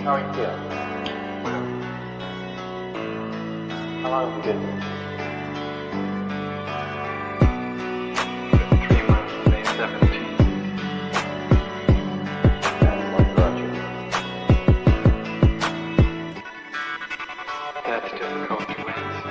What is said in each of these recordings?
How are you feeling? How long have you been here? 3 months, May 17th. And what brought you? That's difficult to answer.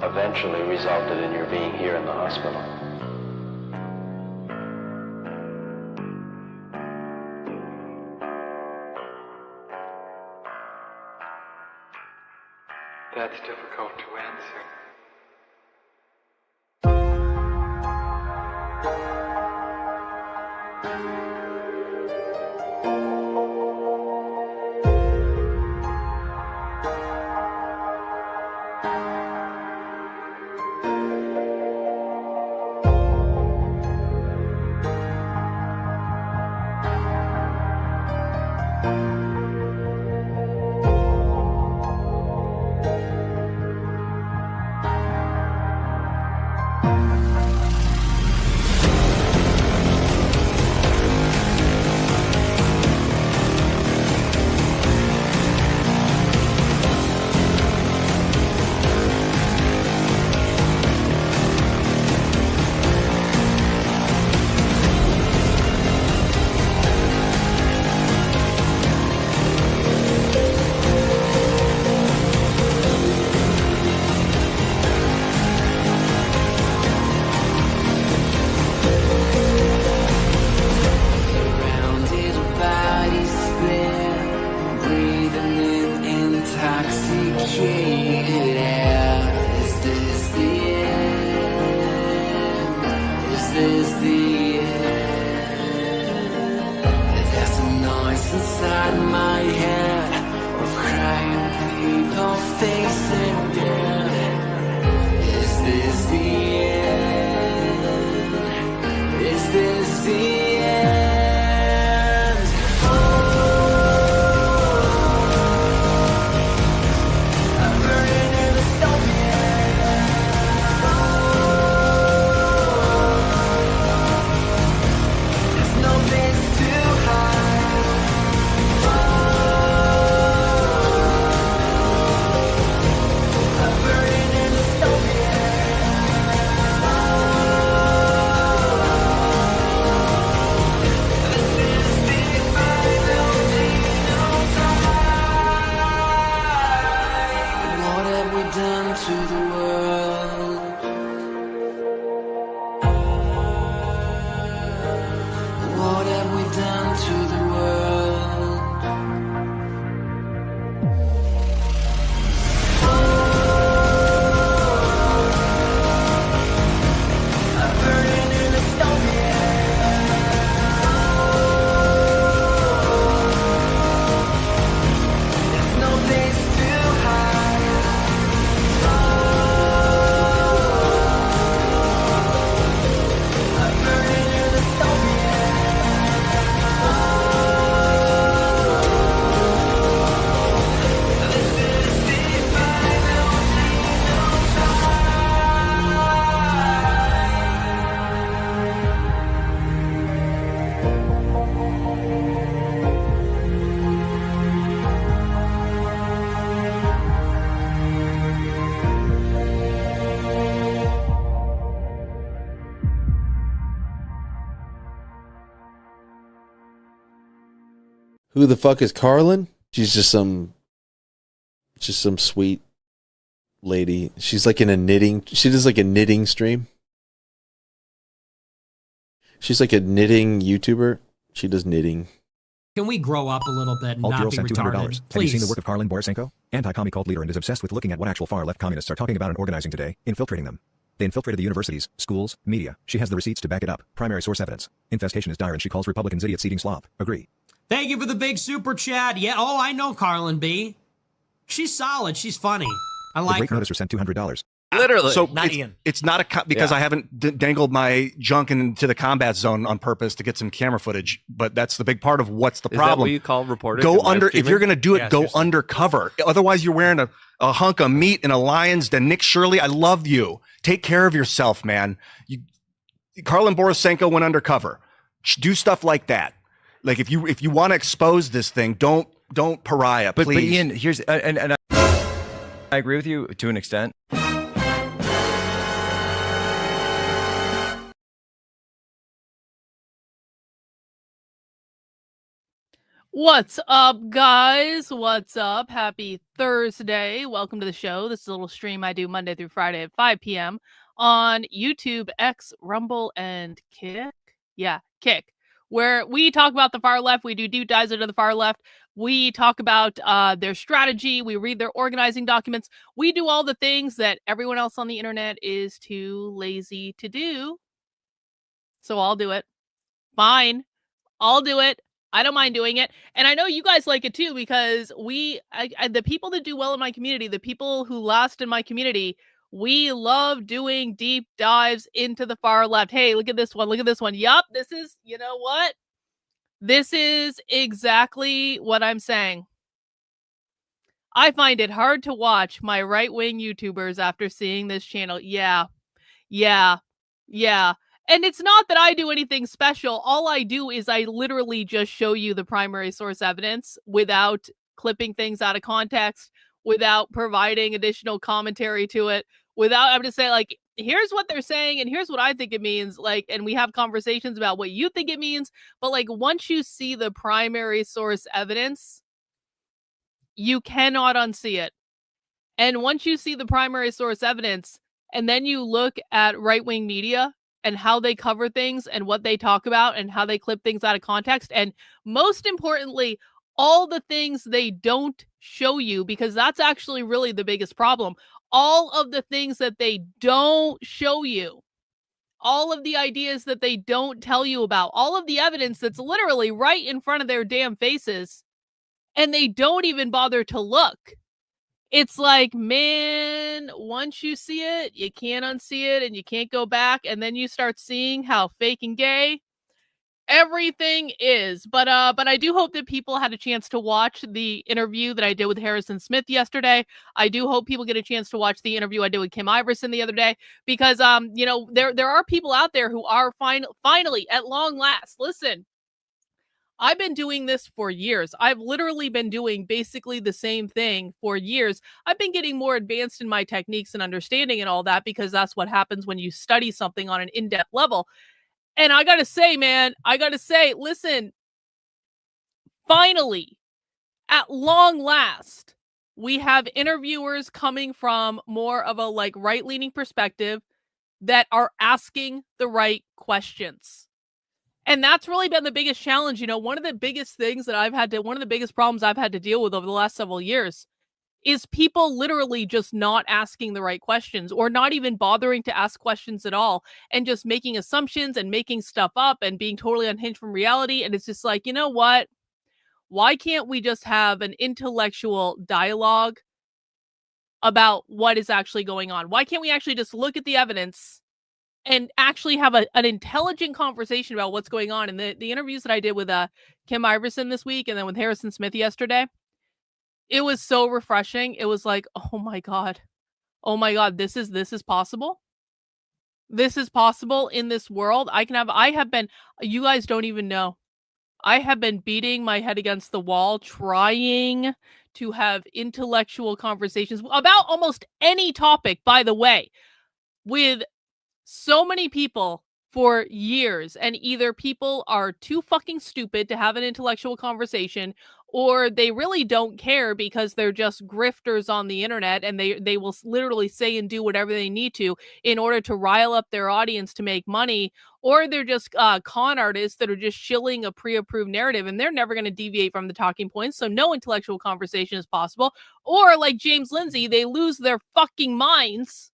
Eventually resulted in your being here in the hospital. That's difficult to answer. the end? There's a noise inside my head of crying people facing death. Is this the end? Is this the end? Oh, I'm burning in the dystopia. There's no place to hide. I'm burning in the dystopia. This is the final time. What have we done to the world? What have we done to the world? I'm burning in the dystopia. There's no place to hide. I'm burning in the dystopia. This is the final Who the fuck is Karlyn? She's just some sweet lady. She's like in a knitting. She does like a knitting stream. She's like a knitting YouTuber. She does knitting. Can we grow up a little bit and Alt not Girl be sent $200. retarded? Have you Please. seen the work of Karlyn Borysenko? Anti-commie cult leader and is obsessed with looking at what actual far-left communists are talking about and organizing today, infiltrating them. They infiltrated the universities, schools, media. She has the receipts to back it up. Primary source evidence. Infestation is dire and she calls Republicans idiots eating slop. Agree. Thank you for the big super chat. Yeah, oh, I know Karlyn B. She's solid. She's funny. I The like great her. noticer sent $200. Literally. So not it's, Ian. it's not because I haven't dangled my junk into the combat zone on purpose to get some camera footage, but that's the big part of what's the Is problem. that what you call reporting? Go and live under, if streaming? you're going to do it, Yeah, go seriously. undercover. Otherwise you're wearing a hunk of meat in a lion's den. Nick Shirley, I love you. Take care of yourself, man. Karlyn Borysenko went undercover. Do stuff like that. Like if you want to expose this thing, don't pariah, please. But Ian, here's and I agree with you to an extent. What's up, guys? What's up? Happy Thursday. Welcome to the show. This is a little stream I do Monday through Friday at 5 p.m. on YouTube, X, Rumble, and Kick. Yeah, Kick, where we talk about the far left. We do deep dives into the far left. We talk about their strategy. We read their organizing documents. We do all the things that everyone else on the internet is too lazy to do. So I'll do it. Fine. I'll do it. I don't mind doing it. And I know you guys like it too, because the people that do well in my community, the people who last in my community, we love doing deep dives into the far left. Hey, look at this one. Look at this one. Yup, this is, you know what? This is exactly what I'm saying. I find it hard to watch my right-wing YouTubers after seeing this channel. Yeah. And it's not that I do anything special. All I do is I literally just show you the primary source evidence without clipping things out of context, without providing additional commentary to it, without having to say, like, here's what they're saying and here's what I think it means. Like, and we have conversations about what you think it means. But like, once you see the primary source evidence, you cannot unsee it. And once you see the primary source evidence, and then you look at right-wing media and how they cover things and what they talk about and how they clip things out of context. And most importantly, all the things they don't show you, because that's actually really the biggest problem. All of the things that they don't show you all of the ideas that they don't tell you about, all of the evidence that's literally right in front of their damn faces, and they don't even bother to look. It's like, man, once you see it, you can't unsee it and you can't go back. And then you start seeing how fake and gay everything is. But I do hope that people had a chance to watch the interview that I did with Harrison Smith yesterday. I do hope people get a chance to watch the interview I did with Kim Iverson the other day, because you know, there are people out there who are finally, at long last, listen. I've been doing this for years. I've literally been doing basically the same thing for years. I've been getting more advanced in my techniques and understanding and all that, because that's what happens when you study something on an in-depth level. And I gotta say, man, listen, finally, at long last, we have interviewers coming from more of a like right-leaning perspective that are asking the right questions. And that's really been the biggest challenge. You know, one of the biggest problems I've had to deal with over the last several years is people literally just not asking the right questions, or not even bothering to ask questions at all, and just making assumptions and making stuff up and being totally unhinged from reality. And it's just like, you know what? Why can't we just have an intellectual dialogue about what is actually going on? Why can't we actually just look at the evidence and actually have an intelligent conversation about what's going on? And the interviews that I did with Kim Iverson this week, and then with Harrison Smith yesterday, it was so refreshing. It was like, oh my God, this is possible. This is possible in this world. You guys don't even know. I have been beating my head against the wall, trying to have intellectual conversations about almost any topic, by the way, with so many people for years. And either people are too fucking stupid to have an intellectual conversation, or they really don't care because they're just grifters on the internet, and they will literally say and do whatever they need to in order to rile up their audience to make money, or they're just con artists that are just shilling a pre-approved narrative, and they're never going to deviate from the talking points, so no intellectual conversation is possible. Or like James Lindsay, they lose their fucking minds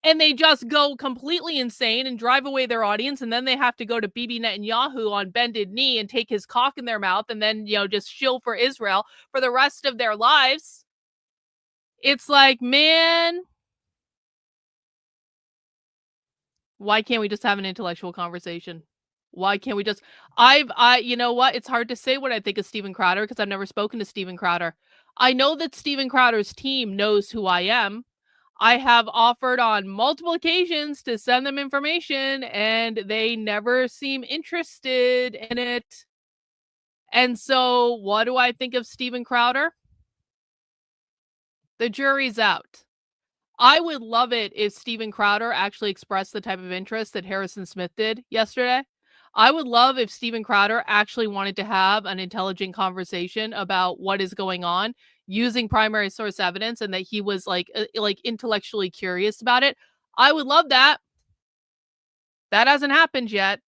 and they just go completely insane and drive away their audience, and then they have to go to Bibi Netanyahu on bended knee and take his cock in their mouth, and then, you know, just shill for Israel for the rest of their lives. It's like, man, why can't we just have an intellectual conversation? Why can't we just... you know what? It's hard to say what I think of Steven Crowder, because I've never spoken to Steven Crowder. I know that Steven Crowder's team knows who I am. I have offered on multiple occasions to send them information, and they never seem interested in it. And so what do I think of Steven Crowder? The jury's out. I would love it if Steven Crowder actually expressed the type of interest that Harrison Smith did yesterday. I would love if Steven Crowder actually wanted to have an intelligent conversation about what is going on using primary source evidence, and that he was like intellectually curious about it. I would love that. That hasn't happened yet.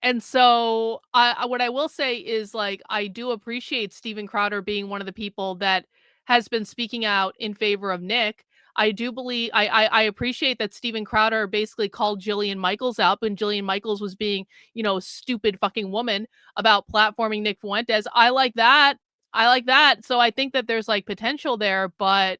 And so what I will say is, like, I do appreciate Steven Crowder being one of the people that has been speaking out in favor of Nick. I do believe I appreciate that Steven Crowder basically called Jillian Michaels out when Jillian Michaels was being, you know, a stupid fucking woman about platforming Nick Fuentes. I like that. So I think that there's like potential there, but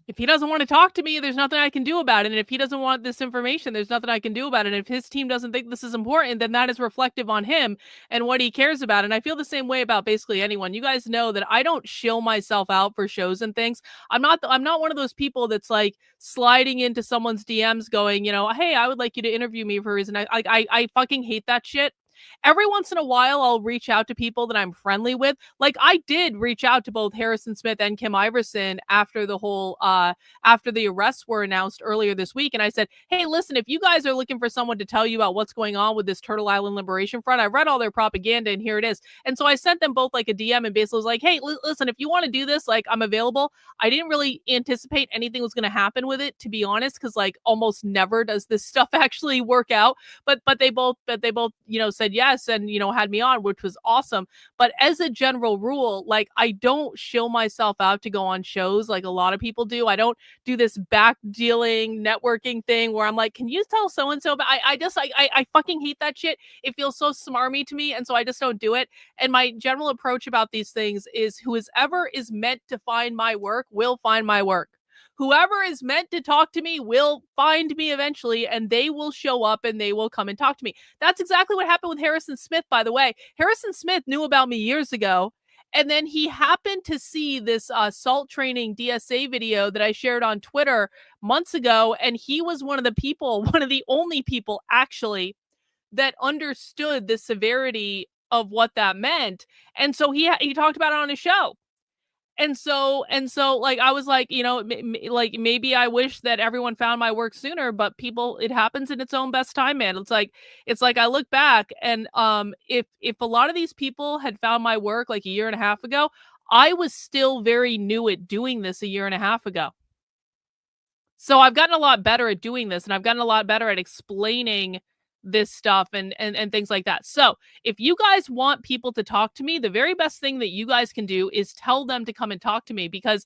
if he doesn't want to talk to me, there's nothing I can do about it. And if he doesn't want this information, there's nothing I can do about it. And if his team doesn't think this is important, then that is reflective on him and what he cares about. And I feel the same way about basically anyone. You guys know that I don't shill myself out for shows and things. I'm not one of those people that's like sliding into someone's DMs going, you know, hey, I would like you to interview me for a reason. I fucking hate that shit. Every once in a while, I'll reach out to people that I'm friendly with. Like, I did reach out to both Harrison Smith and Kim Iverson after the whole, after the arrests were announced earlier this week. And I said, hey, listen, if you guys are looking for someone to tell you about what's going on with this Turtle Island Liberation Front, I read all their propaganda and here it is. And so I sent them both like a DM and basically was like, hey, listen, if you want to do this, like, I'm available. I didn't really anticipate anything was going to happen with it, to be honest, because like almost never does this stuff actually work out. But they both, you know, said said yes and, had me on, which was awesome. But as a general rule, like, I don't shill myself out to go on shows like a lot of people do. I don't do this back dealing networking thing where I'm like, can you tell so-and-so? But I fucking hate that shit. It feels so smarmy to me. And so I just don't do it. And my general approach about these things is whoever is meant to find my work will find my work. Whoever is meant to talk to me will find me eventually, and they will show up and they will come and talk to me. That's exactly what happened with Harrison Smith, by the way. Harrison Smith knew about me years ago, and then he happened to see this SALT training DSA video that I shared on Twitter months ago, and he was one of the only people actually that understood the severity of what that meant. And so he talked about it on his show. And so, like, I was like, like, maybe I wish that everyone found my work sooner, but it happens in its own best time, man. It's like I look back and, if a lot of these people had found my work like a year and a half ago, I was still very new at doing this a year and a half ago. So I've gotten a lot better at doing this, and I've gotten a lot better at explaining this stuff and things like that. So if you guys want people to talk to me, the very best thing that you guys can do is tell them to come and talk to me, because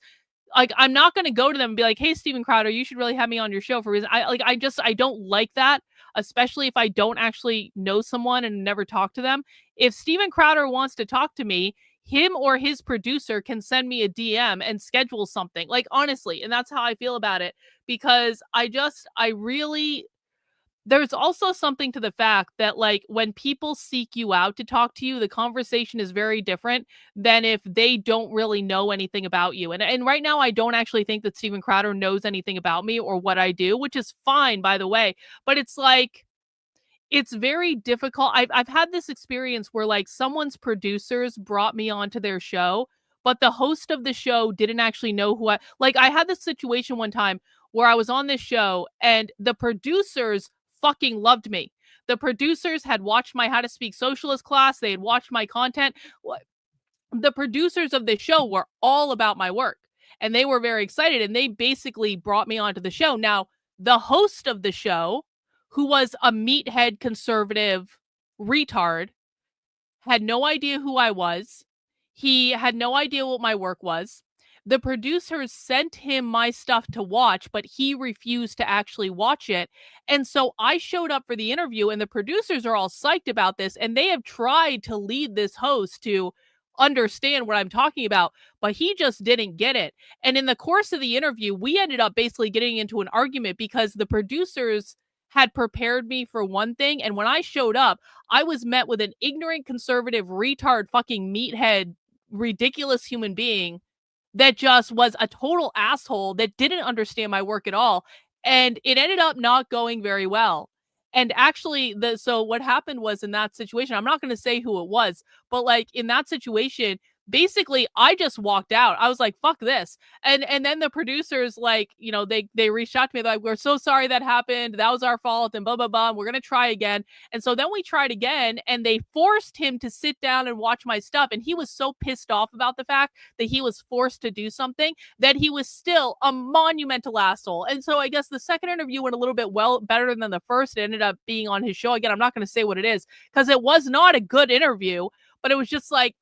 like, I'm not going to go to them and be like, hey, Steven Crowder, you should really have me on your show for reason. I don't like that, especially if I don't actually know someone and never talk to them. If Steven Crowder wants to talk to me, him or his producer can send me a DM and schedule something, like, honestly. And that's how I feel about it, because there's also something to the fact that, like, when people seek you out to talk to you, the conversation is very different than if they don't really know anything about you. And right now, I don't actually think that Steven Crowder knows anything about me or what I do, which is fine, by the way. But it's like, it's very difficult. I've had this experience where, like, someone's producers brought me onto their show, but the host of the show didn't actually know who I had this situation one time where I was on this show and the producers fucking loved me. The producers had watched my How to Speak Socialist class. They had watched my content. The producers of the show were all about my work, and they were very excited, and they basically brought me onto the show. Now, the host of the show, who was a meathead conservative retard, had no idea who I was. He had no idea what my work was. The producers sent him my stuff to watch, but he refused to actually watch it. And so I showed up for the interview, and the producers are all psyched about this, and they have tried to lead this host to understand what I'm talking about, but he just didn't get it. And in the course of the interview, we ended up basically getting into an argument because the producers had prepared me for one thing, and when I showed up, I was met with an ignorant conservative retard fucking meathead ridiculous human being that just was a total asshole that didn't understand my work at all. And it ended up not going very well. And actually, so what happened was, in that situation, I'm not going to say who it was, but like, in that situation, basically I just walked out. I was like, fuck this. And then the producers, like, they reached out to me, like, we're so sorry that happened. That was our fault, and blah, blah, blah. We're going to try again. And so then we tried again, and they forced him to sit down and watch my stuff. And he was so pissed off about the fact that he was forced to do something that he was still a monumental asshole. And so I guess the second interview went a little bit better than the first. It ended up being on his show. Again, I'm not going to say what it is because it was not a good interview, but it was just like,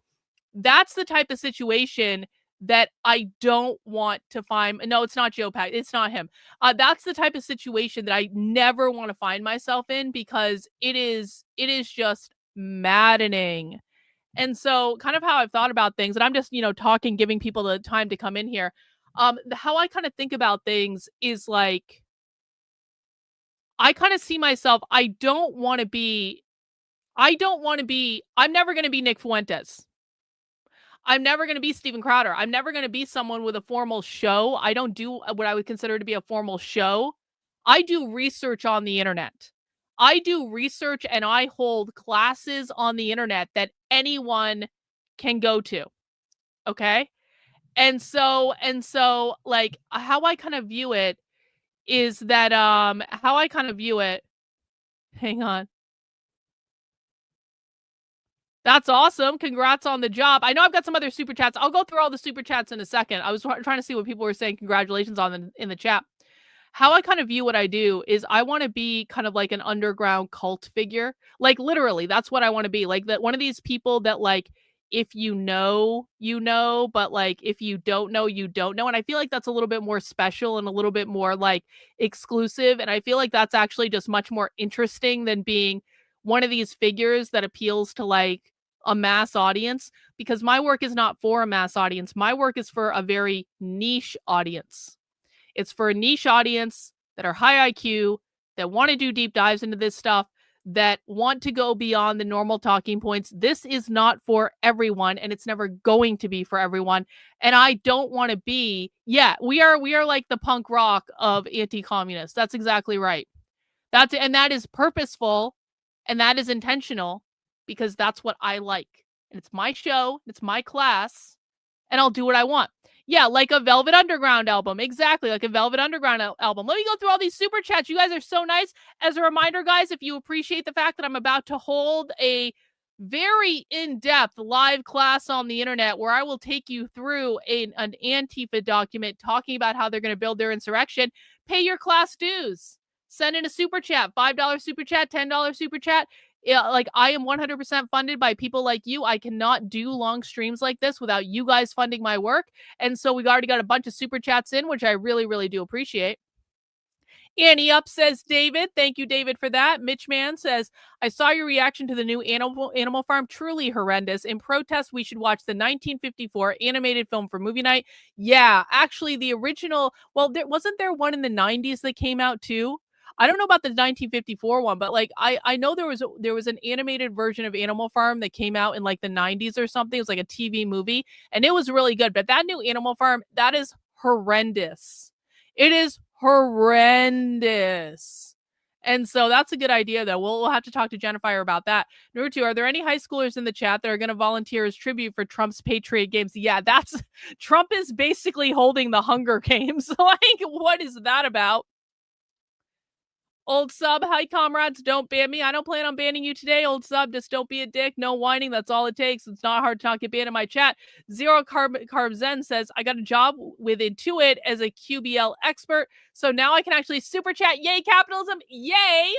that's the type of situation that I don't want to find. No, it's not Joe Pack. It's not him. That's the type of situation that I never want to find myself in, because it is just maddening. And so kind of how I've thought about things, and I'm just, talking, giving people the time to come in here. How I kind of think about things is like, I kind of see myself, I'm never going to be Nick Fuentes. I'm never going to be Steven Crowder. I'm never going to be someone with a formal show. I don't do what I would consider to be a formal show. I do research on the internet. I do research, and I hold classes on the internet that anyone can go to. Okay? And so like, how I kind of view it is that hang on. That's awesome. Congrats on the job. I know I've got some other super chats. I'll go through all the super chats in a second. I was trying to see what people were saying congratulations on in the chat. how I kind of view what I do is I want to be kind of like an underground cult figure. Like literally, that's what I want to be. Like that one of these people that like if you know, you know, but like if you don't know, you don't know. And I feel like that's a little bit more special and a little bit more like exclusive. And I feel like that's actually just much more interesting than being one of these figures that appeals to like a mass audience, because my work is not for a mass audience. My work is for a very niche audience. It's for a niche audience that are high IQ, that want to do deep dives into this stuff, that want to go beyond the normal talking points. This is not for everyone, and it's never going to be for everyone. And I don't want to be, we are like the punk rock of anti-communists. That's exactly right. That is purposeful and that is intentional because that's what I like. And it's my show, it's my class, and I'll do what I want. Yeah, like a Velvet Underground album. Exactly, like a Velvet Underground album. Let me go through all these super chats. You guys are so nice. As a reminder, guys, if you appreciate the fact that I'm about to hold a very in-depth live class on the internet where I will take you through an Antifa document talking about how they're going to build their insurrection, pay your class dues. Send in a super chat, $5 super chat, $10 super chat. Yeah, like I am 100% funded by people like you. I cannot do long streams like this without you guys funding my work. And so we already got a bunch of super chats in, which I really, really do appreciate. Annie Up says, David. Thank you, David, for that. Mitch Man says, I saw your reaction to the new Animal Farm. Truly horrendous. In protest, we should watch the 1954 animated film for movie night. Yeah, actually, the original, well, wasn't there one in the 90s that came out too? I don't know about the 1954 one, but like I know there was an animated version of Animal Farm that came out in like the 90s or something. It was like a TV movie, and it was really good. But that new Animal Farm, that is horrendous. It is horrendous. And so that's a good idea, though. We'll have to talk to Jennifer about that. Number 2, are there any high schoolers in the chat that are going to volunteer as tribute for Trump's Patriot Games? Yeah, Trump is basically holding the Hunger Games. Like, what is that about? Old Sub, hi comrades, don't ban me. I don't plan on banning you today, Old Sub. Just don't be a dick. No whining. That's all it takes. It's not hard to not get banned in my chat. Zero Carb Zen says, I got a job with Intuit as a QBL expert. So now I can actually super chat. Yay, capitalism. Yay.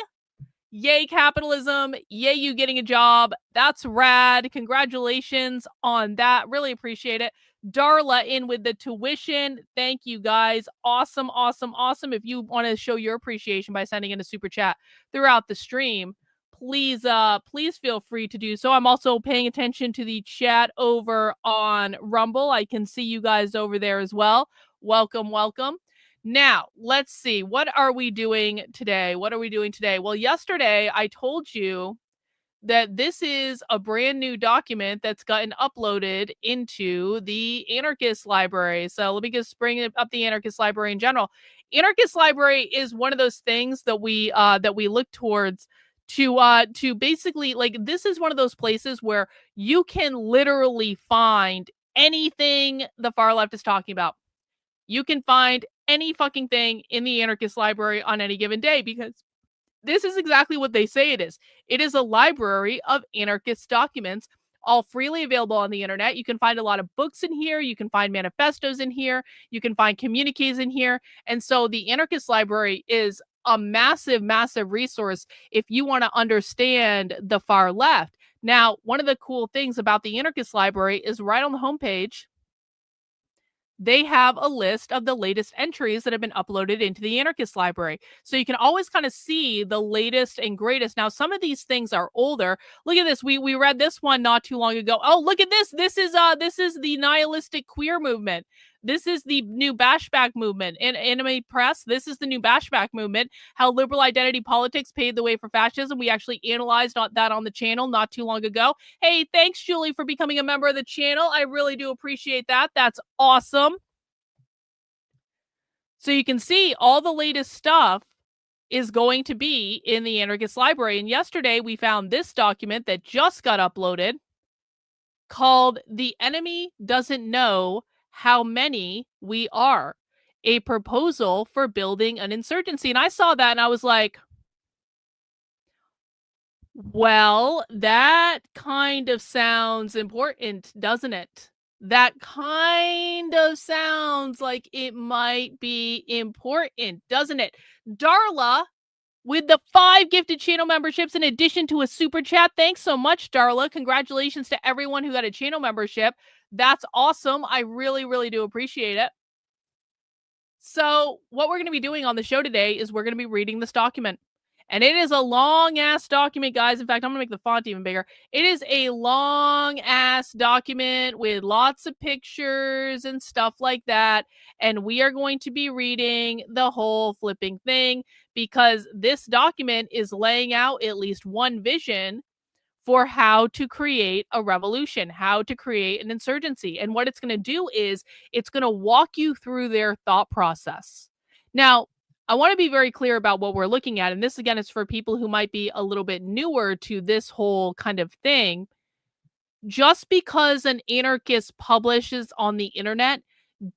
Yay, capitalism. Yay, you getting a job. That's rad. Congratulations on that. Really appreciate it. Darla in with the tuition. Thank you, guys. Awesome, awesome, awesome. If you want to show your appreciation by sending in a super chat throughout the stream, please feel free to do so. I'm also paying attention to the chat over on Rumble. I can see you guys over there as well. Welcome, welcome. Now, let's see. What are we doing today? Well, yesterday I told you that this is a brand new document that's gotten uploaded into the Anarchist Library. So let me just bring up the Anarchist Library in general. Anarchist Library is one of those things that we look towards to basically, like, this is one of those places where you can literally find anything the far left is talking about. You can find any fucking thing in the Anarchist Library on any given day, because this is exactly what they say it is. It is a library of anarchist documents, all freely available on the internet. You can find a lot of books in here. You can find manifestos in here. You can find communiques in here. And so the Anarchist Library is a massive, massive resource if you want to understand the far left. Now, one of the cool things about the Anarchist Library is right on the homepage, they have a list of the latest entries that have been uploaded into the Anarchist Library. So you can always kind of see the latest and greatest. Now, some of these things are older. Look at this. We read this one not too long ago. Oh, look at this. This is the nihilistic queer movement. This is the new bashback movement. In Anime Press, this is the new bashback movement, how liberal identity politics paved the way for fascism. We actually analyzed that on the channel not too long ago. Hey, thanks, Julie, for becoming a member of the channel. I really do appreciate that. That's awesome. So you can see all the latest stuff is going to be in the Anarchist Library. And yesterday we found this document that just got uploaded called The Enemy Doesn't Know How Many We Are, a proposal for building an insurgency. And I saw that and I was like, well, that kind of sounds important, doesn't it? that kind of sounds like it might be important, doesn't it? Darla, with the 5 gifted channel memberships in addition to a super chat. Thanks so much, Darla. Congratulations to everyone who got a channel membership. That's awesome. I really, really do appreciate it. So what we're going to be doing on the show today is we're going to be reading this document. And it is a long-ass document, guys. In fact, I'm going to make the font even bigger. It is a long-ass document with lots of pictures and stuff like that. And we are going to be reading the whole flipping thing because this document is laying out at least one vision for how to create a revolution, how to create an insurgency. And what it's going to do is it's going to walk you through their thought process. Now, I want to be very clear about what we're looking at. And this, again, is for people who might be a little bit newer to this whole kind of thing. Just because an anarchist publishes on the internet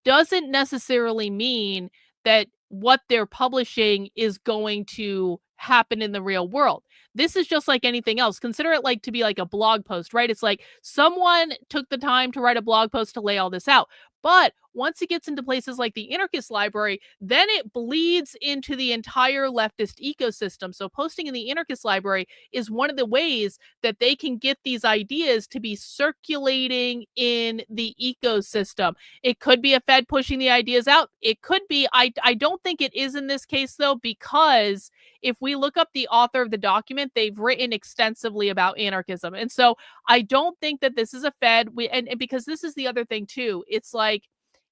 doesn't necessarily mean that what they're publishing is going to happen in the real world. This is just like anything else. Consider it like to be like a blog post, right? It's like someone took the time to write a blog post to lay all this out. But once it gets into places like the anarchist library, then it bleeds into the entire leftist ecosystem. So posting in the anarchist library is one of the ways that they can get these ideas to be circulating in the ecosystem. It could be a Fed pushing the ideas out. It could be, I don't think it is in this case though, because if we look up the author of the document, they've written extensively about anarchism. And so I don't think that this is a Fed. And because this is the other thing too. It's like,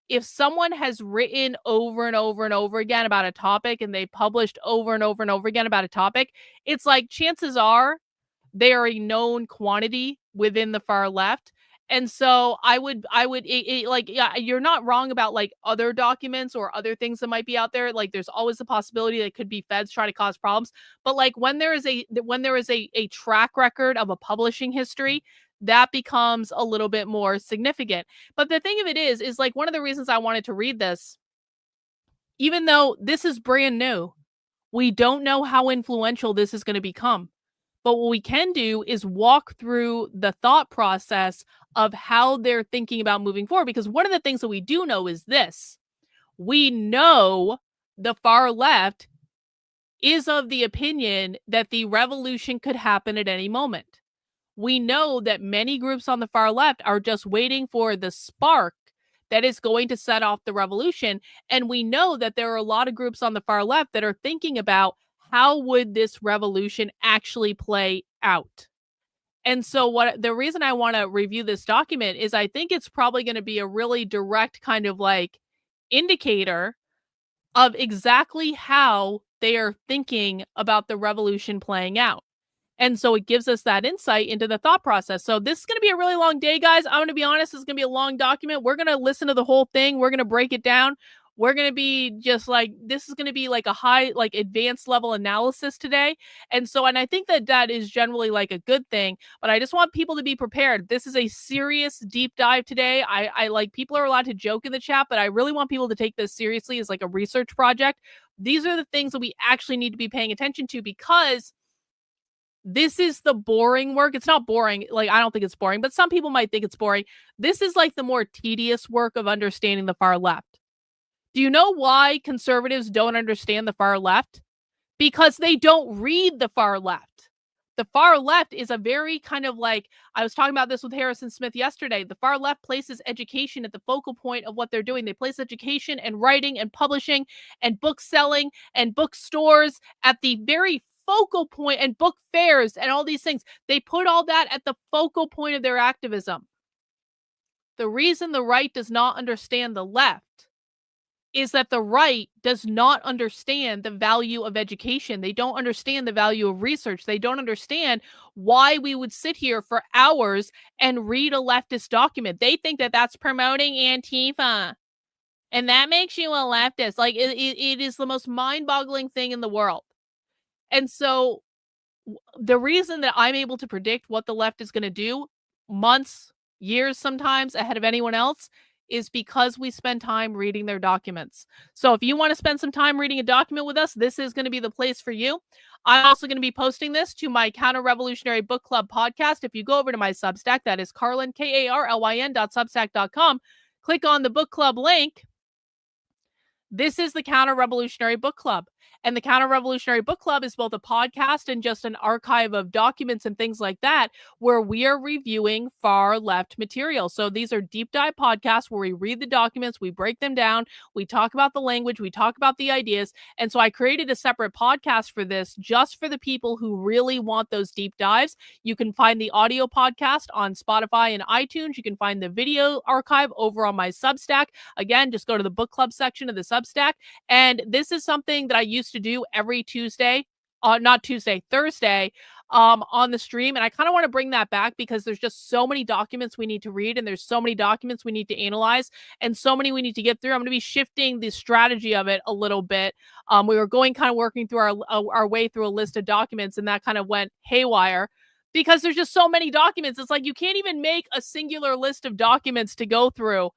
if someone has written over and over and over again about a topic and they published over and over and over again about a topic, it's like chances are they are a known quantity within the far left. And so yeah, you're not wrong about like other documents or other things that might be out there. Like there's always the possibility that could be Feds trying to cause problems. But like when there is a track record of a publishing history, that becomes a little bit more significant. But the thing of it is like one of the reasons I wanted to read this, even though this is brand new, we don't know how influential this is going to become. But what we can do is walk through the thought process of how they're thinking about moving forward. Because one of the things that we do know is this. We know the far left is of the opinion that the revolution could happen at any moment. We know that many groups on the far left are just waiting for the spark that is going to set off the revolution. And we know that there are a lot of groups on the far left that are thinking about how would this revolution actually play out. And so the reason I want to review this document is I think it's probably going to be a really direct kind of like indicator of exactly how they are thinking about the revolution playing out. And so it gives us that insight into the thought process. So this is going to be a really long day, guys. I'm going to be honest. This is going to be a long document. We're going to listen to the whole thing. We're going to break it down. We're going to be just like, this is going to be like a high, like advanced level analysis today. And I think that is generally like a good thing, but I just want people to be prepared. This is a serious deep dive today. I like people are allowed to joke in the chat, but I really want people to take this seriously as like a research project. These are the things that we actually need to be paying attention to because this is the boring work. It's not boring. Like, I don't think it's boring, but some people might think it's boring. This is like the more tedious work of understanding the far left. Do you know why conservatives don't understand the far left? Because they don't read the far left. The far left is a very kind of like, I was talking about this with Harrison Smith yesterday. The far left places education at the focal point of what they're doing. They place education and writing and publishing and book selling and bookstores at the very focal point, and book fairs and all these things. They put all that at the focal point of their activism. The reason the right does not understand the left is that the right does not understand the value of education. They don't understand the value of research. They don't understand why we would sit here for hours and read a leftist document. They think that that's promoting Antifa. And that makes you a leftist. Like, it is the most mind-boggling thing in the world. And so the reason that I'm able to predict what the left is going to do months, years, sometimes ahead of anyone else is because we spend time reading their documents. So if you want to spend some time reading a document with us, this is going to be the place for you. I'm also going to be posting this to my Counter-Revolutionary Book Club podcast. If you go over to my Substack, that is Karlyn, Karlyn.substack.com, click on the book club link. This is the Counter-Revolutionary Book Club. And the Counter-Revolutionary Book Club is both a podcast and just an archive of documents and things like that, where we are reviewing far left material. So these are deep dive podcasts where we read the documents, we break them down, we talk about the language, we talk about the ideas. And so I created a separate podcast for this just for the people who really want those deep dives. You can find the audio podcast on Spotify and iTunes. You can find the video archive over on my Substack. Again, just go to the book club section of the Substack. And this is something that I used to do every Thursday on the stream. And I kind of want to bring that back because there's just so many documents we need to read, and there's so many documents we need to analyze, and so many we need to get through. I'm going to be shifting the strategy of it a little bit. We were working through our way through a list of documents, and that kind of went haywire because there's just so many documents. It's like you can't even make a singular list of documents to go through.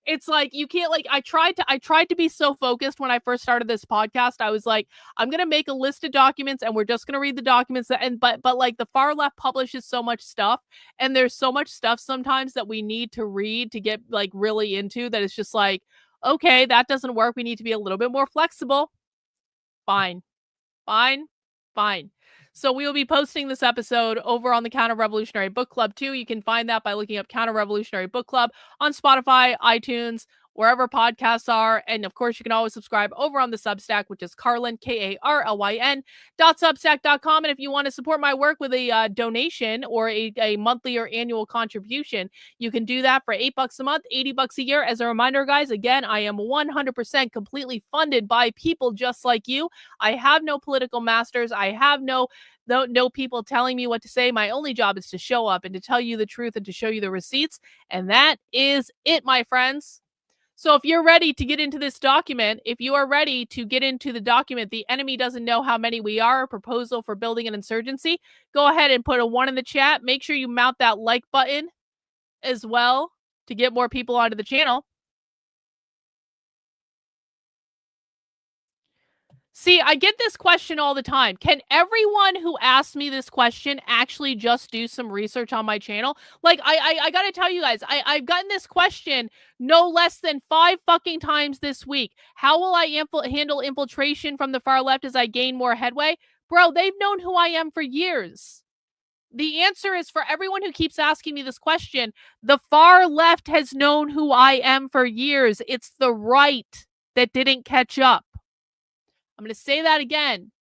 It's like you can't, like, I tried to be so focused when I first started this podcast. I was like, I'm gonna make a list of documents and we're just gonna read the documents but like the far left publishes so much stuff, and there's so much stuff sometimes that we need to read to get like really into that. It's just like, okay, that doesn't work. We need to be a little bit more flexible. Fine. So we will be posting this episode over on the Counter-Revolutionary Book Club too. You can find that by looking up Counter-Revolutionary Book Club on Spotify, iTunes, wherever podcasts are. And of course, you can always subscribe over on the Substack, which is Karlyn, Karlyn.substack.com. And if you want to support my work with a donation or a monthly or annual contribution, you can do that for $8 a month, $80 a year. As a reminder, guys, again, I am 100% completely funded by people just like you. I have no political masters. I have no people telling me what to say. My only job is to show up and to tell you the truth and to show you the receipts. And that is it, my friends. So if you're ready to get into this document, if you are ready to get into the document, The Enemy Doesn't Know How Many We Are, a proposal for building an insurgency, go ahead and put a 1 in the chat. Make sure you mount that like button as well to get more people onto the channel. See, I get this question all the time. Can everyone who asks me this question actually just do some research on my channel? Like, I gotta tell you guys, I've gotten this question no less than 5 fucking times this week. How will I handle infiltration from the far left as I gain more headway? Bro, they've known who I am for years. The answer is, for everyone who keeps asking me this question, the far left has known who I am for years. It's the right that didn't catch up. I'm going to say that again.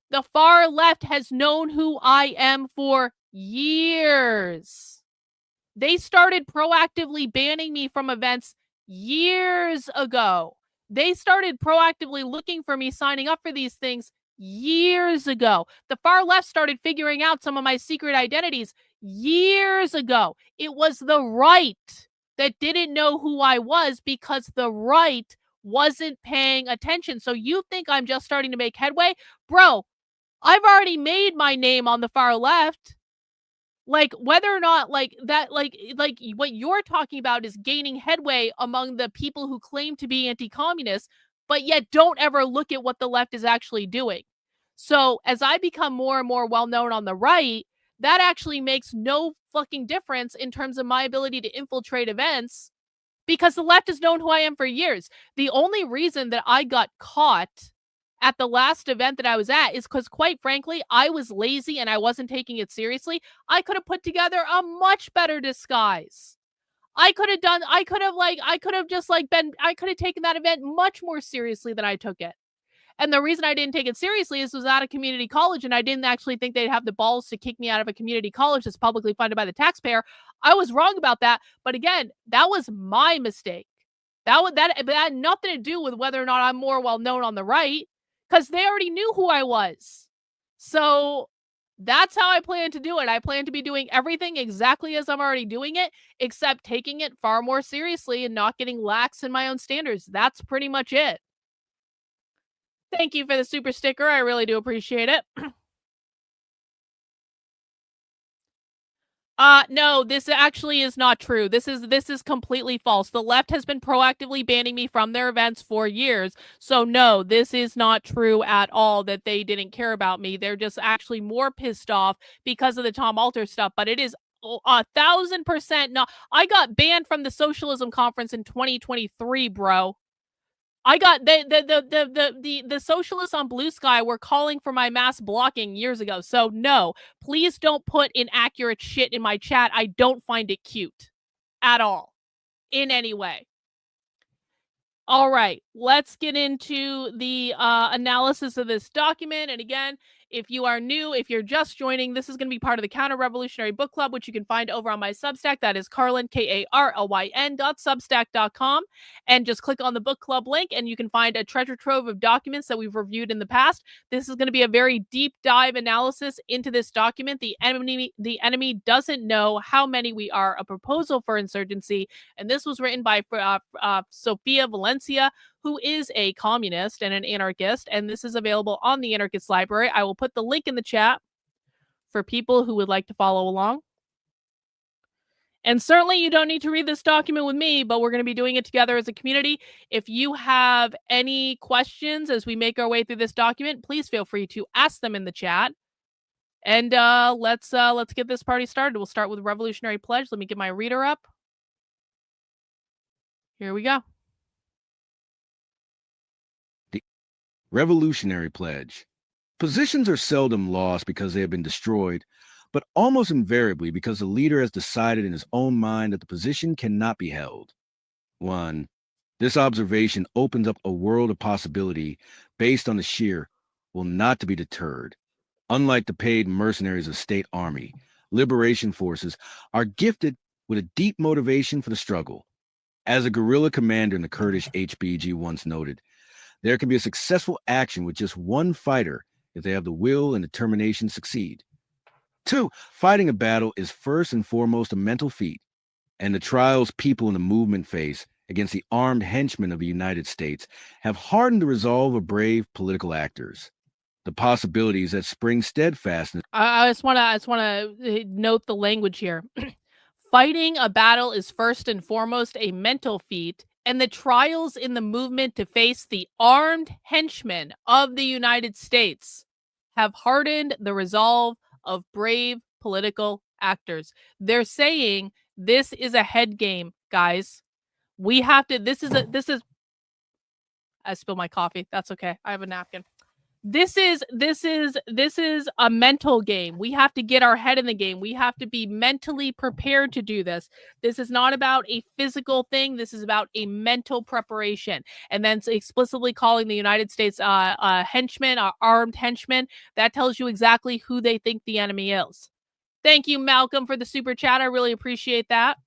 The far left has known who I am for years. They started proactively banning me from events years ago. They started proactively looking for me, signing up for these things years ago. The far left started figuring out some of my secret identities years ago. It was the right that didn't know who I was because the right wasn't paying attention. So you think I'm just starting to make headway? Bro, I've already made my name on the far left. Like, whether or not like what you're talking about is gaining headway among the people who claim to be anti-communist, but yet don't ever look at what the left is actually doing. So as I become more and more well-known on the right, that actually makes no fucking difference in terms of my ability to infiltrate events, because the left has known who I am for years. The only reason that I got caught at the last event that I was at is because, quite frankly, I was lazy and I wasn't taking it seriously. I could have put together a much better disguise. I could have taken that event much more seriously than I took it. And the reason I didn't take it seriously is it was at a community college, and I didn't actually think they'd have the balls to kick me out of a community college that's publicly funded by the taxpayer. I was wrong about that. But again, that was my mistake. That had nothing to do with whether or not I'm more well-known on the right, because they already knew who I was. So that's how I plan to do it. I plan to be doing everything exactly as I'm already doing it, except taking it far more seriously and not getting lax in my own standards. That's pretty much it. Thank you for the super sticker. I really do appreciate it. No, this actually is not true. This is completely false. The left has been proactively banning me from their events for years. So no, this is not true at all that they didn't care about me. They're just actually more pissed off because of the Tom Alter stuff, but it is 1,000% not. I got banned from the Socialism Conference in 2023, bro. I got the socialists on Blue Sky were calling for my mass blocking years ago. So no, please don't put inaccurate shit in my chat. I don't find it cute at all in any way. All right, let's get into the analysis of this document. And again, if you are new, if you're just joining, this is going to be part of the Counter Revolutionary Book Club, which you can find over on my Substack. That is Karlyn, KARLYN.substack.com. And just click on the book club link and you can find a treasure trove of documents that we've reviewed in the past. This is going to be a very deep dive analysis into this document. The enemy doesn't know how many we are, a proposal for insurgency. And this was written by Sophia Valencia, who is a communist and an anarchist, and this is available on the Anarchist Library. I will put the link in the chat for people who would like to follow along. And certainly you don't need to read this document with me, but we're going to be doing it together as a community. If you have any questions as we make our way through this document, please feel free to ask them in the chat. And let's get this party started. We'll start with Revolutionary Pledge. Let me get my reader up. Here we go. Revolutionary Pledge. Positions are seldom lost because they have been destroyed, but almost invariably because the leader has decided in his own mind that the position cannot be held. 1. This observation opens up a world of possibility based on the sheer will not to be deterred. Unlike the paid mercenaries of state army, liberation forces are gifted with a deep motivation for the struggle. As a guerrilla commander in the Kurdish HBG once noted, there can be a successful action with just one fighter if they have the will and determination to succeed. 2, fighting a battle is first and foremost a mental feat, and the trials people in the movement face against the armed henchmen of the United States have hardened the resolve of brave political actors. The possibilities that spring steadfastness. I just want to note the language here. Fighting a battle is first and foremost a mental feat, and the trials in the movement to face the armed henchmen of the United States have hardened the resolve of brave political actors. They're saying this is a head game, guys. We have to, I spilled my coffee. That's okay. I have a napkin. This is a mental game. We have to get our head in the game. We have to be mentally prepared to do this. This is not about a physical thing. This is about a mental preparation. And then explicitly calling the United States henchmen, armed henchmen, that tells you exactly who they think the enemy is. Thank you, Malcolm, for the super chat. I really appreciate that.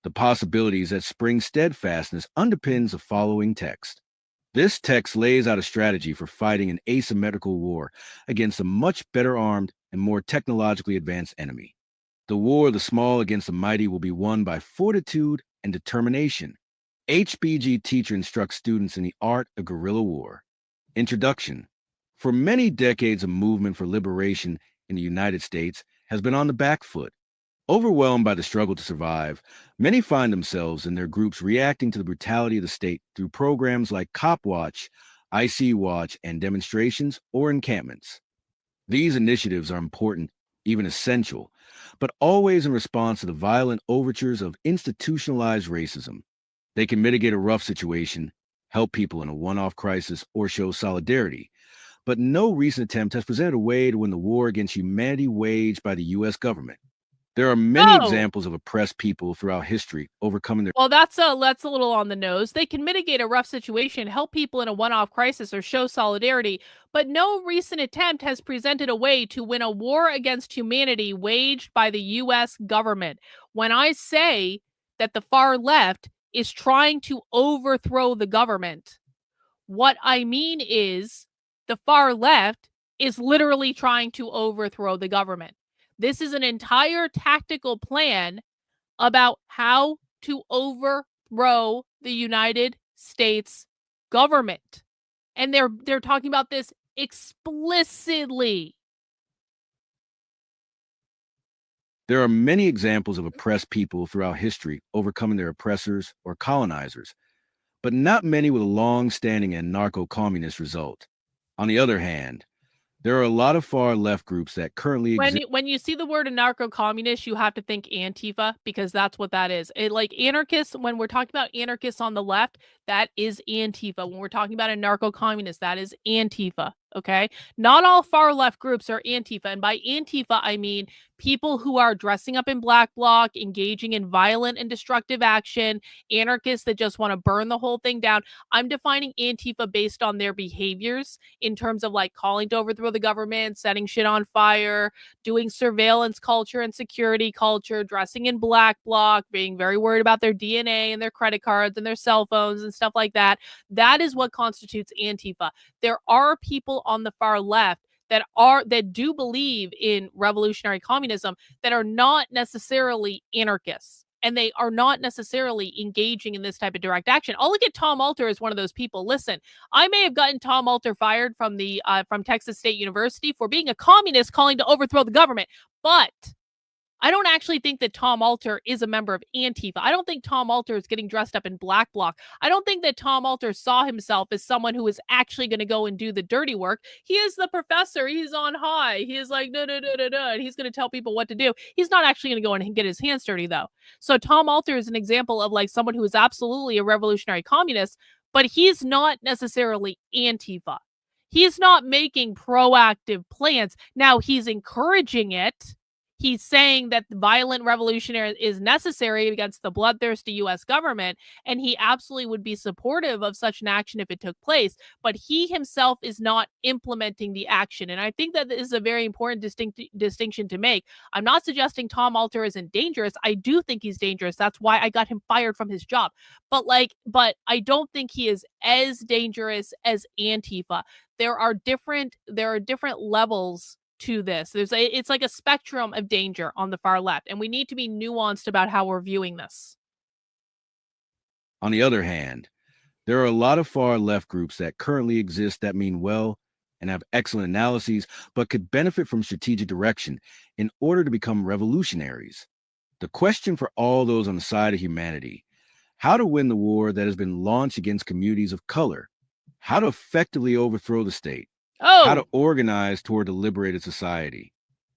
The possibilities that spring steadfastness underpins the following text. This text lays out a strategy for fighting an asymmetrical war against a much better armed and more technologically advanced enemy. The war of the small against the mighty will be won by fortitude and determination. HBG teacher instructs students in the art of guerrilla war. Introduction. For many decades, a movement for liberation in the United States has been on the back foot. Overwhelmed by the struggle to survive, many find themselves and their groups reacting to the brutality of the state through programs like Cop Watch, IC Watch, and demonstrations or encampments. These initiatives are important, even essential, but always in response to the violent overtures of institutionalized racism. They can mitigate a rough situation, help people in a one-off crisis, or show solidarity. But no recent attempt has presented a way to win the war against humanity waged by the U.S. government. There are many examples of oppressed people throughout history overcoming their... Well, that's a little on the nose. They can mitigate a rough situation, help people in a one-off crisis, or show solidarity, but no recent attempt has presented a way to win a war against humanity waged by the U.S. government. When I say that the far left is trying to overthrow the government, what I mean is the far left is literally trying to overthrow the government. This is an entire tactical plan about how to overthrow the United States government. And they're talking about this explicitly. There are many examples of oppressed people throughout history overcoming their oppressors or colonizers, but not many with a long-standing anarcho-communist result. On the other hand, there are a lot of far-left groups that currently exist. When you see the word anarcho-communist, you have to think Antifa, because that's what that is. Like anarchists, when we're talking about anarchists on the left, that is Antifa. When we're talking about anarcho-communists, that is Antifa. Okay? Not all far left groups are Antifa. And by Antifa, I mean people who are dressing up in black bloc, engaging in violent and destructive action, anarchists that just want to burn the whole thing down. I'm defining Antifa based on their behaviors in terms of like calling to overthrow the government, setting shit on fire, doing surveillance culture and security culture, dressing in black bloc, being very worried about their DNA and their credit cards and their cell phones and stuff like that. That is what constitutes Antifa. There are people on the far left that do believe in revolutionary communism that are not necessarily anarchists, and they are not necessarily engaging in this type of direct action. I'll look at Tom Alter as one of those people. Listen, I may have gotten Tom Alter fired from Texas State University for being a communist calling to overthrow the government, but I don't actually think that Tom Alter is a member of Antifa. I don't think Tom Alter is getting dressed up in black bloc. I don't think that Tom Alter saw himself as someone who is actually going to go and do the dirty work. He is the professor. He's on high. He is like, and he's going to tell people what to do. He's not actually going to go and get his hands dirty, though. So Tom Alter is an example of like someone who is absolutely a revolutionary communist, but he's not necessarily Antifa. He's not making proactive plans. Now, he's encouraging it. He's saying that the violent revolution is necessary against the bloodthirsty U.S. government, and he absolutely would be supportive of such an action if it took place, but he himself is not implementing the action. And I think that this is a very important distinction to make. I'm not suggesting Tom Alter isn't dangerous. I do think he's dangerous. That's why I got him fired from his job. But I don't think he is as dangerous as Antifa. There are different levels to this. It's like a spectrum of danger on the far left, and we need to be nuanced about how we're viewing this. On the other hand, there are a lot of far left groups that currently exist that mean well and have excellent analyses, but could benefit from strategic direction in order to become revolutionaries. The question for all those on the side of humanity: how to win the war that has been launched against communities of color, how to effectively overthrow the state, how to organize toward a liberated society.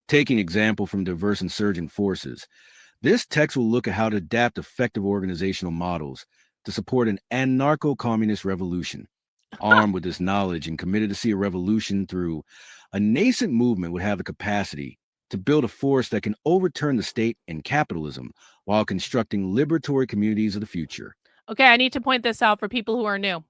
Taking example from diverse insurgent forces, this text will look at how to adapt effective organizational models to support an anarcho-communist revolution. Armed with this knowledge and committed to see a revolution through, a nascent movement would have the capacity to build a force that can overturn the state and capitalism while constructing liberatory communities of the future. Okay, I need to point this out for people who are new.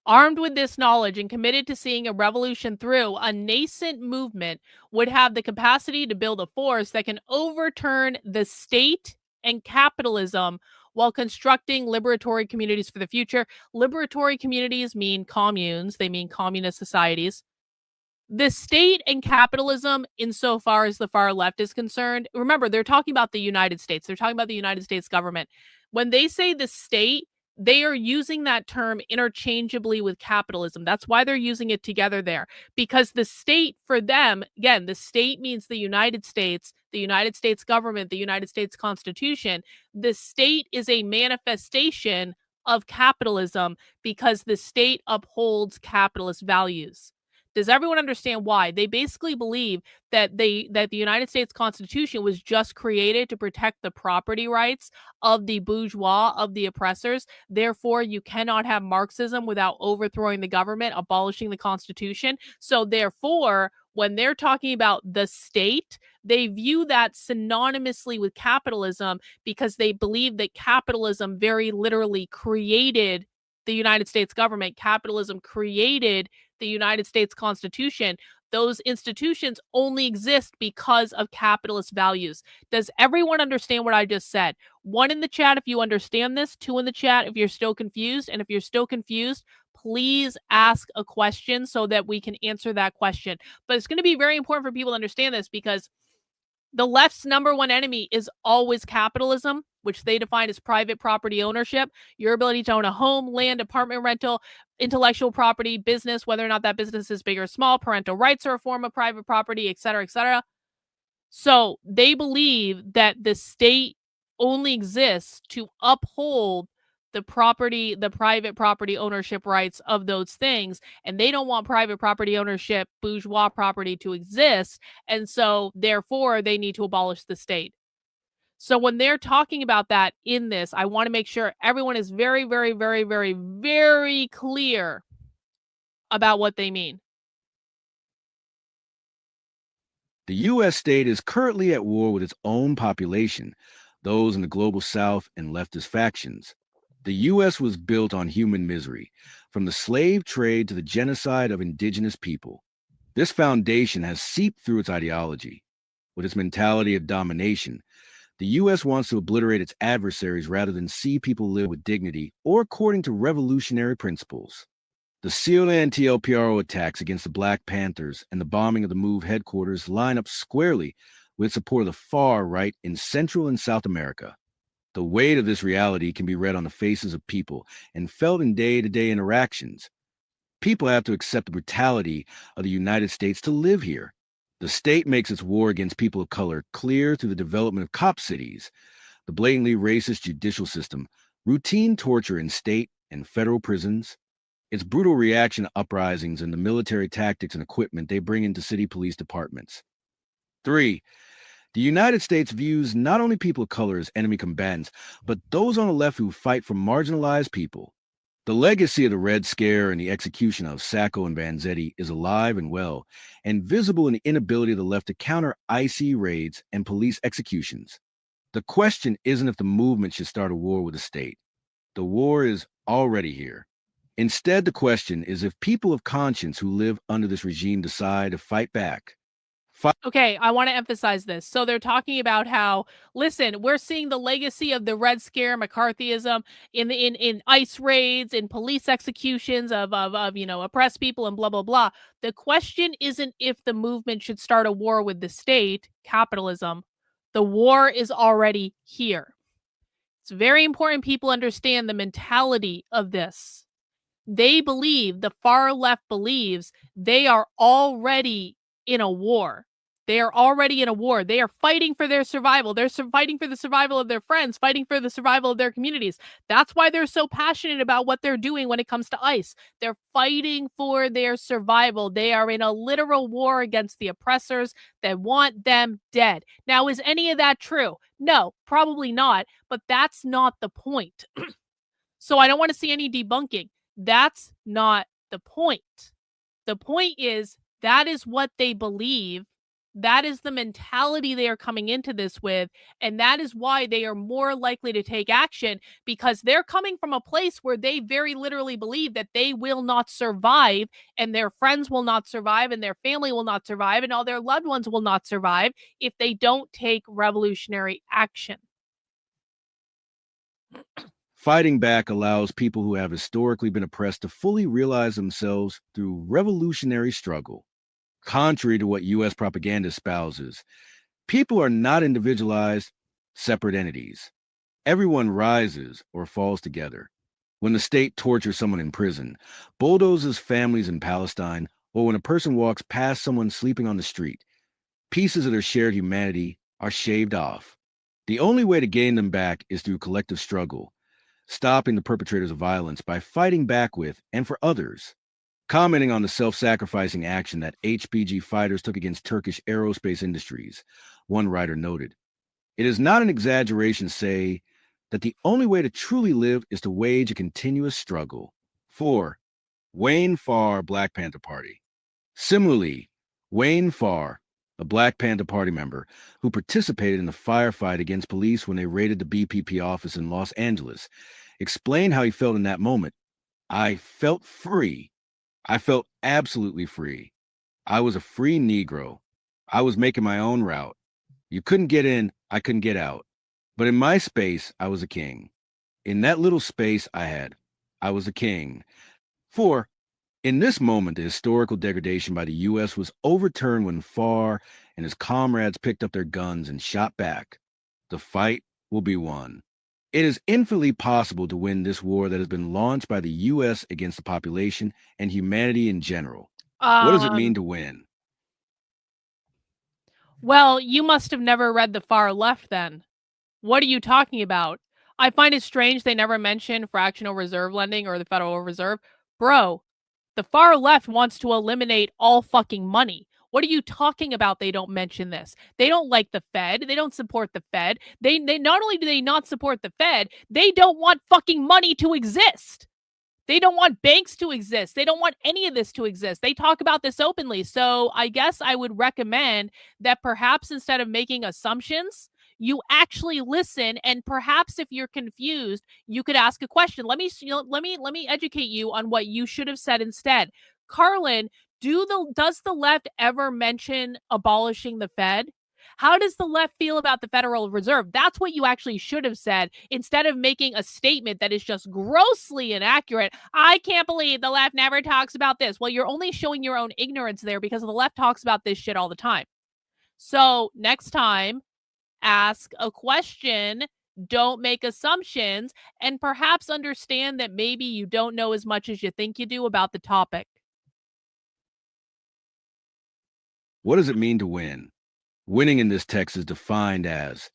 Armed with this knowledge and committed to seeing a revolution through, a nascent movement would have the capacity to build a force that can overturn the state and capitalism while constructing liberatory communities for the future. Liberatory communities mean communes. They mean communist societies. The state and capitalism, insofar as the far left is concerned, remember, they're talking about the United States. They're talking about the United States government. When they say the state, they are using that term interchangeably with capitalism. That's why they're using it together there. Because the state for them, again, the state means the United States government, the United States Constitution. The state is a manifestation of capitalism because the state upholds capitalist values. Does everyone understand why? They basically believe that the United States Constitution was just created to protect the property rights of the bourgeois, of the oppressors. Therefore, you cannot have Marxism without overthrowing the government, abolishing the Constitution. So therefore, when they're talking about the state, they view that synonymously with capitalism because they believe that capitalism very literally created the United States government. Capitalism created the United States Constitution. Those institutions only exist because of capitalist values. Does everyone understand what I just said? 1 in the chat if you understand this, 2 in the chat if you're still confused. And if you're still confused, please ask a question so that we can answer that question. But it's going to be very important for people to understand this because the left's number one enemy is always capitalism, which they define as private property ownership, your ability to own a home, land, apartment rental, intellectual property, business, whether or not that business is big or small, parental rights are a form of private property, et cetera, et cetera. So they believe that the state only exists to uphold the private property ownership rights of those things. And they don't want private property ownership, bourgeois property to exist. And so therefore they need to abolish the state. So when they're talking about that in this, I want to make sure everyone is very, very, very, very, very clear about what they mean. The U.S. state is currently at war with its own population, those in the global south and leftist factions. The U.S. was built on human misery, from the slave trade to the genocide of indigenous people. This foundation has seeped through its ideology. With its mentality of domination, the U.S. wants to obliterate its adversaries rather than see people live with dignity or according to revolutionary principles. The SEAL anti-LPRO attacks against the Black Panthers and the bombing of the MOVE headquarters line up squarely with support of the far right in Central and South America. The weight of this reality can be read on the faces of people and felt in day-to-day interactions. People have to accept the brutality of the United States to live here. The state makes its war against people of color clear through the development of cop cities, the blatantly racist judicial system, routine torture in state and federal prisons, its brutal reaction to uprisings and the military tactics and equipment they bring into city police departments. 3. The United States views not only people of color as enemy combatants, but those on the left who fight for marginalized people. The legacy of the Red Scare and the execution of Sacco and Vanzetti is alive and well, and visible in the inability of the left to counter IC raids and police executions. The question isn't if the movement should start a war with the state. The war is already here. Instead, the question is if people of conscience who live under this regime decide to fight back. Okay, I want to emphasize this. So they're talking about how, listen, we're seeing the legacy of the Red Scare, McCarthyism in ICE raids, in police executions of oppressed people and blah blah blah. The question isn't if the movement should start a war with the state, capitalism. The war is already here. It's very important people understand the mentality of this. They believe, the far left believes, they are already in a war. They are already in a war. They are fighting for their survival. They're fighting for the survival of their friends, fighting for the survival of their communities. That's why they're so passionate about what they're doing when it comes to ICE. They're fighting for their survival. They are in a literal war against the oppressors that want them dead. Now, is any of that true? No, probably not, but that's not the point. So I don't want to see any debunking. That's not the point. The point is that is what they believe. That is the mentality they are coming into this with. And that is why they are more likely to take action, because they're coming from a place where they very literally believe that they will not survive, and their friends will not survive, and their family will not survive, and all their loved ones will not survive if they don't take revolutionary action. Fighting back allows people who have historically been oppressed to fully realize themselves through revolutionary struggle. Contrary to what U.S. propaganda espouses, people are not individualized, separate entities. Everyone rises or falls together. When the state tortures someone in prison, bulldozes families in Palestine, or when a person walks past someone sleeping on the street, pieces of their shared humanity are shaved off. The only way to gain them back is through collective struggle, stopping the perpetrators of violence by fighting back with and for others. Commenting on the self-sacrificing action that HBG fighters took against Turkish aerospace industries, one writer noted, "It is not an exaggeration to say that the only way to truly live is to wage a continuous struggle." 4. Wayne Farr, Black Panther Party. Similarly, Wayne Farr, a Black Panther Party member who participated in the firefight against police when they raided the BPP office in Los Angeles, explained how he felt in that moment. "I felt free. I felt absolutely free. I was a free Negro. I was making my own route. You couldn't get in, I couldn't get out. But in my space, I was a king. In that little space I was a king." 4. In this moment, the historical degradation by the U.S. was overturned when Farr and his comrades picked up their guns and shot back. The fight will be won. It is infinitely possible to win this war that has been launched by the U.S. against the population and humanity in general. What does it mean to win? Well, you must have never read the far left then. What are you talking about? I find it strange they never mention fractional reserve lending or the Federal Reserve. Bro, the far left wants to eliminate all fucking money. What are you talking about? They don't mention this. They don't like the Fed. They don't support the Fed. They not only do they not support the Fed, they don't want fucking money to exist. They don't want banks to exist. They don't want any of this to exist. They talk about this openly. So I guess I would recommend that perhaps instead of making assumptions, you actually listen, and perhaps if you're confused, you could ask a question. Let me educate you on what you should have said instead. Karlyn, does the left ever mention abolishing the Fed? How does the left feel about the Federal Reserve? That's what you actually should have said instead of making a statement that is just grossly inaccurate. I can't believe the left never talks about this. Well, you're only showing your own ignorance there because the left talks about this shit all the time. So next time, ask a question, don't make assumptions, and perhaps understand that maybe you don't know as much as you think you do about the topic. What does it mean to win? Winning in this text is defined as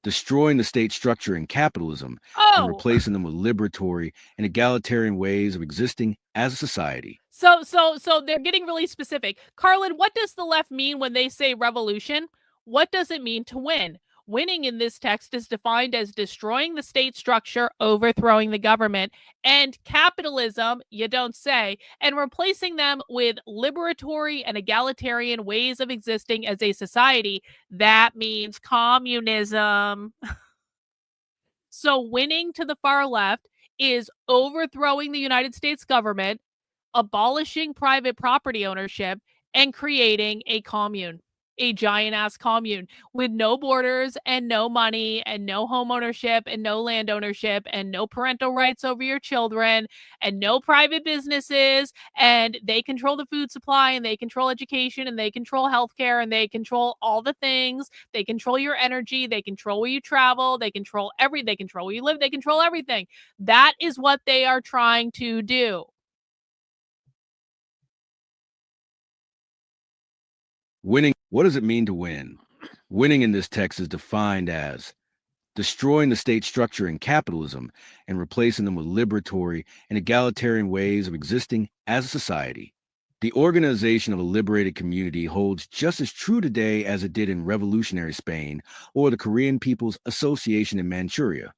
destroying the state structure and capitalism and replacing them with liberatory and egalitarian ways of existing as a society. So they're getting really specific. Karlyn, what does the left mean when they say revolution? What does it mean to win? Winning in this text is defined as destroying the state structure, overthrowing the government, and capitalism, you don't say, and replacing them with liberatory and egalitarian ways of existing as a society. That means communism. So winning to the far left is overthrowing the United States government, abolishing private property ownership, and creating a commune, a giant ass commune with no borders and no money and no home ownership and no land ownership and no parental rights over your children and no private businesses. And they control the food supply and they control education and they control healthcare and they control all the things. They control your energy. They control where you travel. They control they control where you live. They control everything. That is what they are trying to do. Winning, what does it mean to win? Winning in this text is defined as destroying the state structure and capitalism and replacing them with liberatory and egalitarian ways of existing as a society. The organization of a liberated community holds just as true today as it did in revolutionary Spain or the Korean People's Association in Manchuria.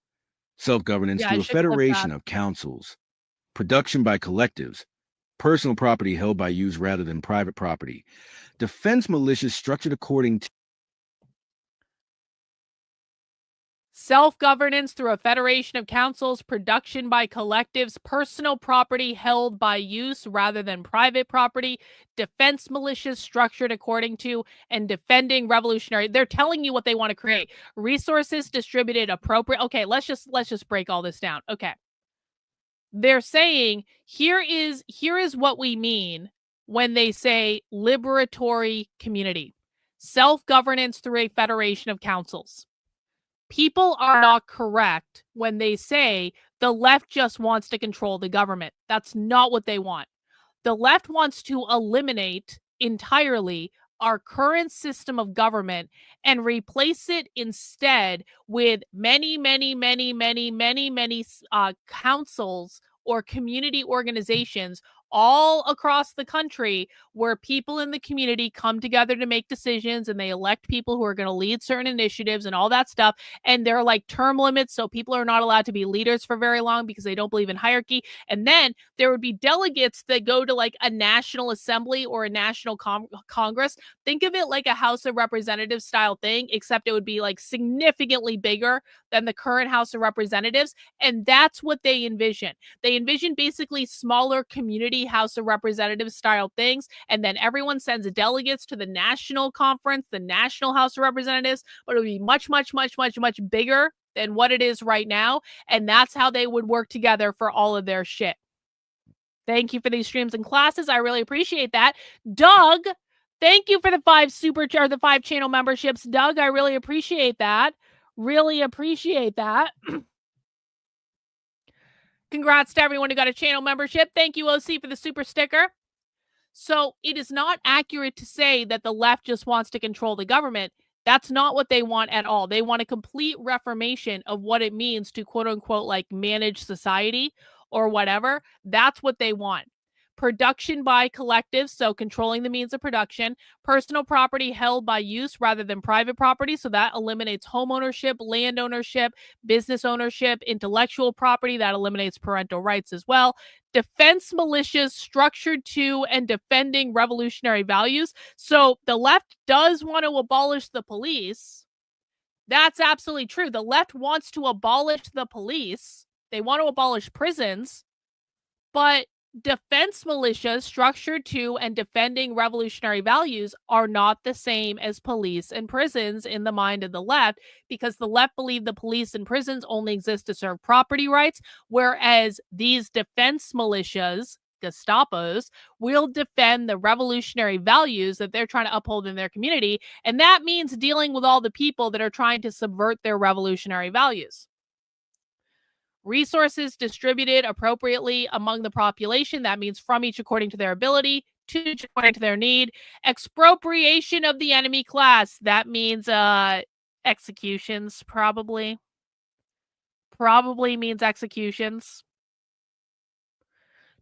Self-governance through a federation of councils, production by collectives, personal property held by use rather than private property, defense militias structured according to self-governance through a federation of councils, production by collectives, personal property held by use rather than private property, defense militias structured according to, and defending revolutionary. They're telling you what they want to create. Resources distributed appropriate. Okay, let's just break all this down. Okay. They're saying here is what we mean when they say liberatory community, self-governance through a federation of councils. People are not correct when they say the left just wants to control the government. That's not what they want. The left wants to eliminate entirely our current system of government and replace it instead with many councils or community organizations all across the country where people in the community come together to make decisions and they elect people who are going to lead certain initiatives and all that stuff. And there are like term limits, so people are not allowed to be leaders for very long because they don't believe in hierarchy. And then there would be delegates that go to like a national assembly or a national Congress. Think of it like a House of Representatives style thing, except it would be like significantly bigger than the current House of Representatives. And that's what they envision. They envision basically smaller community House of Representatives style things. And then everyone sends delegates to the national conference, the National House of Representatives, but it would be much bigger than what it is right now. And that's how they would work together for all of their shit. Thank you for these streams and classes. I really appreciate that. Doug, thank you for the 5 channel memberships. Doug, I really appreciate that. Really appreciate that. Congrats to everyone who got a channel membership. Thank you, OC, for the super sticker. So it is not accurate to say that the left just wants to control the government. That's not what they want at all. They want a complete reformation of what it means to quote unquote like manage society or whatever. That's what they want. Production by collectives, so controlling the means of production, personal property held by use rather than private property, so that eliminates home ownership, land ownership, business ownership, intellectual property, that eliminates parental rights as well. Defense militias structured to and defending revolutionary values. So the left does want to abolish the police. That's absolutely true. The left wants to abolish the police. They want to abolish prisons, but defense militias structured to and defending revolutionary values are not the same as police and prisons in the mind of the left, because the left believe the police and prisons only exist to serve property rights, whereas these defense militias, Gestapos, will defend the revolutionary values that they're trying to uphold in their community, and that means dealing with all the people that are trying to subvert their revolutionary values. Resources distributed appropriately among the population. That means from each according to their ability, to each according to their need. Expropriation of the enemy class. That means executions, probably. Probably means executions.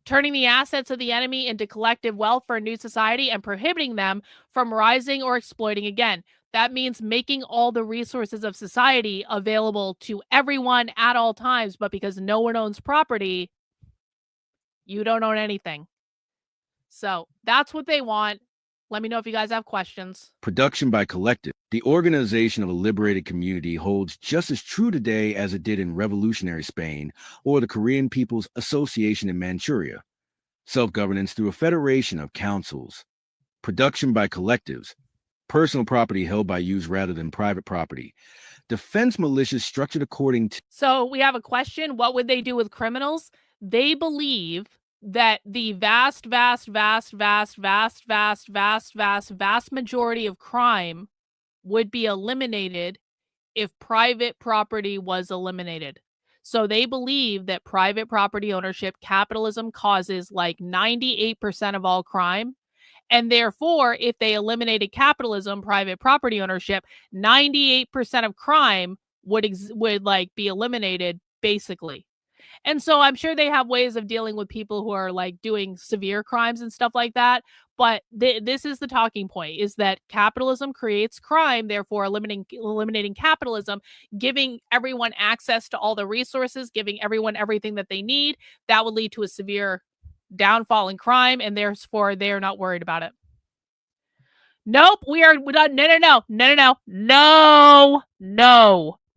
Turning the assets of the enemy into collective wealth for a new society and prohibiting them from rising or exploiting again. That means making all the resources of society available to everyone at all times, but because no one owns property, you don't own anything. So that's what they want. Let me know if you guys have questions. Production by collective. The organization of a liberated community holds just as true today as it did in revolutionary Spain or the Korean People's Association in Manchuria. Self-governance through a federation of councils. Production by collectives. Personal property held by use rather than private property. Defense militias structured according to... So we have a question. What would they do with criminals? They believe that the vast majority of crime would be eliminated if private property was eliminated. So they believe that private property ownership, capitalism, causes like 98% of all crime. And therefore, if they eliminated capitalism, private property ownership, 98% of crime would like be eliminated basically. And so I'm sure they have ways of dealing with people who are like doing severe crimes and stuff like that. But this is the talking point, is that capitalism creates crime, therefore eliminating capitalism, giving everyone access to all the resources, giving everyone everything that they need. That would lead to a severe downfall in crime, and therefore they're not worried about it. Nope, we're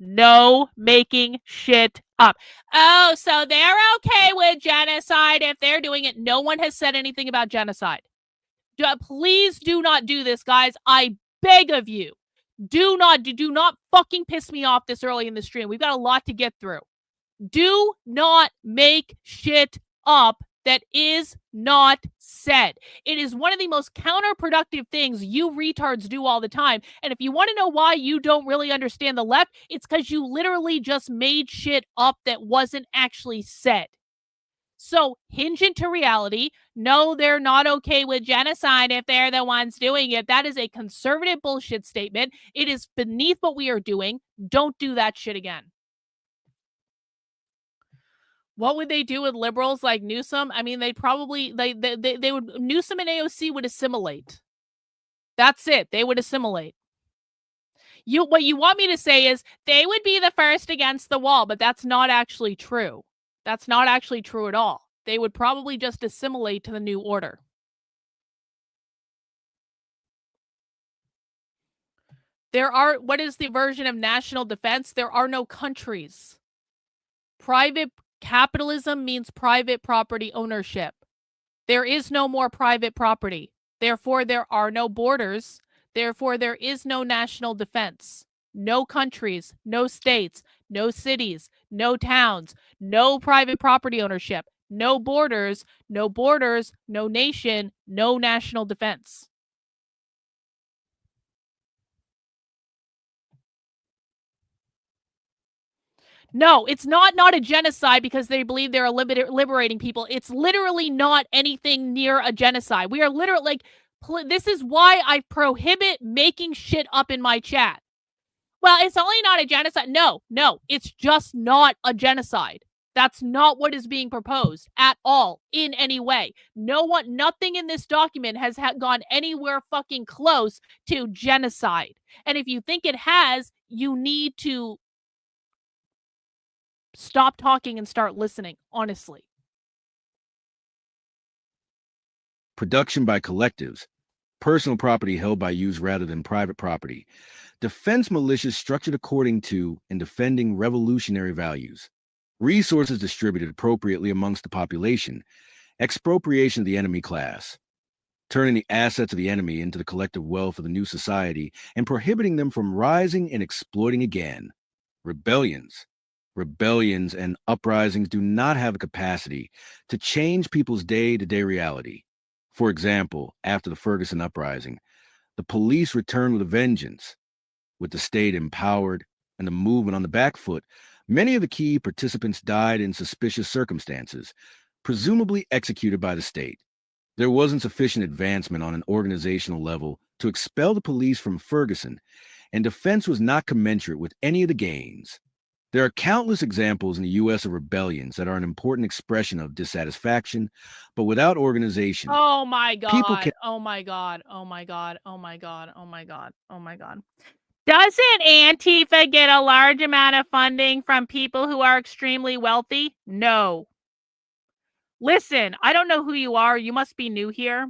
no making shit up. Oh, so they're okay with genocide if they're doing it. No one has said anything about genocide. Please do not do this, guys. I beg of you. Do not fucking piss me off this early in the stream. We've got a lot to get through. Do not make shit up that is not said. It is one of the most counterproductive things you retards do all the time. And if you want to know why you don't really understand the left, it's because you literally just made shit up that wasn't actually said. So hinge into reality. No, they're not okay with genocide if they're the ones doing it. That is a conservative bullshit statement. It is beneath what we are doing. Don't do that shit again. What would they do with liberals like Newsom? I mean, they'd probably, they would, Newsom and AOC would assimilate. That's it. They would assimilate. What you want me to say is they would be the first against the wall, but that's not actually true. That's not actually true at all. They would probably just assimilate to the new order. What is the version of national defense? There are no countries. Private capitalism means private property ownership. There is no more private property. Therefore, there are no borders. Therefore, there is no national defense. No countries, no states, no cities, no towns, no private property ownership, no borders, no nation, no national defense. No, it's not a genocide because they believe they're liberating people. It's literally not anything near a genocide. We are literally like, this is why I prohibit making shit up in my chat. Well, it's only not a genocide. No, it's just not a genocide. That's not what is being proposed at all in any way. Nothing in this document has gone anywhere fucking close to genocide. And if you think it has, you need to stop talking and start listening, honestly. Production by collectives, personal property held by use rather than private property, defense militias structured according to and defending revolutionary values, resources distributed appropriately amongst the population, expropriation of the enemy class, turning the assets of the enemy into the collective wealth of the new society and prohibiting them from rising and exploiting again. Rebellions and uprisings do not have a capacity to change people's day-to-day reality. For example, after the Ferguson uprising, the police returned with a vengeance. With the state empowered and the movement on the back foot, many of the key participants died in suspicious circumstances, presumably executed by the state. There wasn't sufficient advancement on an organizational level to expel the police from Ferguson, and defense was not commensurate with any of the gains. There are countless examples in the U.S. of rebellions that are an important expression of dissatisfaction, but without organization. Oh my God. People can- Oh my God. Oh my God. Oh my God. Oh my God. Oh my God. Doesn't Antifa get a large amount of funding from people who are extremely wealthy? No. Listen, I don't know who you are. You must be new here.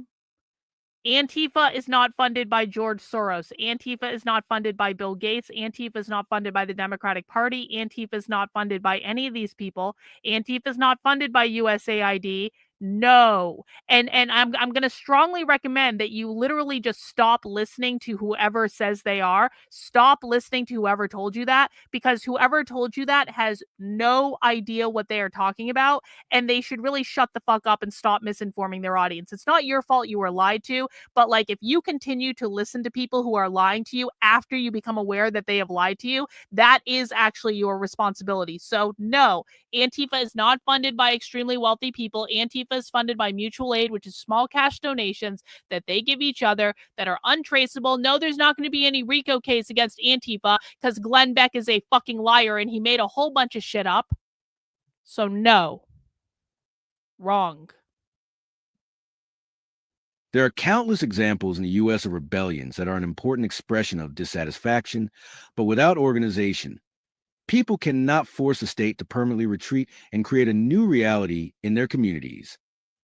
Antifa is not funded by George Soros. Antifa is not funded by Bill Gates. Antifa is not funded by the Democratic Party. Antifa is not funded by any of these people. Antifa is not funded by USAID. No. And I'm going to strongly recommend that you literally just stop listening to whoever says they are. Stop listening to whoever told you that, because whoever told you that has no idea what they are talking about, and they should really shut the fuck up and stop misinforming their audience. It's not your fault you were lied to, but like, if you continue to listen to people who are lying to you after you become aware that they have lied to you, that is actually your responsibility. So no, Antifa is not funded by extremely wealthy people. Antifa is funded by mutual aid, which is small cash donations that they give each other that are untraceable. No, there's not going to be any RICO case against Antifa because Glenn Beck is a fucking liar and he made a whole bunch of shit up. So no. Wrong. There are countless examples in the U.S. of rebellions that are an important expression of dissatisfaction, but without organization. People cannot force the state to permanently retreat and create a new reality in their communities.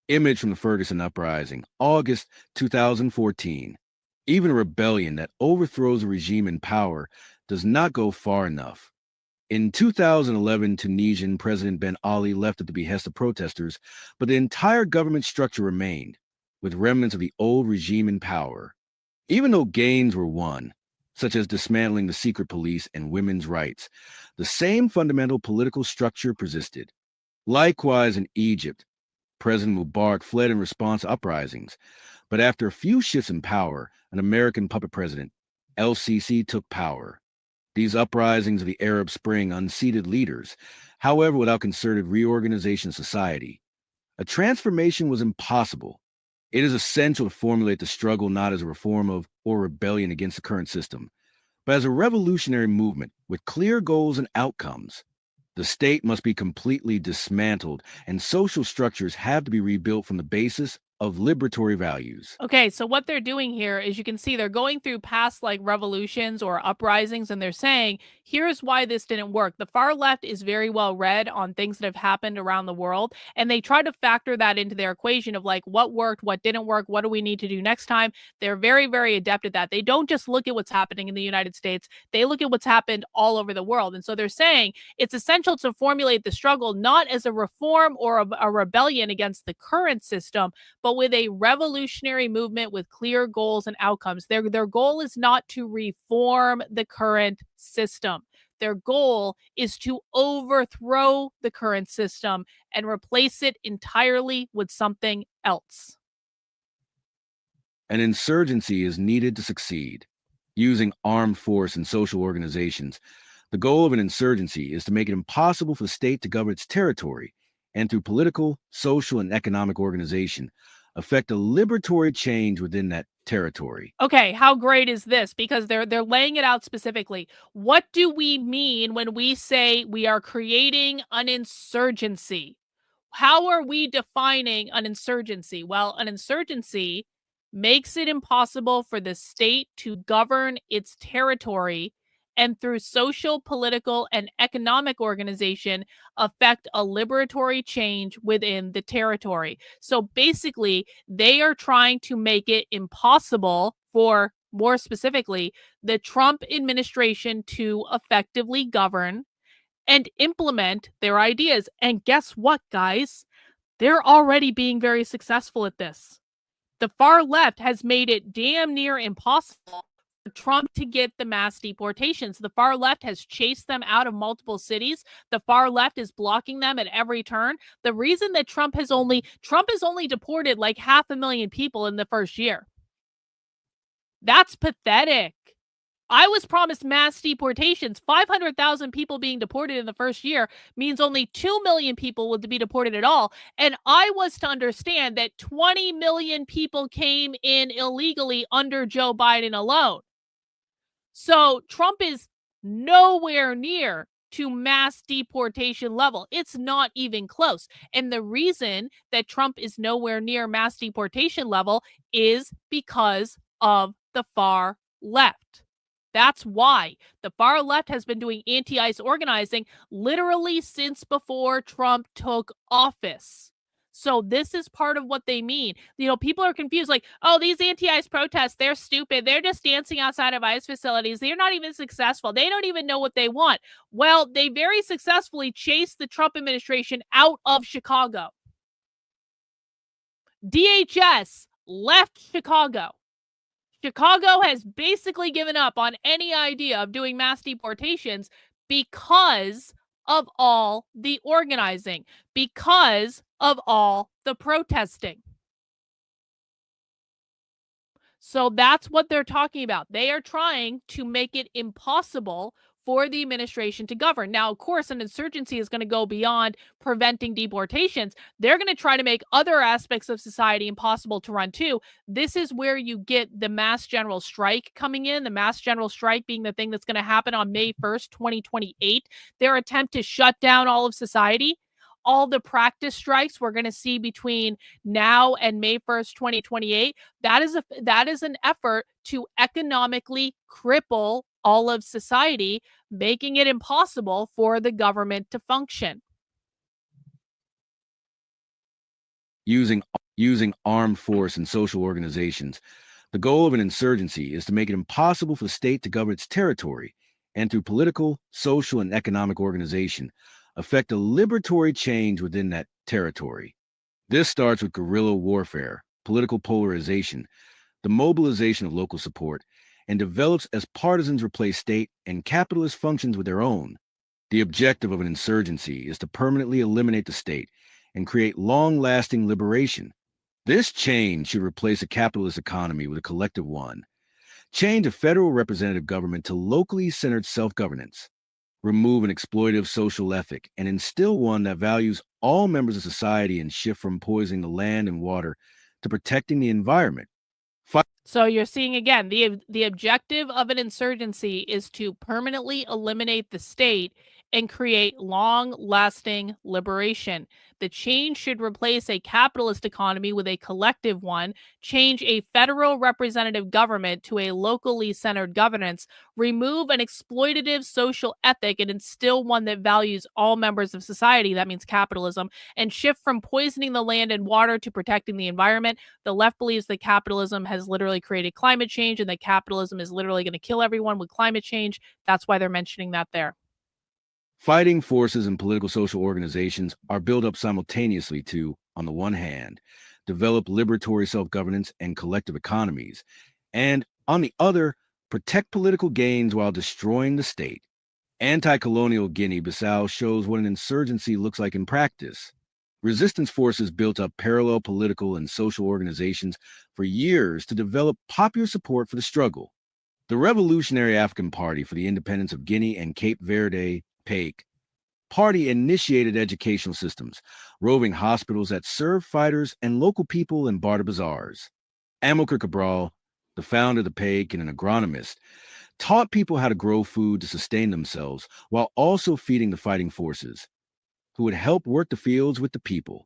Image from the Ferguson Uprising, August 2014. Even a rebellion that overthrows a regime in power does not go far enough. In 2011, Tunisian President Ben Ali left at the behest of protesters, but the entire government structure remained, with remnants of the old regime in power. Even though gains were won, such as dismantling the secret police and women's rights, the same fundamental political structure persisted. Likewise in Egypt, President Mubarak fled in response to uprisings, but after a few shifts in power, an American puppet president, LCC, took power. These uprisings of the Arab Spring unseated leaders, however, without concerted reorganization of society. A transformation was impossible. It is essential to formulate the struggle not as a reform of or rebellion against the current system, but as a revolutionary movement with clear goals and outcomes. The state must be completely dismantled, and social structures have to be rebuilt from the basis of liberatory values. Okay, so what they're doing here is, you can see they're going through past like revolutions or uprisings, and they're saying, here's why this didn't work. The far left is very well read on things that have happened around the world, and they try to factor that into their equation of like what worked, what didn't work, what do we need to do next time. They're very, very adept at that. They don't just look at what's happening in the United States, they look at what's happened all over the world. And so they're saying it's essential to formulate the struggle not as a reform or a rebellion against the current system, but with a revolutionary movement with clear goals and outcomes. Their goal is not to reform the current system. Their goal is to overthrow the current system and replace it entirely with something else. An insurgency is needed to succeed. Using armed force and social organizations, The goal of an insurgency is to make it impossible for the state to govern its territory and through political, social, and economic organization, affect a liberatory change within that territory. Okay, how great is this? Because they're laying it out specifically. What do we mean when we say we are creating an insurgency? How are we defining an insurgency? Well, an insurgency makes it impossible for the state to govern its territory and through social, political, and economic organization affect a liberatory change within the territory. So basically, they are trying to make it impossible for, more specifically, the Trump administration to effectively govern and implement their ideas. And guess what, guys? They're already being very successful at this. The far left has made it damn near impossible for Trump to get the mass deportations. The far left has chased them out of multiple cities. The far left is blocking them at every turn. The reason that Trump has only deported like 500,000 people in the first year. That's pathetic. I was promised mass deportations. 500,000 people being deported in the first year means only 2 million people would be deported at all. And I was to understand that 20 million people came in illegally under Joe Biden alone. So Trump is nowhere near to mass deportation level. It's not even close. And the reason that Trump is nowhere near mass deportation level is because of the far left. That's why the far left has been doing anti-ICE organizing literally since before Trump took office. So this is part of what they mean. You know, people are confused like, oh, these anti-ICE protests, they're stupid. They're just dancing outside of ICE facilities. They're not even successful. They don't even know what they want. Well, they very successfully chased the Trump administration out of Chicago. DHS left Chicago. Chicago has basically given up on any idea of doing mass deportations because of all the organizing, because of all the protesting. So that's what they're talking about. They are trying to make it impossible for the administration to govern. Now, of course, an insurgency is going to go beyond preventing deportations. They're going to try to make other aspects of society impossible to run too. This is where you get the mass general strike coming in, the mass general strike being the thing that's going to happen on May 1st, 2028. Their attempt to shut down all of society. All the practice strikes we're going to see between now and May 1st, 2028, that is an effort to economically cripple all of society, making it impossible for the government to function. Using armed force and social organizations, the goal of an insurgency is to make it impossible for the state to govern its territory and through political, social, and economic organization, affect a liberatory change within that territory. This starts with guerrilla warfare, political polarization, the mobilization of local support, and develops as partisans replace state and capitalist functions with their own. The objective of an insurgency is to permanently eliminate the state and create long-lasting liberation. This change should replace a capitalist economy with a collective one, change a federal representative government to locally centered self-governance, remove an exploitative social ethic, and instill one that values all members of society and shift from poisoning the land and water to protecting the environment. So you're seeing again, the objective of an insurgency is to permanently eliminate the state and create long-lasting liberation. The change should replace a capitalist economy with a collective one, change a federal representative government to a locally centered governance, remove an exploitative social ethic and instill one that values all members of society, that means capitalism, and shift from poisoning the land and water to protecting the environment. The left believes that capitalism has literally created climate change and that capitalism is literally going to kill everyone with climate change. That's why they're mentioning that there. Fighting forces and political social organizations are built up simultaneously to, on the one hand, develop liberatory self-governance and collective economies, and, on the other, protect political gains while destroying the state. Anti-colonial Guinea-Bissau shows what an insurgency looks like in practice. Resistance forces built up parallel political and social organizations for years to develop popular support for the struggle. The Revolutionary African Party for the Independence of Guinea and Cape Verde, PAIC, party initiated educational systems, roving hospitals that served fighters and local people in barter bazaars. Amilcar Cabral, the founder of the PAIC and an agronomist, taught people how to grow food to sustain themselves while also feeding the fighting forces, who would help work the fields with the people.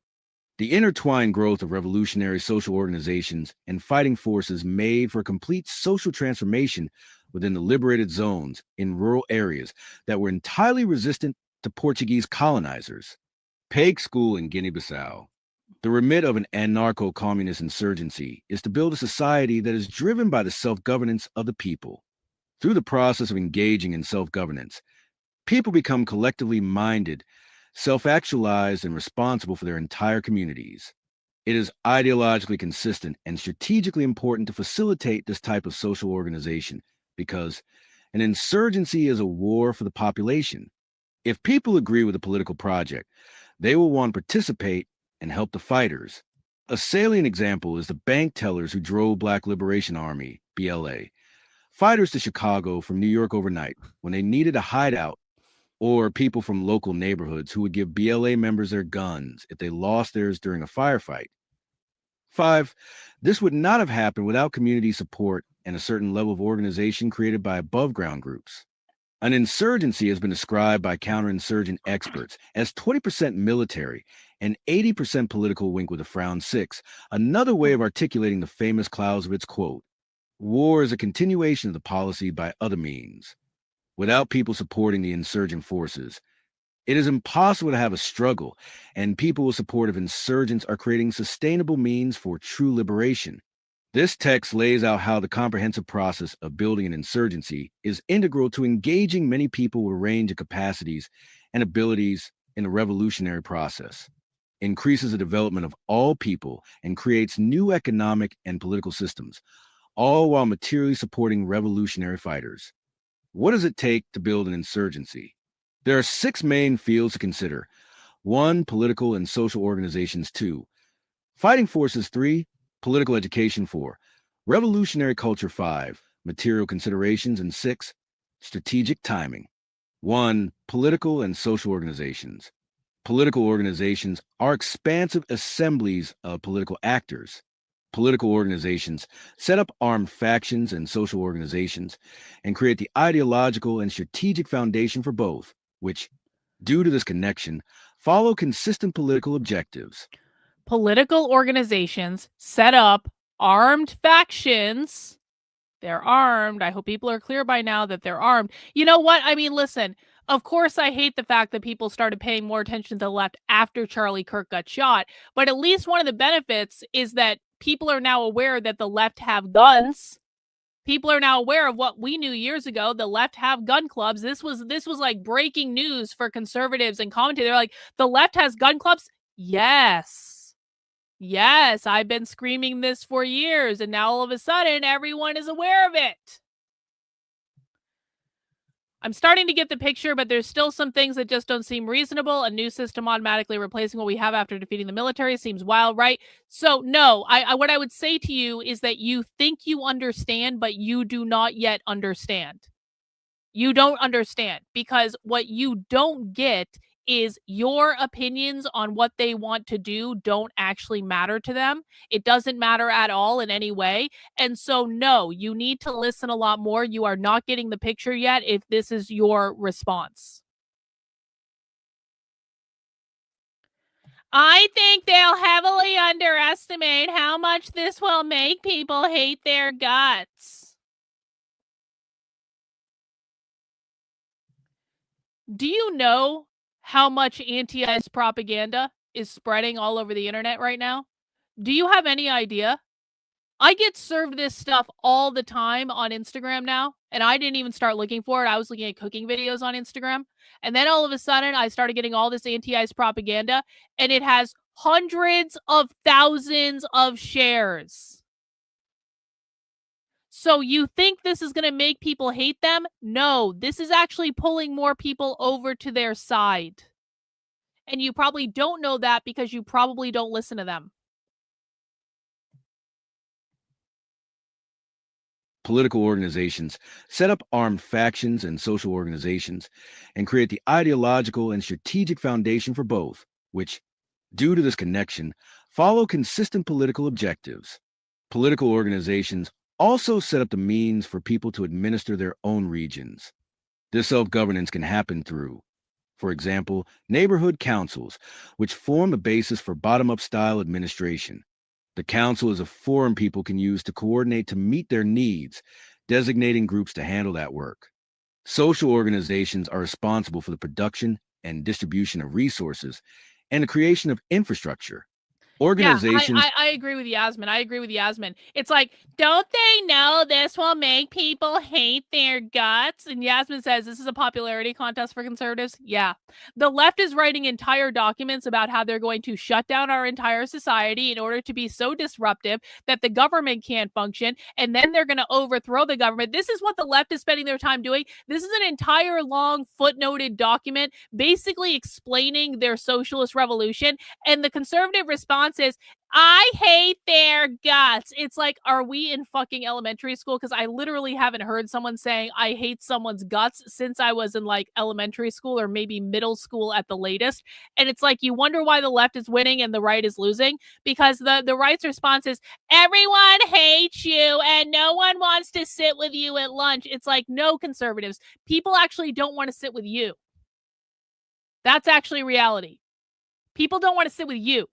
The intertwined growth of revolutionary social organizations and fighting forces made for a complete social transformation within the liberated zones in rural areas that were entirely resistant to Portuguese colonizers. PAIC School in Guinea-Bissau. The remit of an anarcho-communist insurgency is to build a society that is driven by the self-governance of the people. Through the process of engaging in self-governance, people become collectively minded, self-actualized, and responsible for their entire communities. It is ideologically consistent and strategically important to facilitate this type of social organization because an insurgency is a war for the population. If people agree with a political project, they will want to participate and help the fighters. A salient example is the bank tellers who drove Black Liberation Army, BLA, fighters to Chicago from New York overnight when they needed a hideout, or people from local neighborhoods who would give BLA members their guns if they lost theirs during a firefight. 5. This would not have happened without community support and a certain level of organization created by above-ground groups. An insurgency has been described by counterinsurgent experts as 20% military and 80% political, wink with a frown 6, another way of articulating the famous Clausewitz quote, "War is a continuation of the policy by other means." Without people supporting the insurgent forces, it is impossible to have a struggle, and people with support of insurgents are creating sustainable means for true liberation. This text lays out how the comprehensive process of building an insurgency is integral to engaging many people with a range of capacities and abilities in the revolutionary process, increases the development of all people, and creates new economic and political systems, all while materially supporting revolutionary fighters. What does it take to build an insurgency? There are 6 main fields to consider. 1, political and social organizations. 2, fighting forces. 3, political education. 4, revolutionary culture. 5, material considerations. And 6, strategic timing. 1, political and social organizations. Political organizations are expansive assemblies of political actors. Political organizations set up armed factions and social organizations and create the ideological and strategic foundation for both, which, due to this connection, follow consistent political objectives. Political organizations set up armed factions. They're armed. I hope people are clear by now that they're armed. You know what? I mean, listen, of course, I hate the fact that people started paying more attention to the left after Charlie Kirk got shot, but at least one of the benefits is that people are now aware that the left have guns. People are now aware of what we knew years ago. The left have gun clubs. This was like breaking news for conservatives and commentators. They're like, the left has gun clubs? Yes. Yes, I've been screaming this for years, and now all of a sudden, everyone is aware of it. I'm starting to get the picture, but there's still some things that just don't seem reasonable. A new system automatically replacing what we have after defeating the military seems wild, right? So no, what I would say to you is that you think you understand, but you do not yet understand. You don't understand, because what you don't get is your opinions on what they want to do don't actually matter to them. It doesn't matter at all in any way. And so, no, you need to listen a lot more. You are not getting the picture yet if this is your response. I think they'll heavily underestimate how much this will make people hate their guts. Do you know how much anti-ICE propaganda is spreading all over the internet right now? Do you have any idea? I get served this stuff all the time on Instagram now, and I didn't even start looking for it. I was looking at cooking videos on Instagram, and then all of a sudden I started getting all this anti-ICE propaganda, and it has hundreds of thousands of shares. So you think this is going to make people hate them? No, this is actually pulling more people over to their side. And you probably don't know that because you probably don't listen to them. Political organizations set up armed factions and social organizations and create the ideological and strategic foundation for both, which, due to this connection, follow consistent political objectives. Political organizations also set up the means for people to administer their own regions. This self-governance can happen through, for example, neighborhood councils, which form a basis for bottom-up style administration. The council is a forum people can use to coordinate to meet their needs, designating groups to handle that work. Social organizations are responsible for the production and distribution of resources and the creation of infrastructure. Organizations. Yeah, I agree with Yasmin. It's like, don't they know this will make people hate their guts? And Yasmin says this is a popularity contest for conservatives. Yeah. The left is writing entire documents about how they're going to shut down our entire society in order to be so disruptive that the government can't function. And then they're going to overthrow the government. This is what the left is spending their time doing. This is an entire long footnoted document basically explaining their socialist revolution. And the conservative response is, I hate their guts. It's like, are we in fucking elementary school? Because I literally haven't heard someone saying I hate someone's guts since I was in like elementary school or maybe middle school at the latest. And it's like, you wonder why the left is winning and the right is losing, because the right's response is, everyone hates you and no one wants to sit with you at lunch. It's like, no, conservatives, people actually don't want to sit with you. That's actually reality. People don't want to sit with you.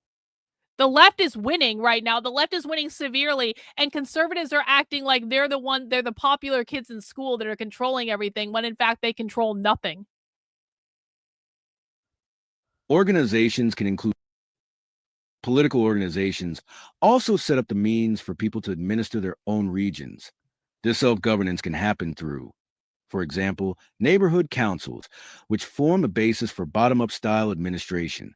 The left is winning right now. The left is winning severely, and conservatives are acting like they're the popular kids in school that are controlling everything, when in fact they control nothing. Organizations can include political organizations also set up the means for people to administer their own regions. This self-governance can happen through, for example, neighborhood councils, which form a basis for bottom-up style administration.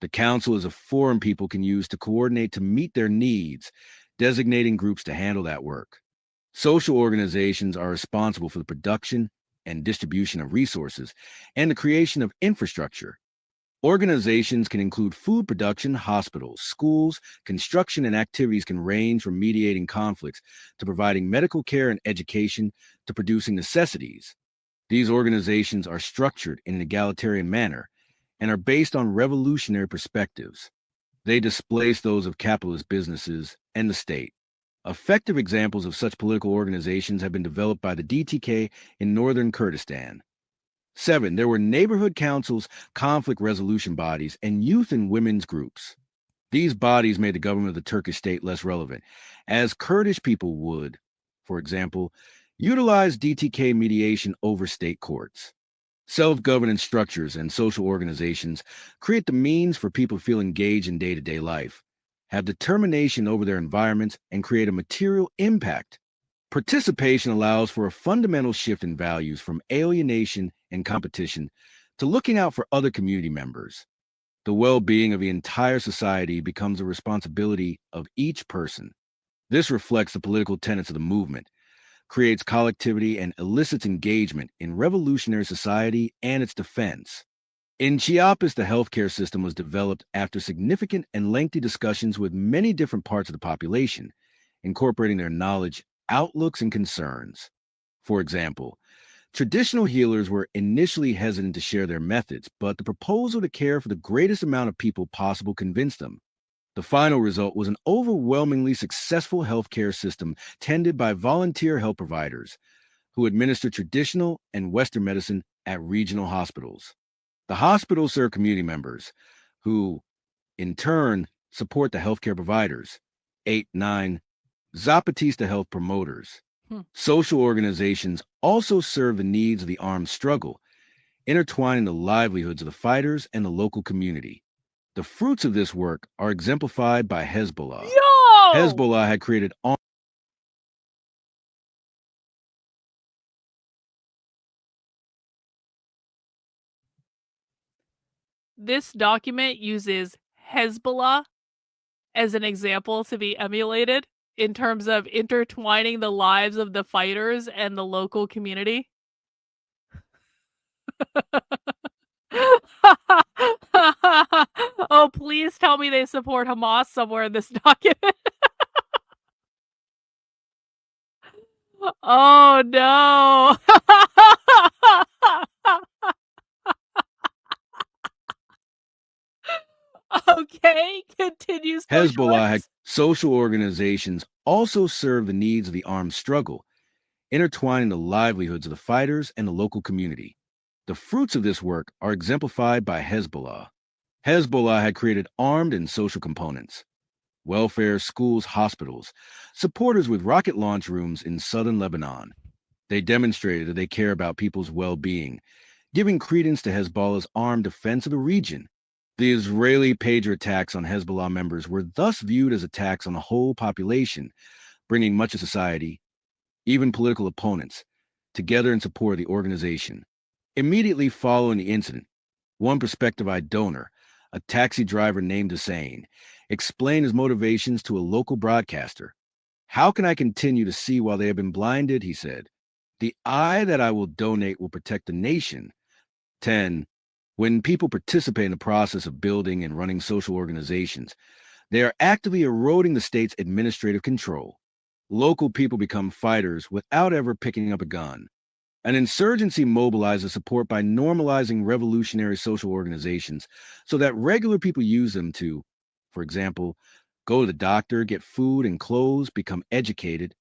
The council is a forum people can use to coordinate to meet their needs, designating groups to handle that work. Social organizations are responsible for the production and distribution of resources and the creation of infrastructure. Organizations can include food production, hospitals, schools, construction, and activities can range from mediating conflicts to providing medical care and education to producing necessities. These organizations are structured in an egalitarian manner and are based on revolutionary perspectives. They displace those of capitalist businesses and the state. Effective examples of such political organizations have been developed by the DTK in northern Kurdistan. 7. There were neighborhood councils, conflict resolution bodies, and youth and women's groups. These bodies made the government of the Turkish state less relevant, as Kurdish people would, for example, utilize DTK mediation over state courts. Self-governance structures and social organizations create the means for people to feel engaged in day-to-day life, have determination over their environments, and create a material impact. Participation allows for a fundamental shift in values from alienation and competition to looking out for other community members. The well-being of the entire society becomes a responsibility of each person. This reflects the political tenets of the movement, creates collectivity, and elicits engagement in revolutionary society and its defense. In Chiapas, the healthcare system was developed after significant and lengthy discussions with many different parts of the population, incorporating their knowledge, outlooks, and concerns. For example, traditional healers were initially hesitant to share their methods, but the proposal to care for the greatest amount of people possible convinced them. The final result was an overwhelmingly successful healthcare system tended by volunteer health providers who administer traditional and Western medicine at regional hospitals. The hospitals serve community members who, in turn, support the healthcare providers. 8, 9, Zapatista health promoters. Social organizations also serve the needs of the armed struggle, intertwining the livelihoods of the fighters and the local community. The fruits of this work are exemplified by Hezbollah. Yo! Hezbollah had created This document uses Hezbollah as an example to be emulated in terms of intertwining the lives of the fighters and the local community. Oh, please tell me they support Hamas somewhere in this document. Oh no. Okay, continue, socialist. Social organizations also serve the needs of the armed struggle, intertwining the livelihoods of the fighters and the local community. The fruits of this work are exemplified by Hezbollah. Hezbollah had created armed and social components, welfare, schools, hospitals, supporters with rocket launch rooms in southern Lebanon. They demonstrated that they care about people's well-being, giving credence to Hezbollah's armed defense of the region. The Israeli pager attacks on Hezbollah members were thus viewed as attacks on the whole population, bringing much of society, even political opponents, together in support of the organization. Immediately following the incident, one prospective donor, a taxi driver named Hussein, explained his motivations to a local broadcaster. "How can I continue to see while they have been blinded?" he said. "The eye that I will donate will protect the nation." 10. When people participate in the process of building and running social organizations, they are actively eroding the state's administrative control. Local people become fighters without ever picking up a gun. An insurgency mobilizes support by normalizing revolutionary social organizations so that regular people use them to, for example, go to the doctor, get food and clothes, become educated,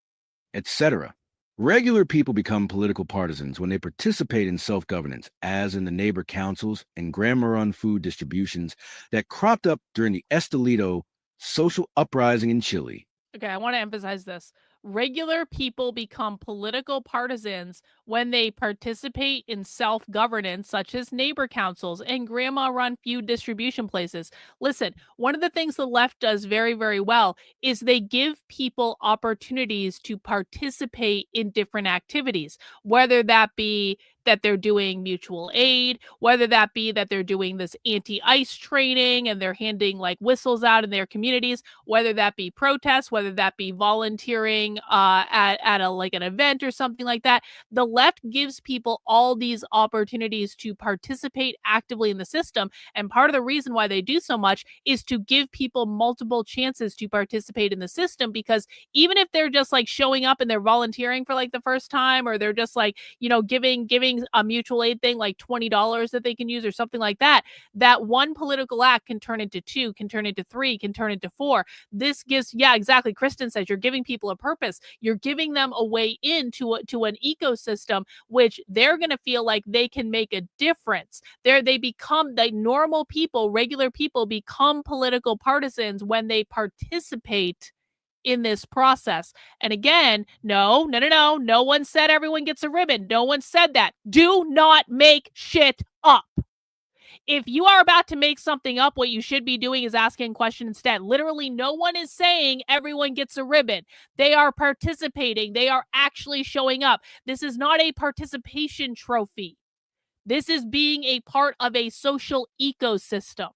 etc. Regular people become political partisans when they participate in self-governance, as in the neighbor councils and grandma-run food distributions that cropped up during the Estelito social uprising in Chile. Okay, I want to emphasize this. Regular people become political partisans when they participate in self-governance, such as neighbor councils and grandma-run food distribution places. Listen, one of the things the left does very, very well is they give people opportunities to participate in different activities, whether that be that they're doing mutual aid, whether that be that they're doing this anti-ICE training and they're handing like whistles out in their communities, whether that be protests, whether that be volunteering at a like an event or something like that. The left gives people all these opportunities to participate actively in the system. And part of the reason why they do so much is to give people multiple chances to participate in the system, because even if they're just like showing up and they're volunteering for like the first time, or they're just like, you know, giving a mutual aid thing like $20 that they can use or something like that, that one political act can turn into 2, can turn into 3, can turn into 4. This gives, yeah, exactly. Kristen says you're giving people a purpose. You're giving them a way into to an ecosystem which they're going to feel like they can make a difference. They become like normal people, regular people become political partisans when they participate in this process. And again, no one said everyone gets a ribbon. No one said that. Do not make shit up. If you are about to make something up, what you should be doing is asking a question instead. Literally, no one is saying everyone gets a ribbon. They are participating. They are actually showing up. This is not a participation trophy. This is being a part of a social ecosystem.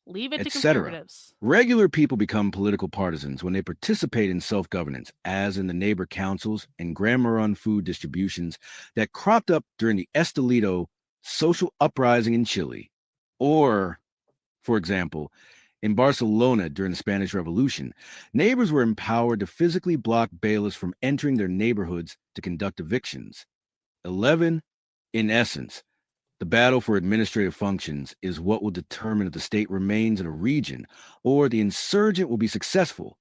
Leave it to conservatives. Regular people become political partisans when they participate in self-governance, as in the neighbor councils and grandma-run food distributions that cropped up during the Estelito social uprising in Chile. Or, for example, in Barcelona during the Spanish Revolution, neighbors were empowered to physically block bailiffs from entering their neighborhoods to conduct evictions. 11. In essence, the battle for administrative functions is what will determine if the state remains in a region or the insurgent will be successful.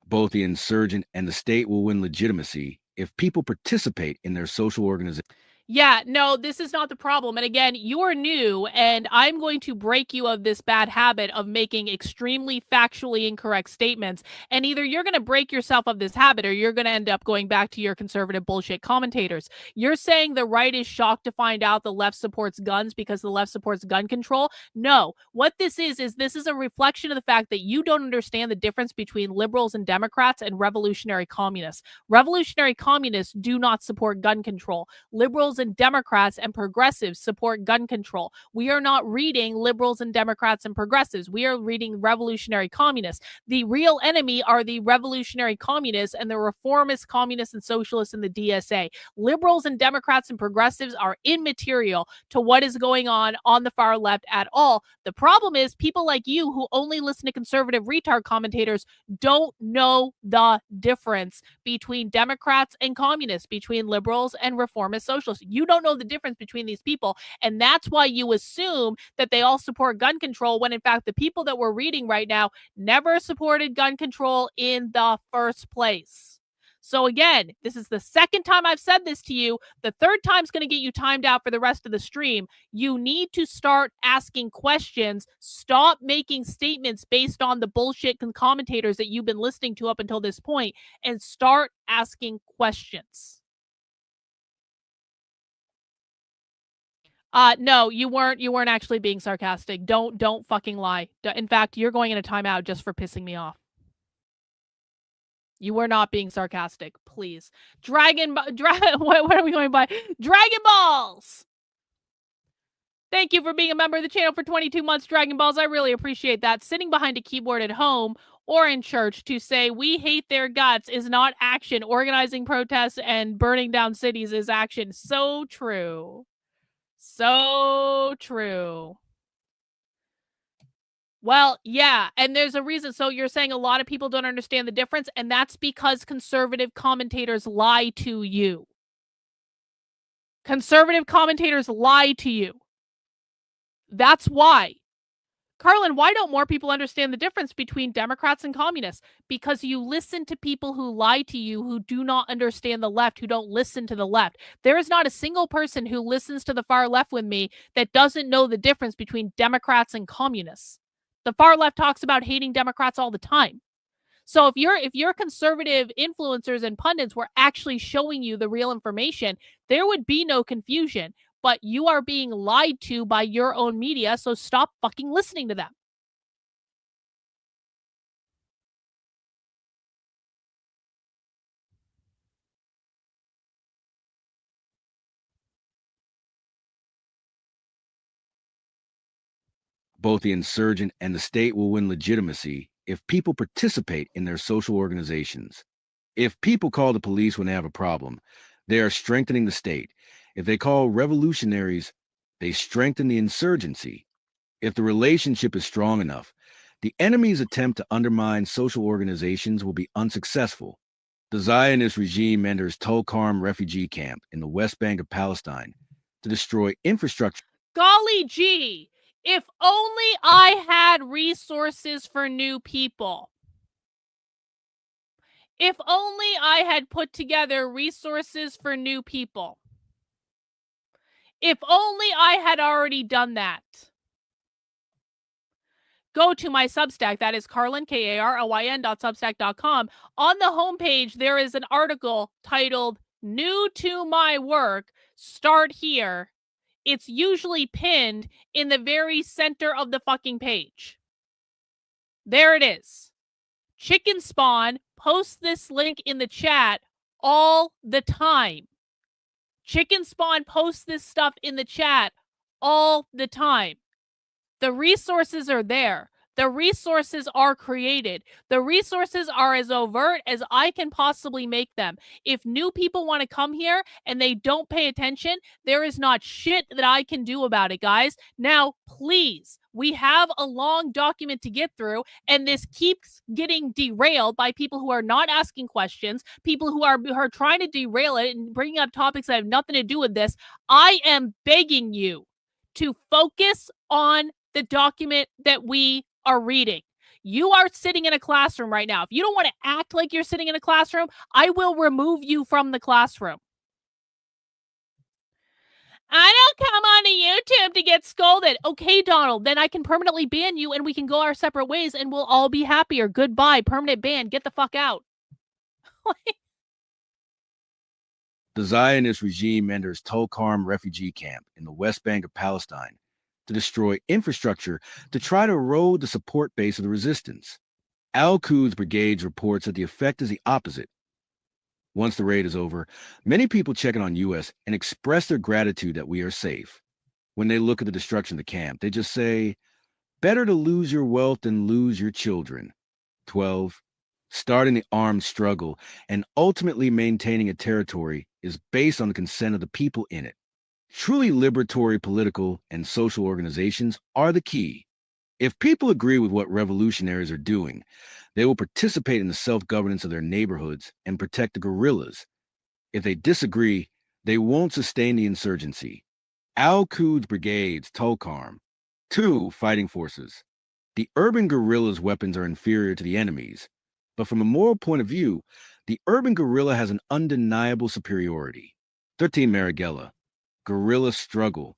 Both the insurgent and the state will win legitimacy if people participate in their social organization. Yeah, no, this is not the problem. And again, you are new, and I'm going to break you of this bad habit of making extremely factually incorrect statements. And either you're going to break yourself of this habit, or you're going to end up going back to your conservative bullshit commentators. You're saying the right is shocked to find out the left supports guns because the left supports gun control. No, what this is this is a reflection of the fact that you don't understand the difference between liberals and Democrats and revolutionary communists. Revolutionary communists do not support gun control. Liberals liberals and Democrats and progressives support gun control. We are not reading liberals and Democrats and progressives. We are reading revolutionary communists. The real enemy are the revolutionary communists and the reformist communists and socialists in the DSA. Liberals and Democrats and progressives are immaterial to what is going on the far left at all. The problem is people like you who only listen to conservative retard commentators don't know the difference between Democrats and communists, between liberals and reformist socialists. You don't know the difference between these people, and that's why you assume that they all support gun control when in fact the people that we're reading right now never supported gun control in the first place. So again, this is the second time I've said this to you. The third time's going to get you timed out for the rest of the stream. You need to start asking questions. Stop making statements based on the bullshit commentators that you've been listening to up until this point, and start asking questions. No, you weren't actually being sarcastic. Don't fucking lie. In fact, you're going in a timeout just for pissing me off. You were not being sarcastic, please. What are we going by? Dragon Balls! Thank you for being a member of the channel for 22 months, Dragon Balls. I really appreciate that. Sitting behind a keyboard at home or in church to say we hate their guts is not action. Organizing protests and burning down cities is action. So true. So true. Well, yeah, and there's a reason. So you're saying a lot of people don't understand the difference, and that's because conservative commentators lie to you. Conservative commentators lie to you. That's why. Karlyn, why don't more people understand the difference between Democrats and communists? Because you listen to people who lie to you, who do not understand the left, who don't listen to the left. There is not a single person who listens to the far left with me that doesn't know the difference between Democrats and communists. The far left talks about hating Democrats all the time. So if your conservative influencers and pundits were actually showing you the real information, there would be no confusion. But you are being lied to by your own media, so stop fucking listening to them. Both the insurgent and the state will win legitimacy if people participate in their social organizations. If people call the police when they have a problem, they are strengthening the state. If they call revolutionaries, they strengthen the insurgency. If the relationship is strong enough, the enemy's attempt to undermine social organizations will be unsuccessful. The Zionist regime enters Tulkarm refugee camp in the West Bank of Palestine to destroy infrastructure. Golly gee, if only I had resources for new people. If only I had put together resources for new people. If only I had already done that. Go to my Substack. That is Karlyn, KARLYN.substack.com. On the homepage, there is an article titled New to My Work. Start here. It's usually pinned in the very center of the fucking page. There it is. Chicken Spawn posts this link in the chat all the time. Chicken Spawn posts this stuff in the chat all the time. The resources are there. The resources are created. The resources are as overt as I can possibly make them. If new people want to come here and they don't pay attention, there is not shit that I can do about it, guys. Now, please, we have a long document to get through, and this keeps getting derailed by people who are not asking questions, people who are trying to derail it and bringing up topics that have nothing to do with this. I am begging you to focus on the document that we are reading. You are sitting in a classroom right now. If you don't want to act like you're sitting in a classroom, I will remove you from the classroom. I don't come onto YouTube to get scolded. Okay, Donald, then I can permanently ban you and we can go our separate ways and we'll all be happier. Goodbye, permanent ban. Get the fuck out. The Zionist regime enters Tulkarm refugee camp in the West Bank of Palestine to destroy infrastructure to try to erode the support base of the resistance. Al-Quds Brigade's reports that the effect is the opposite. Once the raid is over, many people check in on U.S. and express their gratitude that we are safe. When they look at the destruction of the camp, they just say, better to lose your wealth than lose your children. 12. Starting the armed struggle and ultimately maintaining a territory is based on the consent of the people in it. Truly liberatory political and social organizations are the key. If people agree with what revolutionaries are doing, they will participate in the self-governance of their neighborhoods and protect the guerrillas. If they disagree, they won't sustain the insurgency. Al-Quds brigades, Tulkarm. 2. Fighting forces. The urban guerrillas' weapons are inferior to the enemy's, but from a moral point of view, the urban guerrilla has an undeniable superiority. 13. Marighella. Guerrilla struggle.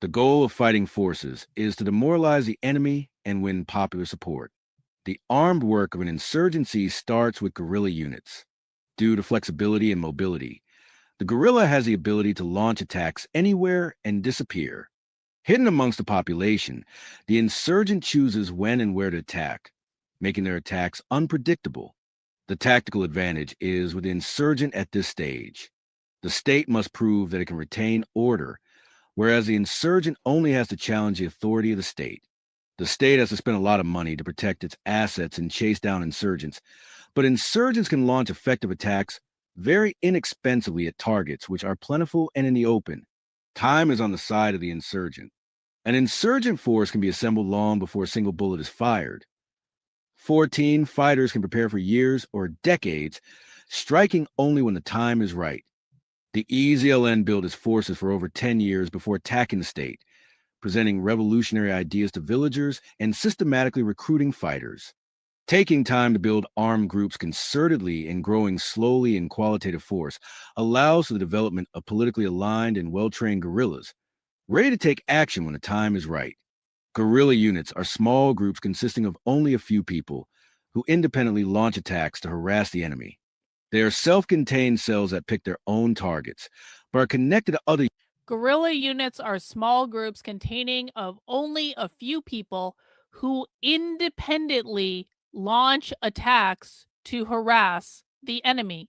The goal of fighting forces is to demoralize the enemy and win popular support. The armed work of an insurgency starts with guerrilla units. Due to flexibility and mobility, the guerrilla has the ability to launch attacks anywhere and disappear. Hidden amongst the population, the insurgent chooses when and where to attack, making their attacks unpredictable. The tactical advantage is with the insurgent at this stage. The state must prove that it can retain order, whereas the insurgent only has to challenge the authority of the state. The state has to spend a lot of money to protect its assets and chase down insurgents, but insurgents can launch effective attacks very inexpensively at targets which are plentiful and in the open. Time is on the side of the insurgent. An insurgent force can be assembled long before a single bullet is fired. 14. Fighters can prepare for years or decades, striking only when the time is right. The EZLN built its forces for over 10 years before attacking the state, presenting revolutionary ideas to villagers and systematically recruiting fighters. Taking time to build armed groups concertedly and growing slowly in qualitative force allows for the development of politically aligned and well-trained guerrillas, ready to take action when the time is right. Guerrilla units are small groups consisting of only a few people who independently launch attacks to harass the enemy. They are self-contained cells that pick their own targets, but are connected to other. Guerrilla units are small groups containing of only a few people who independently launch attacks to harass the enemy.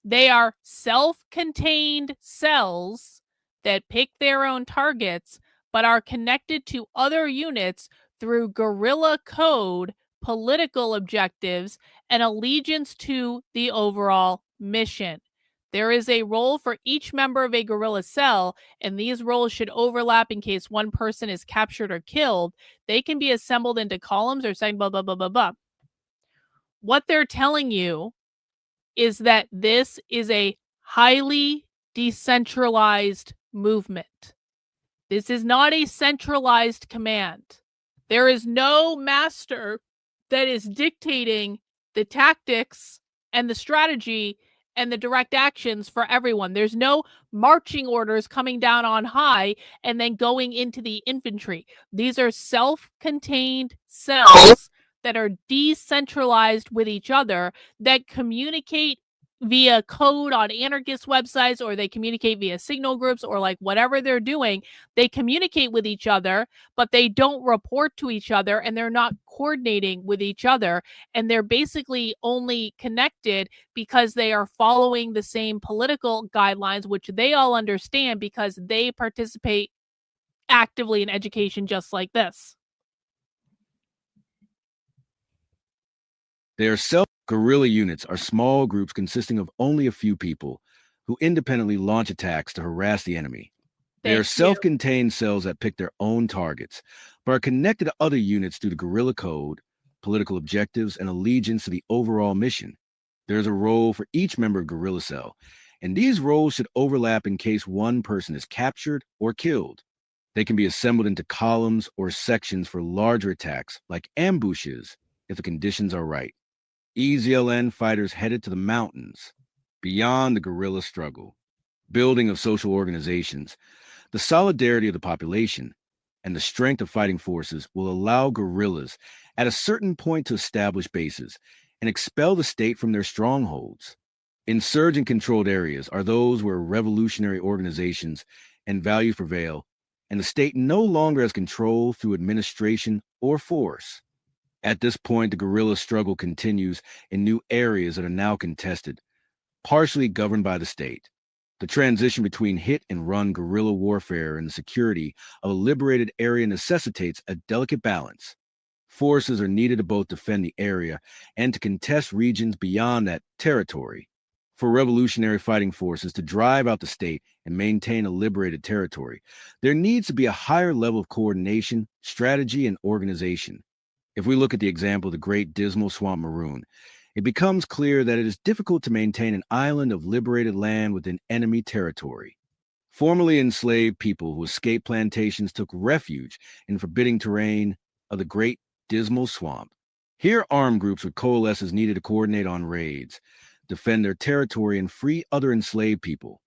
They are self-contained cells that pick their own targets, but are connected to other units through guerrilla code, political objectives, and allegiance to the overall mission. There is a role for each member of a guerrilla cell, and these roles should overlap in case one person is captured or killed. They can be assembled into columns or saying blah, blah, blah, blah, blah. What they're telling you is that this is a highly decentralized movement. This is not a centralized command. There is no master that is dictating the tactics and the strategy and the direct actions for everyone. There's no marching orders coming down on high and then going into the infantry. These are self-contained cells that are decentralized with each other, that communicate via code on anarchist websites, or they communicate via signal groups, or like whatever they're doing. They communicate with each other, but they don't report to each other, and they're not coordinating with each other. And they're basically only connected because they are following the same political guidelines, which they all understand because they participate actively in education just like this. They are guerrilla units are small groups consisting of only a few people who independently launch attacks to harass the enemy. They are self-contained cells that pick their own targets, but are connected to other units through the guerrilla code, political objectives, and allegiance to the overall mission. There is a role for each member of guerrilla cell, and these roles should overlap in case one person is captured or killed. They can be assembled into columns or sections for larger attacks, like ambushes, if the conditions are right. EZLN fighters headed to the mountains, beyond the guerrilla struggle, building of social organizations, the solidarity of the population, and the strength of fighting forces will allow guerrillas at a certain point to establish bases and expel the state from their strongholds. Insurgent-controlled areas are those where revolutionary organizations and values prevail, and the state no longer has control through administration or force. At this point, the guerrilla struggle continues in new areas that are now contested, partially governed by the state. The transition between hit and run guerrilla warfare and the security of a liberated area necessitates a delicate balance. Forces are needed to both defend the area and to contest regions beyond that territory. For revolutionary fighting forces to drive out the state and maintain a liberated territory, there needs to be a higher level of coordination, strategy, and organization. If we look at the example of the Great Dismal Swamp Maroon, it becomes clear that it is difficult to maintain an island of liberated land within enemy territory. Formerly enslaved people who escaped plantations took refuge in the forbidding terrain of the Great Dismal Swamp. Here, armed groups would coalesce as needed to coordinate on raids, defend their territory, and free other enslaved people.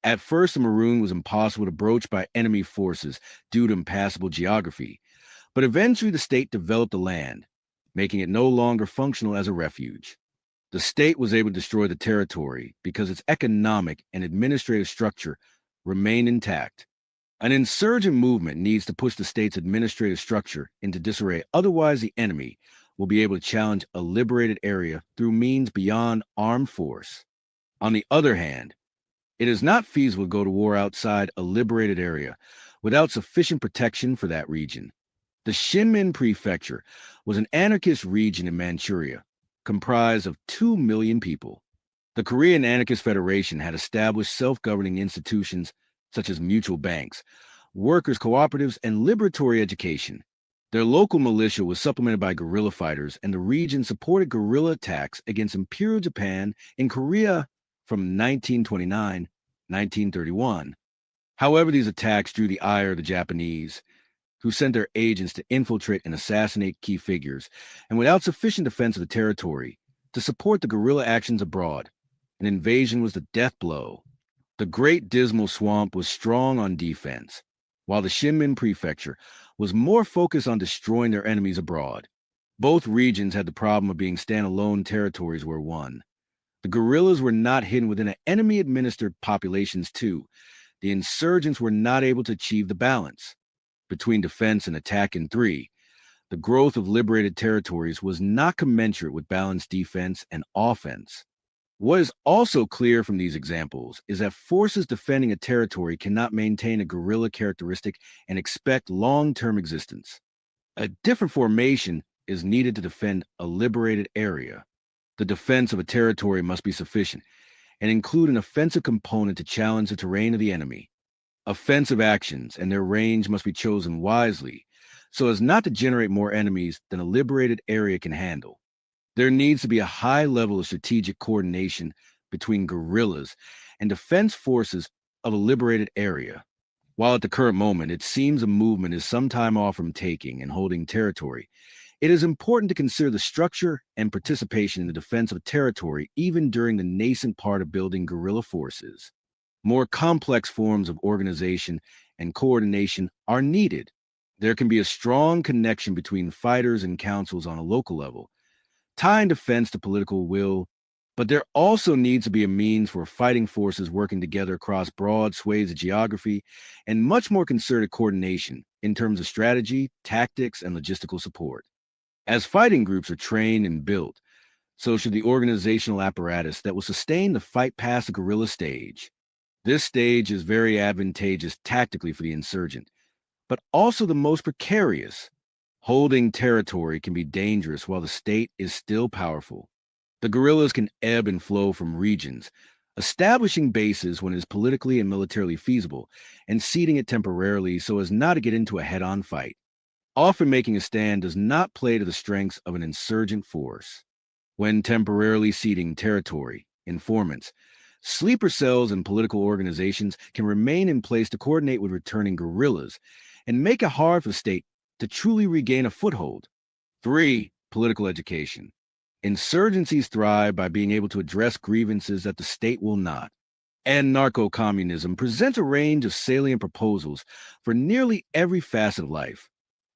At first, the Maroon was impossible to broach by enemy forces due to impassable geography, but eventually the state developed the land, making it no longer functional as a refuge. The state was able to destroy the territory because its economic and administrative structure remained intact. An insurgent movement needs to push the state's administrative structure into disarray, otherwise the enemy will be able to challenge a liberated area through means beyond armed force. On the other hand, it is not feasible to go to war outside a liberated area without sufficient protection for that region. The Shinmin Prefecture was an anarchist region in Manchuria, comprised of 2 million people. The Korean Anarchist Federation had established self-governing institutions such as mutual banks, workers' cooperatives, and liberatory education. Their local militia was supplemented by guerrilla fighters, and the region supported guerrilla attacks against Imperial Japan in Korea from 1929-1931. However, these attacks drew the ire of the Japanese, who sent their agents to infiltrate and assassinate key figures, and without sufficient defense of the territory to support the guerrilla actions abroad. An invasion was the death blow. The Great Dismal Swamp was strong on defense, while the Shinmin Prefecture was more focused on destroying their enemies abroad. Both regions had the problem of being standalone territories where won. The guerrillas were not hidden within an enemy-administered populations too. The insurgents were not able to achieve the balance between defense and attack in three. The growth of liberated territories was not commensurate with balanced defense and offense. What is also clear from these examples is that forces defending a territory cannot maintain a guerrilla characteristic and expect long-term existence. A different formation is needed to defend a liberated area. The defense of a territory must be sufficient and include an offensive component to challenge the terrain of the enemy. Offensive actions and their range must be chosen wisely so as not to generate more enemies than a liberated area can handle. There needs to be a high level of strategic coordination between guerrillas and defense forces of a liberated area. While at the current moment it seems a movement is some time off from taking and holding territory, it is important to consider the structure and participation in the defense of a territory even during the nascent part of building guerrilla forces. More complex forms of organization and coordination are needed. There can be a strong connection between fighters and councils on a local level, tying defense to political will, but there also needs to be a means for fighting forces working together across broad swathes of geography and much more concerted coordination in terms of strategy, tactics, and logistical support. As fighting groups are trained and built, so should the organizational apparatus that will sustain the fight past the guerrilla stage. This stage is very advantageous tactically for the insurgent, but also the most precarious. Holding territory can be dangerous while the state is still powerful. The guerrillas can ebb and flow from regions, establishing bases when it is politically and militarily feasible, and ceding it temporarily so as not to get into a head-on fight. Often making a stand does not play to the strengths of an insurgent force. When temporarily ceding territory, informants, sleeper cells, and political organizations can remain in place to coordinate with returning guerrillas and make it hard for the state to truly regain a foothold. 3. Political education. Insurgencies thrive by being able to address grievances that the state will not. And narco-communism presents a range of salient proposals for nearly every facet of life,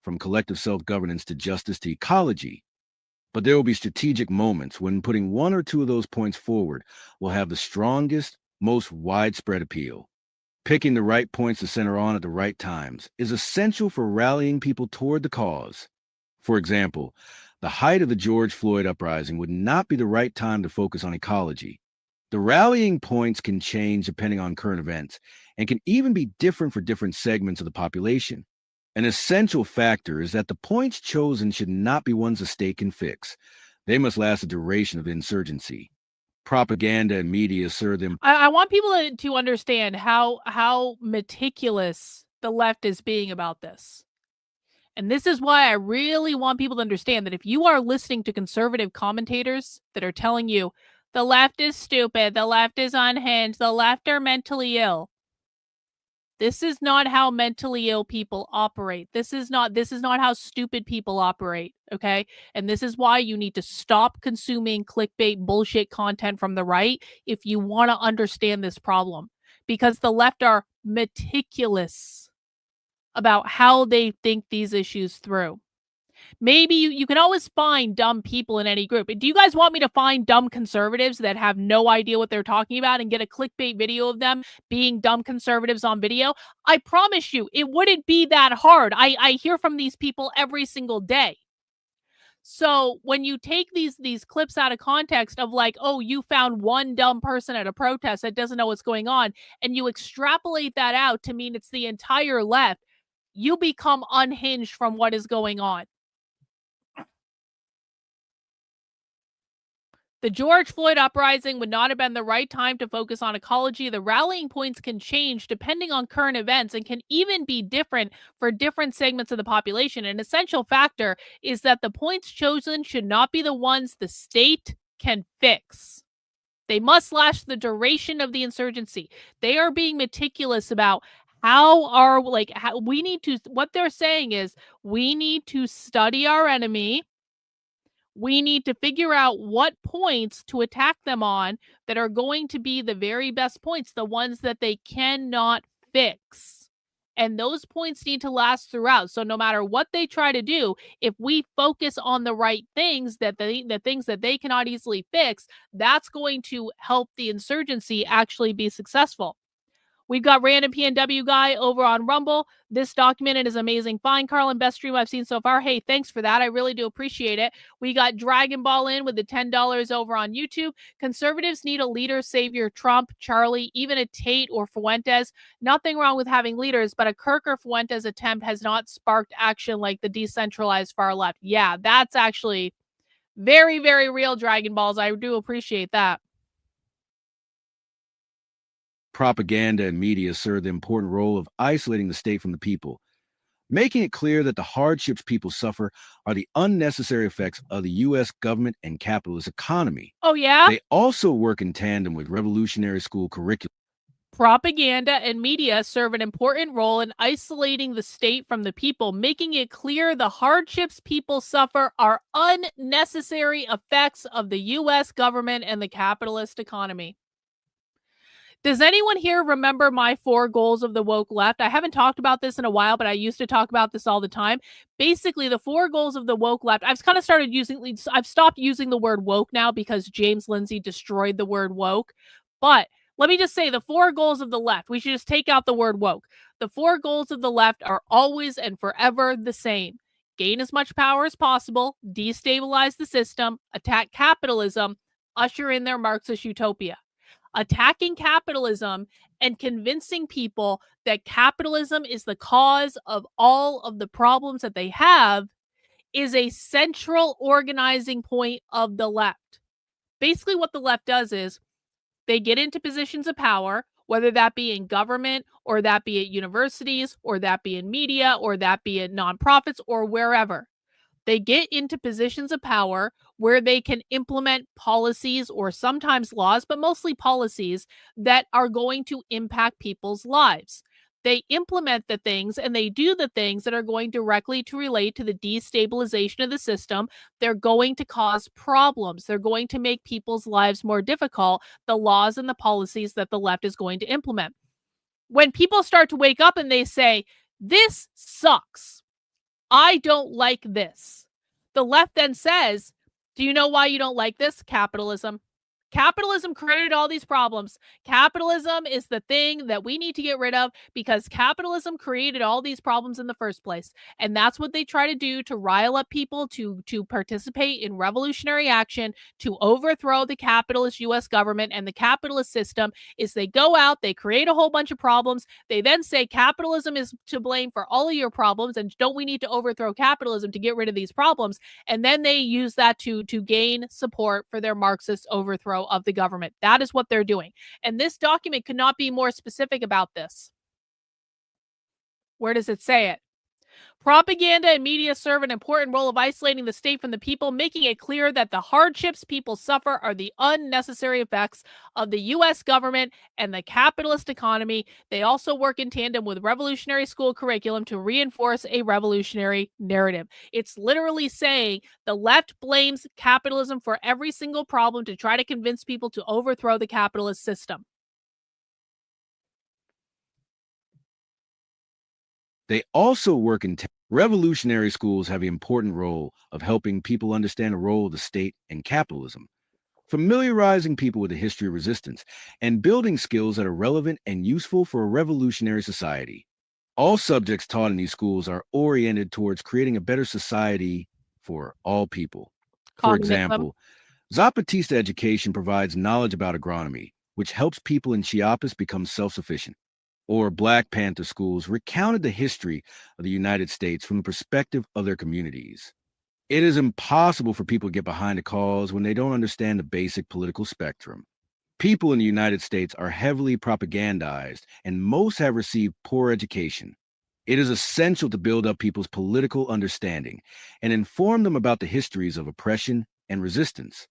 from collective self-governance to justice to ecology. But there will be strategic moments when putting one or two of those points forward will have the strongest, most widespread appeal. Picking the right points to center on at the right times is essential for rallying people toward the cause. For example, the height of the George Floyd uprising would not be the right time to focus on ecology. The rallying points can change depending on current events and can even be different for different segments of the population. An essential factor is that the points chosen should not be ones the state can fix. They must last the duration of the insurgency. Propaganda and media serve them. I want people to understand how meticulous the left is being about this. And this is why I really want people to understand that if you are listening to conservative commentators that are telling you the left is stupid, the left is unhinged, the left are mentally ill, this is not how mentally ill people operate. This is not how stupid people operate, okay? And this is why you need to stop consuming clickbait bullshit content from the right if you want to understand this problem. Because the left are meticulous about how they think these issues through. Maybe you can always find dumb people in any group. Do you guys want me to find dumb conservatives that have no idea what they're talking about and get a clickbait video of them being dumb conservatives on video? I promise you, it wouldn't be that hard. I hear from these people every single day. So when you take these clips out of context of like, oh, you found one dumb person at a protest that doesn't know what's going on, and you extrapolate that out to mean it's the entire left, you become unhinged from what is going on. The George Floyd uprising would not have been the right time to focus on ecology. The rallying points can change depending on current events and can even be different for different segments of the population. An essential factor is that the points chosen should not be the ones the state can fix. They must last the duration of the insurgency. They are being meticulous about what they're saying is we need to study our enemy. We need to figure out what points to attack them on that are going to be the very best points, the ones that they cannot fix. And those points need to last throughout. So no matter what they try to do, if we focus on the right things, the things that they cannot easily fix, that's going to help the insurgency actually be successful. We've got Random PNW Guy over on Rumble. This documented is amazing. Fine, Karlyn, best stream I've seen so far. Hey, thanks for that. I really do appreciate it. We got Dragon Ball in with the $10 over on YouTube. Conservatives need a leader, savior, Trump, Charlie, even a Tate or Fuentes. Nothing wrong with having leaders, but a Kirk or Fuentes attempt has not sparked action like the decentralized far left. Yeah, that's actually very, very real, Dragon Balls. I do appreciate that. Propaganda and media serve the important role of isolating the state from the people, making it clear that the hardships people suffer are the unnecessary effects of the U.S. government and capitalist economy. Oh, yeah? They also work in tandem with revolutionary school curriculum. Propaganda and media serve an important role in isolating the state from the people, making it clear the hardships people suffer are unnecessary effects of the U.S. government and the capitalist economy. Does anyone here remember my 4 goals of the woke left? I haven't talked about this in a while, but I used to talk about this all the time. Basically, the 4 goals of the woke left, I've stopped using the word woke now because James Lindsay destroyed the word woke. But let me just say the 4 goals of the left, we should just take out the word woke. The 4 goals of the left are always and forever the same. Gain as much power as possible, destabilize the system, attack capitalism, usher in their Marxist utopia. Attacking capitalism and convincing people that capitalism is the cause of all of the problems that they have is a central organizing point of the left. Basically, what the left does is they get into positions of power, whether that be in government or that be at universities or that be in media or that be at nonprofits or wherever. They get into positions of power where they can implement policies or sometimes laws, but mostly policies that are going to impact people's lives. They implement the things and they do the things that are going directly to relate to the destabilization of the system. They're going to cause problems. They're going to make people's lives more difficult, the laws and the policies that the left is going to implement. When people start to wake up and they say, this sucks, I don't like this, the left then says, do you know why you don't like this? Capitalism. Capitalism created all these problems. Capitalism is the thing that we need to get rid of because capitalism created all these problems in the first place. And that's what they try to do to rile up people to participate in revolutionary action to overthrow the capitalist US government and the capitalist system. Is they go out, they create a whole bunch of problems. They then say capitalism is to blame for all of your problems and don't we need to overthrow capitalism to get rid of these problems? And then they use that to gain support for their Marxist overthrow of the government. That is what they're doing. And this document could not be more specific about this. Where does it say it? Propaganda and media serve an important role of isolating the state from the people, making it clear that the hardships people suffer are the unnecessary effects of the U.S. government and the capitalist economy. They also work in tandem with revolutionary school curriculum to reinforce a revolutionary narrative. It's literally saying the left blames capitalism for every single problem to try to convince people to overthrow the capitalist system. They also work in revolutionary schools have an important role of helping people understand the role of the state and capitalism, familiarizing people with the history of resistance, and building skills that are relevant and useful for a revolutionary society. All subjects taught in these schools are oriented towards creating a better society for all people. For example, Zapatista education provides knowledge about agronomy, which helps people in Chiapas become self-sufficient. Or Black Panther schools recounted the history of the United States from the perspective of their communities. It is impossible for people to get behind a cause when they don't understand the basic political spectrum. People in the United States are heavily propagandized, and most have received poor education. It is essential to build up people's political understanding and inform them about the histories of oppression and resistance.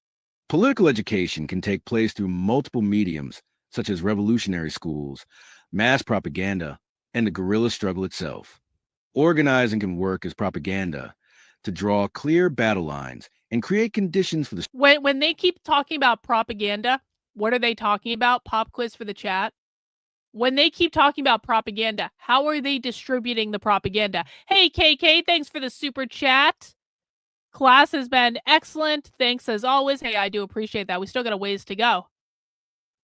Political education can take place through multiple mediums, such as revolutionary schools, mass propaganda, and the guerrilla struggle itself. Organizing can work as propaganda to draw clear battle lines and create conditions for the... When they keep talking about propaganda, what are they talking about? Pop quiz for the chat. When they keep talking about propaganda, how are they distributing the propaganda? Hey, KK, thanks for the super chat. Class has been excellent. Thanks as always. Hey, I do appreciate that. We still got a ways to go.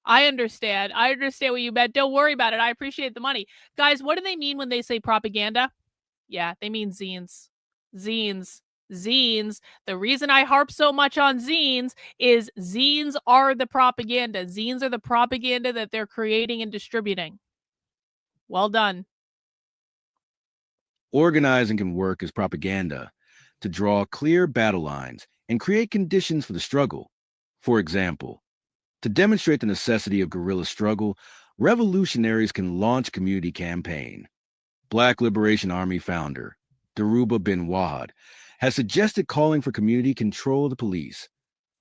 I understand. I understand what you meant. Don't worry about it. I appreciate the money. Guys, what do they mean when they say propaganda? Yeah, they mean zines. Zines. Zines. The reason I harp so much on zines is zines are the propaganda. Zines are the propaganda that they're creating and distributing. Well done. Organizing can work as propaganda to draw clear battle lines and create conditions for the struggle. For example, to demonstrate the necessity of guerrilla struggle, revolutionaries can launch community campaign. Black Liberation Army founder, Dhoruba bin Wahad, has suggested calling for community control of the police,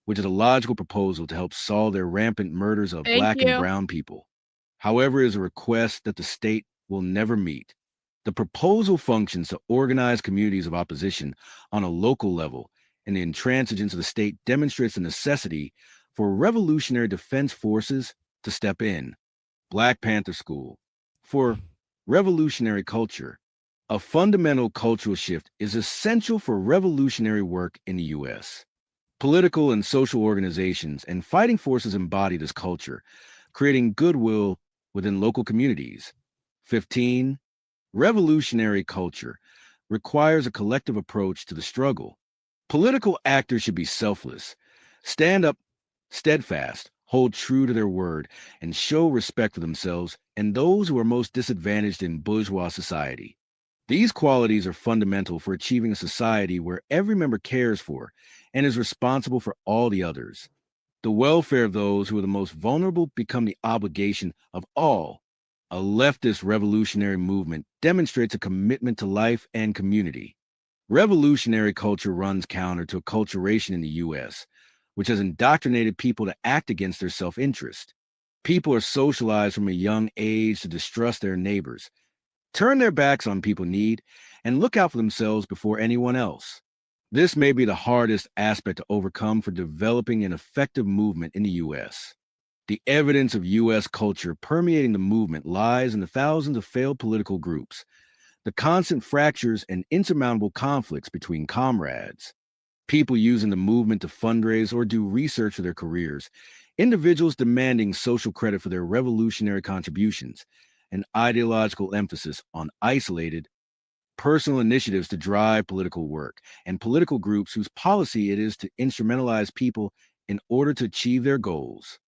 which is a logical proposal to help solve their rampant murders of Black and brown people. However, it is a request that the state will never meet. The proposal functions to organize communities of opposition on a local level, and the intransigence of the state demonstrates the necessity for revolutionary defense forces to step in. Black Panther School. For revolutionary culture, a fundamental cultural shift is essential for revolutionary work in the U.S. Political and social organizations and fighting forces embody this culture, creating goodwill within local communities. 15. Revolutionary culture requires a collective approach to the struggle. Political actors should be selfless, stand up steadfast, hold true to their word, and show respect for themselves and those who are most disadvantaged in bourgeois society. These qualities are fundamental for achieving a society where every member cares for and is responsible for all the others. The welfare of those who are the most vulnerable become the obligation of all. A leftist revolutionary movement demonstrates a commitment to life and community. Revolutionary culture runs counter to acculturation in the U.S., which has indoctrinated people to act against their self-interest. People are socialized from a young age to distrust their neighbors, turn their backs on people in need, and look out for themselves before anyone else. This may be the hardest aspect to overcome for developing an effective movement in the U.S. The evidence of U.S. culture permeating the movement lies in the thousands of failed political groups, the constant fractures and insurmountable conflicts between comrades, people using the movement to fundraise or do research for their careers, individuals demanding social credit for their revolutionary contributions, an ideological emphasis on isolated, personal initiatives to drive political work, and political groups whose policy it is to instrumentalize people in order to achieve their goals.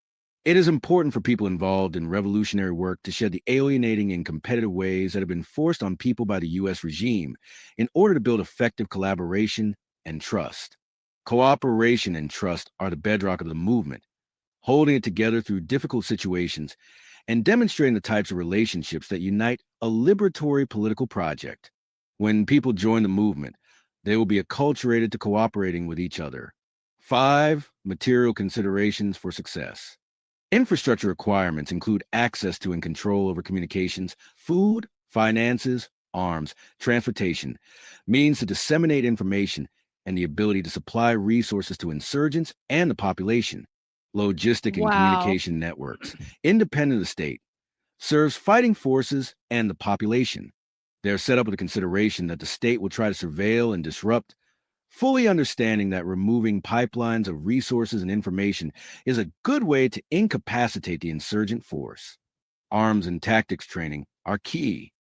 It is important for people involved in revolutionary work to shed the alienating and competitive ways that have been forced on people by the U.S. regime in order to build effective collaboration and trust. Cooperation and trust are the bedrock of the movement, holding it together through difficult situations and demonstrating the types of relationships that unite a liberatory political project. When people join the movement, they will be acculturated to cooperating with each other. 5 material considerations for success. Infrastructure requirements include access to and control over communications, food, finances, arms, transportation, means to disseminate information, and the ability to supply resources to insurgents and the population. Logistic and communication networks, independent of the state, serves fighting forces and the population. They're set up with the consideration that the state will try to surveil and disrupt, fully understanding that removing pipelines of resources and information is a good way to incapacitate the insurgent force. Arms and tactics training are key.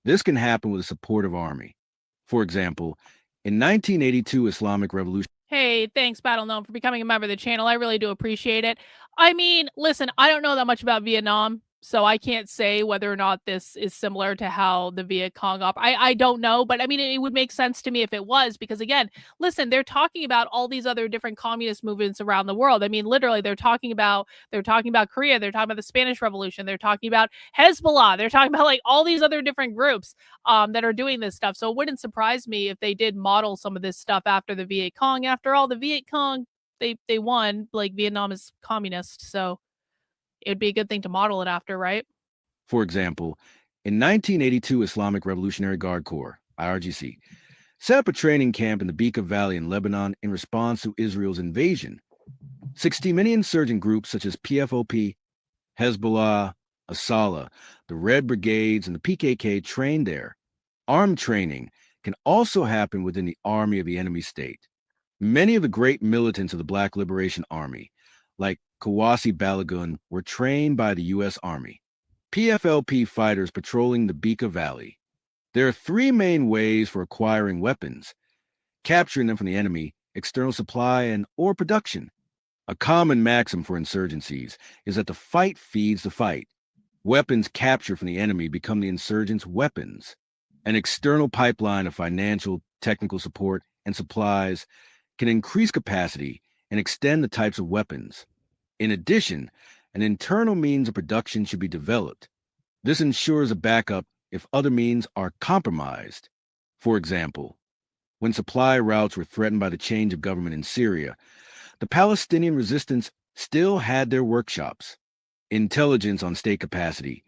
This can happen with the supportive army. For example, in 1982 Islamic Revolution. Hey, thanks, Battle Gnome, for becoming a member of the channel. I really do appreciate it. I mean, listen, I don't know that much about Vietnam, so I can't say whether or not this is similar to how the Viet Cong I don't know, but I mean, it would make sense to me if it was, because again, listen, they're talking about all these other different communist movements around the world. I mean, literally, they're talking about Korea, they're talking about the Spanish Revolution, they're talking about Hezbollah, they're talking about like all these other different groups that are doing this stuff. So it wouldn't surprise me if they did model some of this stuff after the Viet Cong. After all, the Viet Cong, they won. Like, Vietnam is communist, so it would be a good thing to model it after, right? For example, in 1982 Islamic Revolutionary Guard Corps, IRGC, set up a training camp in the Bekaa Valley in Lebanon in response to Israel's invasion. 60 many insurgent groups such as PFOP, Hezbollah, Asala, the Red Brigades, and the PKK trained there. Armed training can also happen within the army of the enemy state. Many of the great militants of the Black Liberation Army, like Kawasi Balagun, were trained by the U.S. Army. PFLP fighters patrolling the Bekaa Valley. There are 3 main ways for acquiring weapons: capturing them from the enemy, external supply, and or production. A common maxim for insurgencies is that the fight feeds the fight. Weapons captured from the enemy become the insurgents' weapons. An external pipeline of financial, technical support, and supplies can increase capacity and extend the types of weapons. In addition, an internal means of production should be developed. This ensures a backup if other means are compromised. For example, when supply routes were threatened by the change of government in Syria, the Palestinian resistance still had their workshops. Intelligence on state capacity,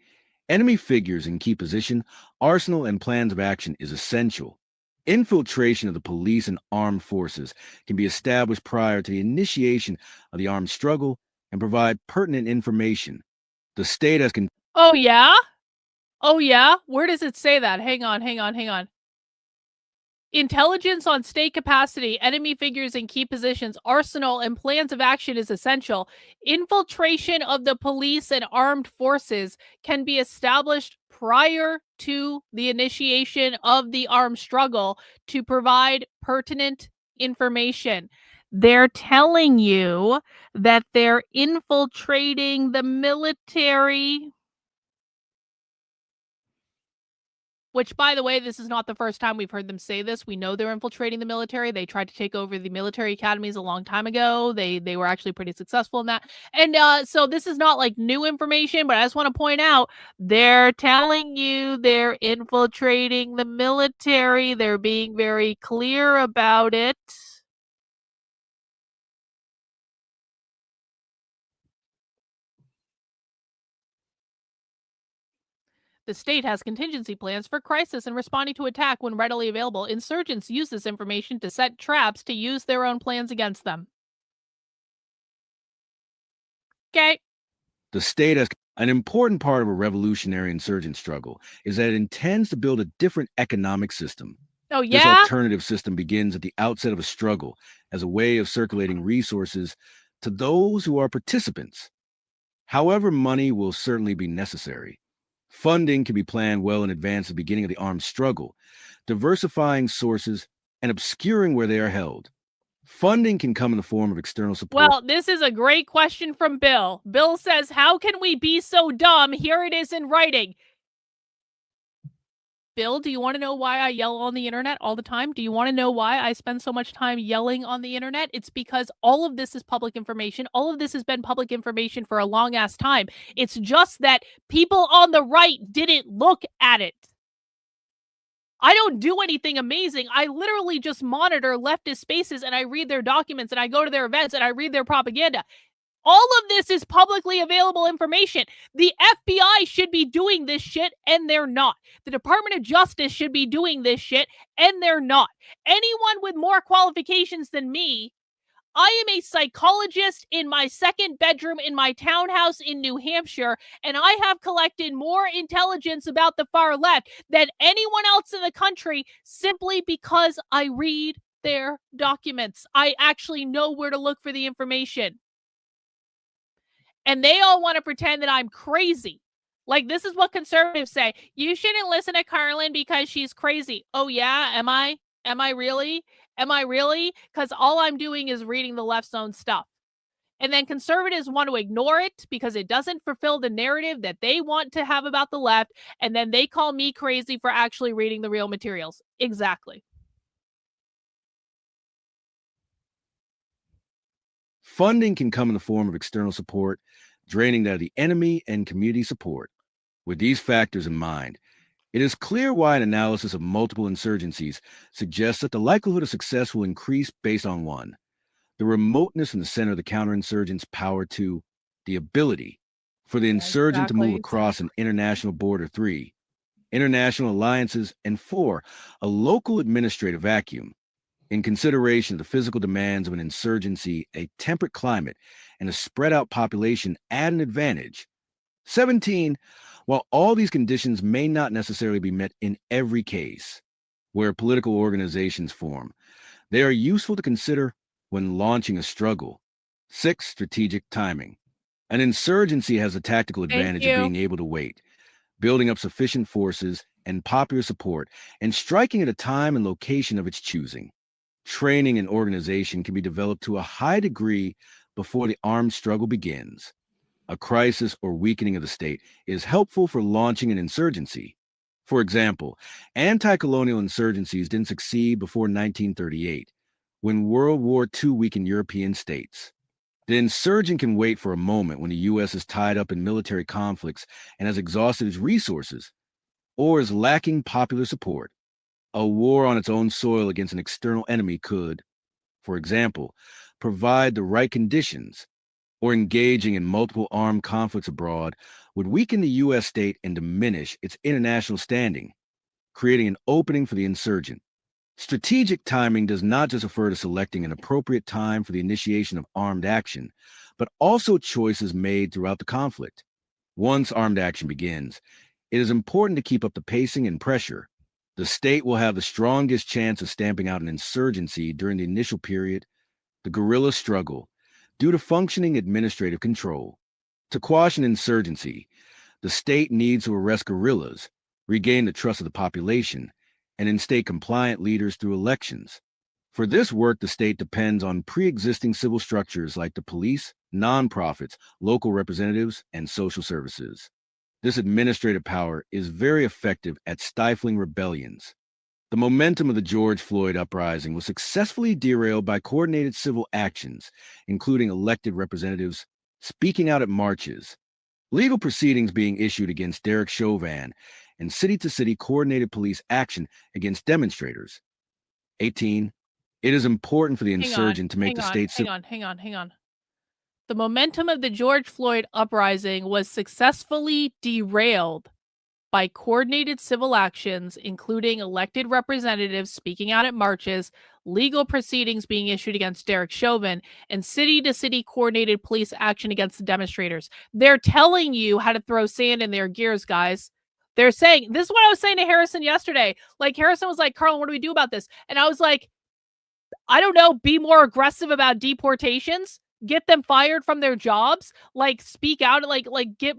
enemy figures in key position, arsenal, and plans of action is essential. Infiltration of the police and armed forces can be established prior to the initiation of the armed struggle and provide pertinent information. The state has Oh, yeah? Oh, yeah? Where does it say that? Hang on. Intelligence on state capacity, enemy figures in key positions, arsenal, and plans of action is essential. Infiltration of the police and armed forces can be established prior to the initiation of the armed struggle to provide pertinent information. They're telling you that they're infiltrating the military. Which, by the way, this is not the first time we've heard them say this. We know they're infiltrating the military. They tried to take over the military academies a long time ago. They were actually pretty successful in that. And so this is not like new information, but I just want to point out, they're telling you they're infiltrating the military. They're being very clear about it. The state has contingency plans for crisis and responding to attack when readily available. Insurgents use this information to set traps to use their own plans against them. Okay. The state has an important part of a revolutionary insurgent struggle is that it intends to build a different economic system. Oh, yeah? This alternative system begins at the outset of a struggle as a way of circulating resources to those who are participants. However, money will certainly be necessary. Funding can be planned well in advance of the beginning of the armed struggle, diversifying sources and obscuring where they are held. Funding can come in the form of external support. Well, this is a great question from Bill. Bill says, how can we be so dumb? Here it is in writing. Bill, do you want to know why I yell on the internet all the time? Do you want to know why I spend so much time yelling on the internet? It's because all of this is public information. All of this has been public information for a long ass time. It's just that people on the right didn't look at it. I don't do anything amazing. I literally just monitor leftist spaces and I read their documents and I go to their events and I read their propaganda. All of this is publicly available information. The FBI should be doing this shit, and they're not. The Department of Justice should be doing this shit, and they're not. Anyone with more qualifications than me, I am a psychologist in my second bedroom in my townhouse in New Hampshire, and I have collected more intelligence about the far left than anyone else in the country simply because I read their documents. I actually know where to look for the information. And they all want to pretend that I'm crazy. Like, this is what conservatives say. You shouldn't listen to Karlyn because she's crazy. Oh, yeah? Am I? Am I really? Am I really? Because all I'm doing is reading the left's own stuff. And then conservatives want to ignore it because it doesn't fulfill the narrative that they want to have about the left. And then they call me crazy for actually reading the real materials. Exactly. Funding can come in the form of external support, draining that of the enemy and community support. With these factors in mind, it is clear why an analysis of multiple insurgencies suggests that the likelihood of success will increase based on one, the remoteness in the center of the counterinsurgent's power, two, the ability for the insurgent to move across an international border, three, international alliances, and four, a local administrative vacuum. In consideration of the physical demands of an insurgency, a temperate climate, and a spread out population add an advantage. 17, while all these conditions may not necessarily be met in every case where political organizations form, they are useful to consider when launching a struggle. 6, strategic timing. An insurgency has a tactical advantage of being able to wait, building up sufficient forces and popular support, and striking at a time and location of its choosing. Training and organization can be developed to a high degree before the armed struggle begins. A crisis or weakening of the state is helpful for launching an insurgency. For example, anti-colonial insurgencies didn't succeed before 1938, when World War II weakened European states. The insurgent can wait for a moment when the U.S. is tied up in military conflicts and has exhausted its resources, or is lacking popular support. A war on its own soil against an external enemy could, for example, provide the right conditions, or engaging in multiple armed conflicts abroad would weaken the U.S. state and diminish its international standing, creating an opening for the insurgent. Strategic timing does not just refer to selecting an appropriate time for the initiation of armed action, but also choices made throughout the conflict. Once armed action begins, it is important to keep up the pacing and pressure. The state will have the strongest chance of stamping out an insurgency during the initial period, the guerrilla struggle, due to functioning administrative control. To quash an insurgency, the state needs to arrest guerrillas, regain the trust of the population, and instate compliant leaders through elections. For this work, the state depends on pre-existing civil structures like the police, nonprofits, local representatives, and social services. This administrative power is very effective at stifling rebellions. The momentum of the George Floyd uprising was successfully derailed by coordinated civil actions, including elected representatives speaking out at marches, legal proceedings being issued against Derek Chauvin, and city-to-city coordinated police action against demonstrators. 18. It is important for the insurgent to make the state... Hang on. The momentum of the George Floyd uprising was successfully derailed by coordinated civil actions, including elected representatives speaking out at marches, legal proceedings being issued against Derek Chauvin, and city-to-city coordinated police action against the demonstrators. They're telling you how to throw sand in their gears, guys. They're saying, this is what I was saying to Harrison yesterday. Like, Harrison was like, Karlyn, what do we do about this? And I was like, I don't know, be more aggressive about deportations. Get them fired from their jobs, like speak out, like get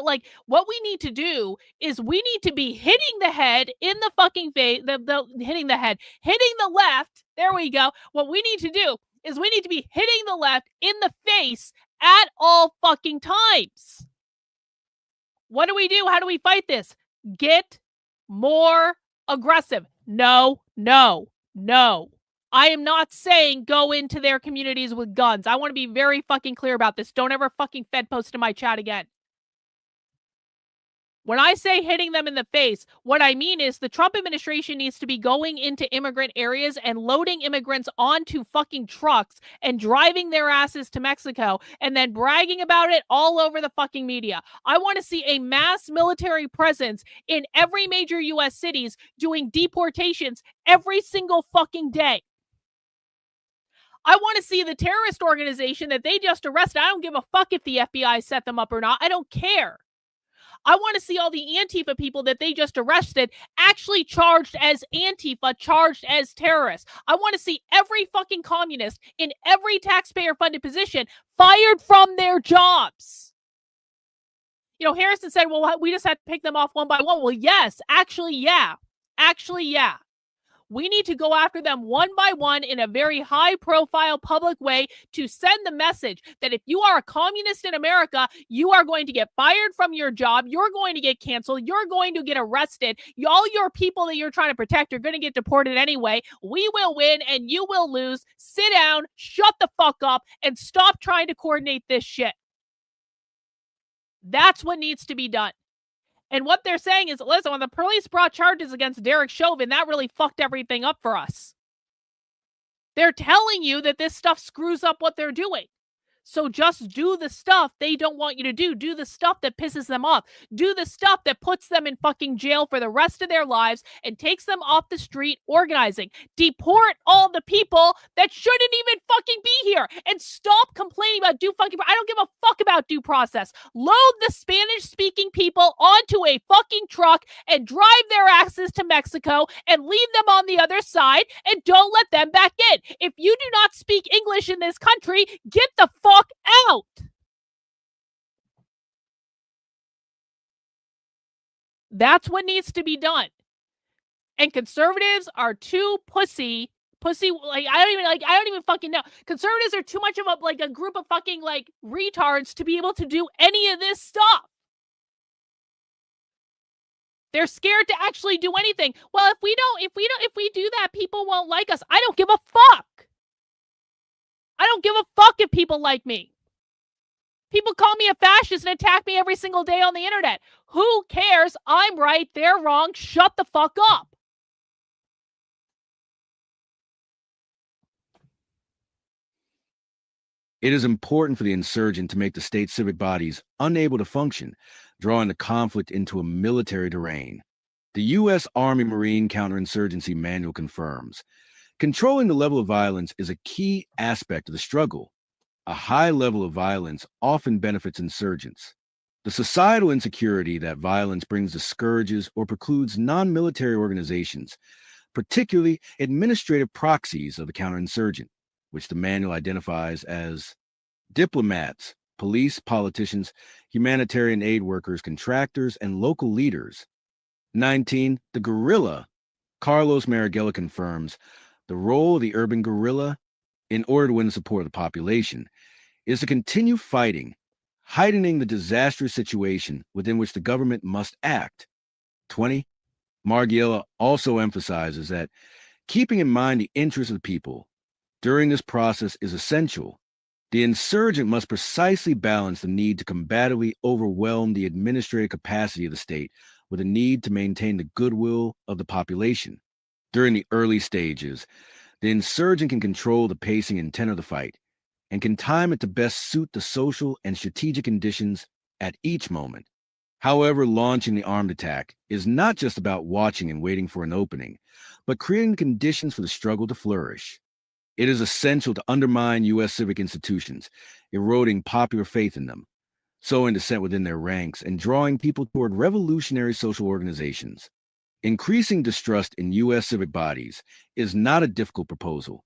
like what we need to do is we need to be hitting the head in the fucking face, the hitting the head, hitting the left. There we go. What we need to do is we need to be hitting the left in the face at all fucking times. What do we do? How do we fight this? Get more aggressive. No. I am not saying go into their communities with guns. I want to be very fucking clear about this. Don't ever fucking Fed post in my chat again. When I say hitting them in the face, what I mean is the Trump administration needs to be going into immigrant areas and loading immigrants onto fucking trucks and driving their asses to Mexico and then bragging about it all over the fucking media. I want to see a mass military presence in every major U.S. cities doing deportations every single fucking day. I want to see the terrorist organization that they just arrested. I don't give a fuck if the FBI set them up or not. I don't care. I want to see all the Antifa people that they just arrested actually charged as Antifa, charged as terrorists. I want to see every fucking communist in every taxpayer-funded position fired from their jobs. You know, Harrison said, well, we just had to pick them off one by one. Well, yes, actually, yeah. We need to go after them one by one in a very high-profile public way to send the message that if you are a communist in America, you are going to get fired from your job, you're going to get canceled, you're going to get arrested, all your people that you're trying to protect are going to get deported anyway. We will win and you will lose. Sit down, shut the fuck up, and stop trying to coordinate this shit. That's what needs to be done. And what they're saying is, listen, when the police brought charges against Derek Chauvin, that really fucked everything up for us. They're telling you that this stuff screws up what they're doing. So just do the stuff they don't want you to do. Do the stuff that pisses them off. Do the stuff that puts them in fucking jail for the rest of their lives and takes them off the street organizing. Deport all the people that shouldn't even fucking be here. And stop complaining about I don't give a fuck about due process. Load the Spanish-speaking people onto a fucking truck and drive their asses to Mexico and leave them on the other side and don't let them back in. If you do not speak English in this country, get the fuck out. That's what needs to be done. And conservatives are too pussy. Like I don't even fucking know. Conservatives are too much of a group of fucking like retards to be able to do any of this stuff. They're scared to actually do anything. Well, if we do that, people won't like us. I don't give a fuck. I don't give a fuck if people like me. People call me a fascist and attack me every single day on the internet. Who cares? I'm right, they're wrong. Shut the fuck up. It is important for the insurgent to make the state civic bodies unable to function, drawing the conflict into a military terrain. The U.S. Army Marine Counterinsurgency Manual confirms controlling the level of violence is a key aspect of the struggle. A high level of violence often benefits insurgents. The societal insecurity that violence brings discourages or precludes non-military organizations, particularly administrative proxies of the counterinsurgent, which the manual identifies as diplomats, police, politicians, humanitarian aid workers, contractors, and local leaders. 19. The guerrilla. Carlos Marighella confirms the role of the urban guerrilla, in order to win the support of the population, is to continue fighting, heightening the disastrous situation within which the government must act. 20. Marighella also emphasizes that keeping in mind the interests of the people during this process is essential. The insurgent must precisely balance the need to combatively overwhelm the administrative capacity of the state with a need to maintain the goodwill of the population. During the early stages, the insurgent can control the pacing and tenor of the fight and can time it to best suit the social and strategic conditions at each moment. However, launching the armed attack is not just about watching and waiting for an opening, but creating the conditions for the struggle to flourish. It is essential to undermine U.S. civic institutions, eroding popular faith in them, sowing dissent within their ranks, and drawing people toward revolutionary social organizations. Increasing distrust in U.S. civic bodies is not a difficult proposal.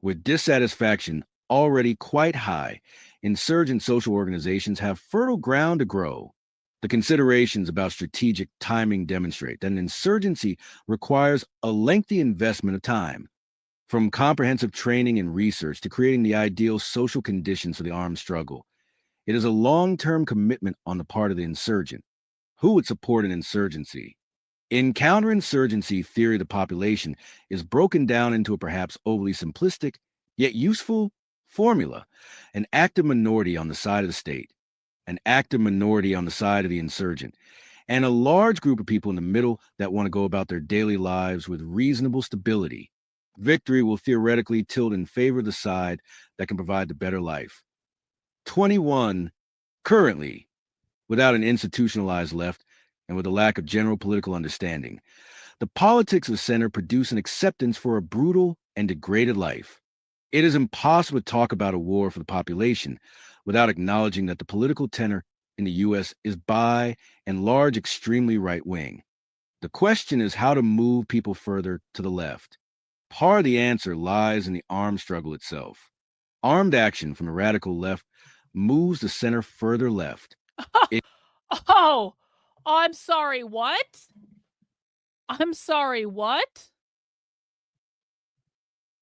With dissatisfaction already quite high, insurgent social organizations have fertile ground to grow. The considerations about strategic timing demonstrate that an insurgency requires a lengthy investment of time, from comprehensive training and research to creating the ideal social conditions for the armed struggle. It is a long-term commitment on the part of the insurgent. Who would support an insurgency? In counterinsurgency theory, the population is broken down into a perhaps overly simplistic, yet useful formula: an active minority on the side of the state, an active minority on the side of the insurgent, and a large group of people in the middle that want to go about their daily lives with reasonable stability. Victory will theoretically tilt in favor of the side that can provide the better life. 21. Currently, without an institutionalized left and with a lack of general political understanding, the politics of center produce an acceptance for a brutal and degraded life. It is impossible to talk about a war for the population without acknowledging that the political tenor in the U.S. is by and large extremely right-wing. The question is how to move people further to the left. Part of the answer lies in the armed struggle itself. Armed action from the radical left moves the center further left. Oh, I'm sorry, what? I'm sorry, what?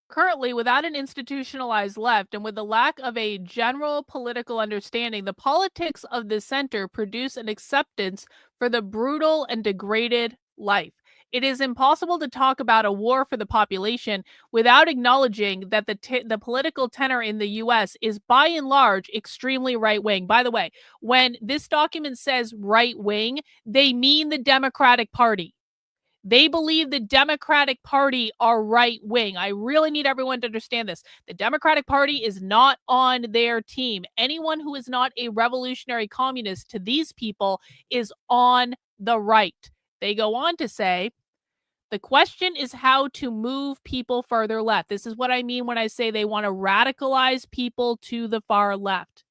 Currently, without an institutionalized left and with the lack of a general political understanding, the politics of the center produce an acceptance for the brutal and degraded life. It is impossible to talk about a war for the population without acknowledging that the political tenor in the U.S. is by and large extremely right-wing. By the way, when this document says right-wing, they mean the Democratic Party. They believe the Democratic Party are right-wing. I really need everyone to understand this. The Democratic Party is not on their team. Anyone who is not a revolutionary communist to these people is on the right. They go on to say, the question is how to move people further left. This is what I mean when I say they want to radicalize people to the far left.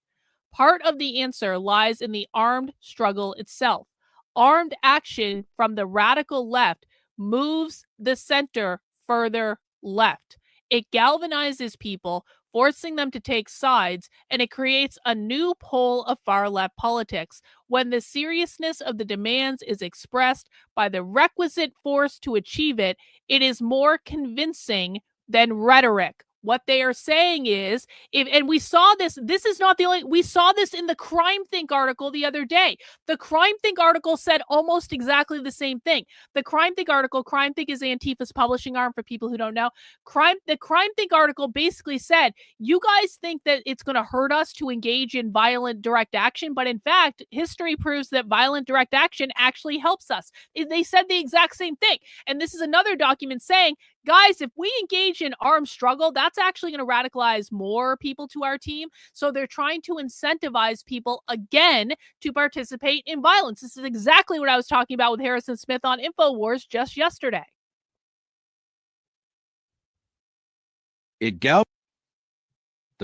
Part of the answer lies in the armed struggle itself. Armed action from the radical left moves the center further left. It galvanizes people, forcing them to take sides, and it creates a new pole of far left politics. When the seriousness of the demands is expressed by the requisite force to achieve it, it is more convincing than rhetoric. What they are saying is, and we saw this, this is not the only, we saw this in the Crime Think article the other day. The Crime Think article said almost exactly the same thing. The Crime Think article, Crime Think is Antifa's publishing arm for people who don't know. The Crime Think article basically said, you guys think that it's going to hurt us to engage in violent direct action, but in fact, history proves that violent direct action actually helps us. They said the exact same thing. And this is another document saying, guys, if we engage in armed struggle, that's actually going to radicalize more people to our team. So they're trying to incentivize people again to participate in violence. This is exactly what I was talking about with Harrison Smith on InfoWars just yesterday. The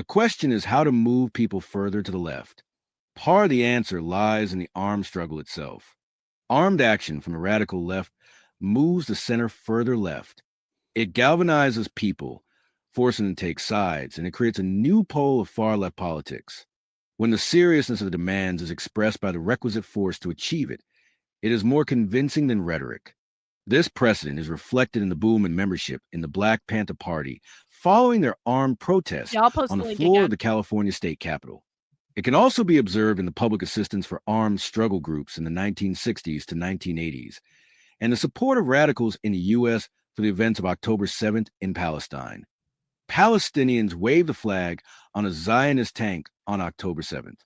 question is how to move people further to the left. Part of the answer lies in the armed struggle itself. Armed action from the radical left moves the center further left. It galvanizes people, forcing them to take sides, and it creates a new pole of far-left politics. When the seriousness of the demands is expressed by the requisite force to achieve it, it is more convincing than rhetoric. This precedent is reflected in the boom in membership in the Black Panther Party following their armed protests on the floor of the California State Capitol. It can also be observed in the public assistance for armed struggle groups in the 1960s to 1980s, and the support of radicals in the U.S. for the events of October 7th in Palestine. Palestinians waved the flag on a Zionist tank on October 7th.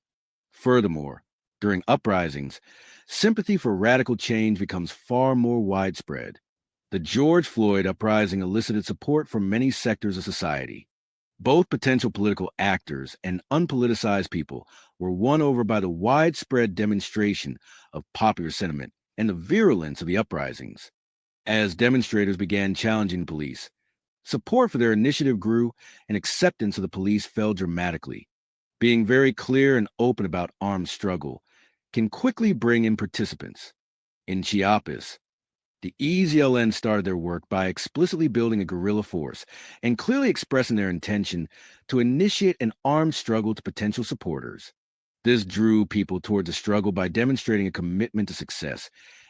Furthermore, during uprisings, sympathy for radical change becomes far more widespread. The George Floyd uprising elicited support from many sectors of society. Both potential political actors and unpoliticized people were won over by the widespread demonstration of popular sentiment and the virulence of the uprisings. As demonstrators began challenging the police, support for their initiative grew and acceptance of the police fell dramatically. Being very clear and open about armed struggle can quickly bring in participants. In Chiapas, The EZLN started their work by explicitly building a guerrilla force and clearly expressing their intention to initiate an armed struggle to potential supporters. This drew people towards a struggle by demonstrating a commitment to success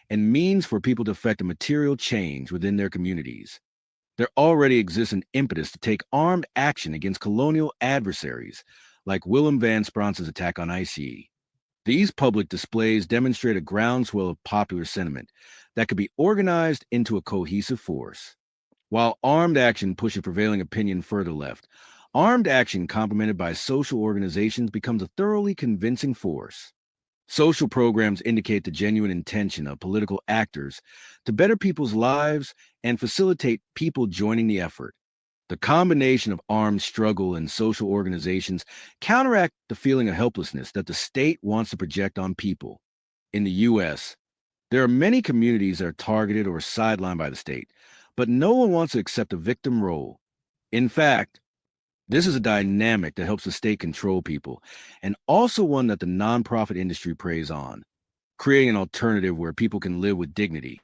and means for people to effect a material change within their communities. There already exists an impetus to take armed action against colonial adversaries, like Willem Van Sprans's attack on ICE. These public displays demonstrate a groundswell of popular sentiment that could be organized into a cohesive force. While armed action pushes prevailing opinion further left, armed action complemented by social organizations becomes a thoroughly convincing force. Social programs indicate the genuine intention of political actors to better people's lives and facilitate people joining the effort. The combination of armed struggle and social organizations counteract the feeling of helplessness that the state wants to project on people. In the U.S., there are many communities that are targeted or sidelined by the state, but no one wants to accept a victim role. In fact, this is a dynamic that helps the state control people, and also one that the nonprofit industry preys on, creating an alternative where people can live with dignity.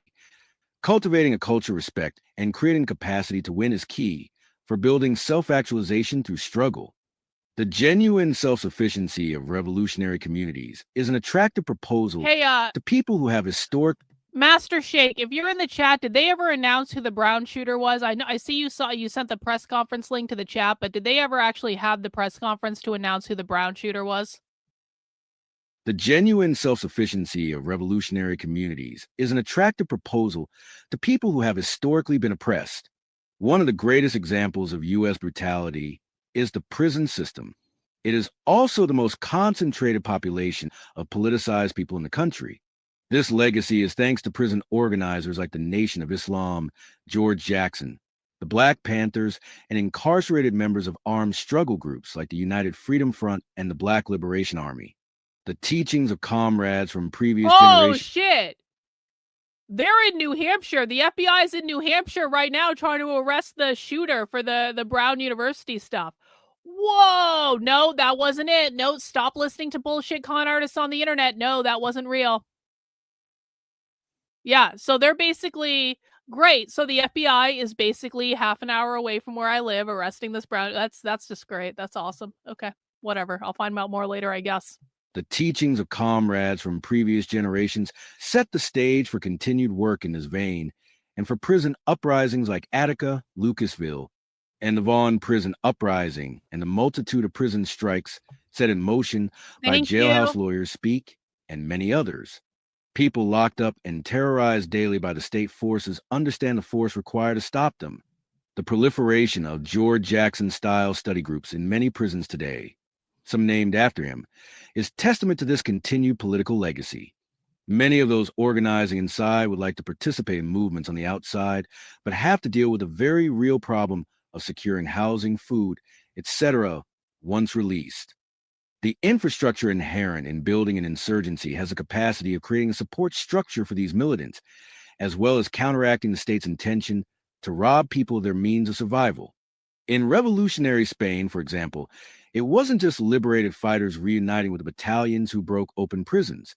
Cultivating a culture of respect and creating capacity to win is key for building self-actualization through struggle. The genuine self-sufficiency of revolutionary communities is an attractive proposal Hey, to people who have historic... Master Shake, if you're in the chat, did they ever announce who the brown shooter was? I see you sent the press conference link to the chat, but did they ever actually have the press conference to announce who the brown shooter was? The genuine self-sufficiency of revolutionary communities is an attractive proposal to people who have historically been oppressed. One of the greatest examples of U.S. brutality is the prison system. It is also the most concentrated population of politicized people in the country. This legacy is thanks to prison organizers like the Nation of Islam, George Jackson, the Black Panthers, and incarcerated members of armed struggle groups like the United Freedom Front and the Black Liberation Army. The teachings of comrades from previous generations... Oh, shit! They're in New Hampshire. The FBI is in New Hampshire right now trying to arrest the shooter for the Brown University stuff. Whoa! No, that wasn't it. No, stop listening to bullshit con artists on the internet. No, that wasn't real. Yeah, so they're basically... Great. So the FBI is basically half an hour away from where I live arresting this Brown... That's just great. That's awesome. Okay, whatever. I'll find out more later, I guess. The teachings of comrades from previous generations set the stage for continued work in this vein, and for prison uprisings like Attica, Lucasville, and the Vaughan Prison Uprising, and the multitude of prison strikes set in motion by jailhouse lawyers speak, and many others. People locked up and terrorized daily by the state forces understand the force required to stop them. The proliferation of George Jackson-style study groups in many prisons today, some named after him, is testament to this continued political legacy. Many of those organizing inside would like to participate in movements on the outside, but have to deal with a very real problem of securing housing, food, etc. once released. The infrastructure inherent in building an insurgency has the capacity of creating a support structure for these militants, as well as counteracting the state's intention to rob people of their means of survival. In revolutionary Spain, for example, it wasn't just liberated fighters reuniting with the battalions who broke open prisons.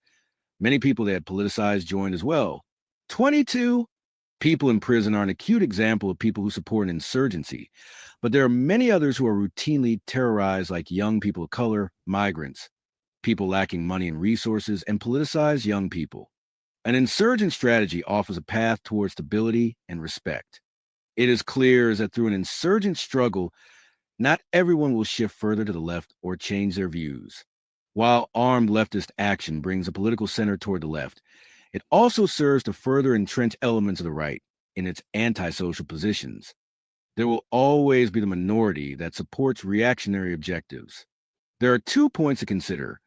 Many people they had politicized joined as well. 22 people in prison are an acute example of people who support an insurgency, but there are many others who are routinely terrorized, like young people of color, migrants, people lacking money and resources, and politicized young people. An insurgent strategy offers a path towards stability and respect. It is clear that through an insurgent struggle, not everyone will shift further to the left or change their views. While armed leftist action brings a political center toward the left, it also serves to further entrench elements of the right in its antisocial positions. There will always be the minority that supports reactionary objectives. There are 2 points to consider: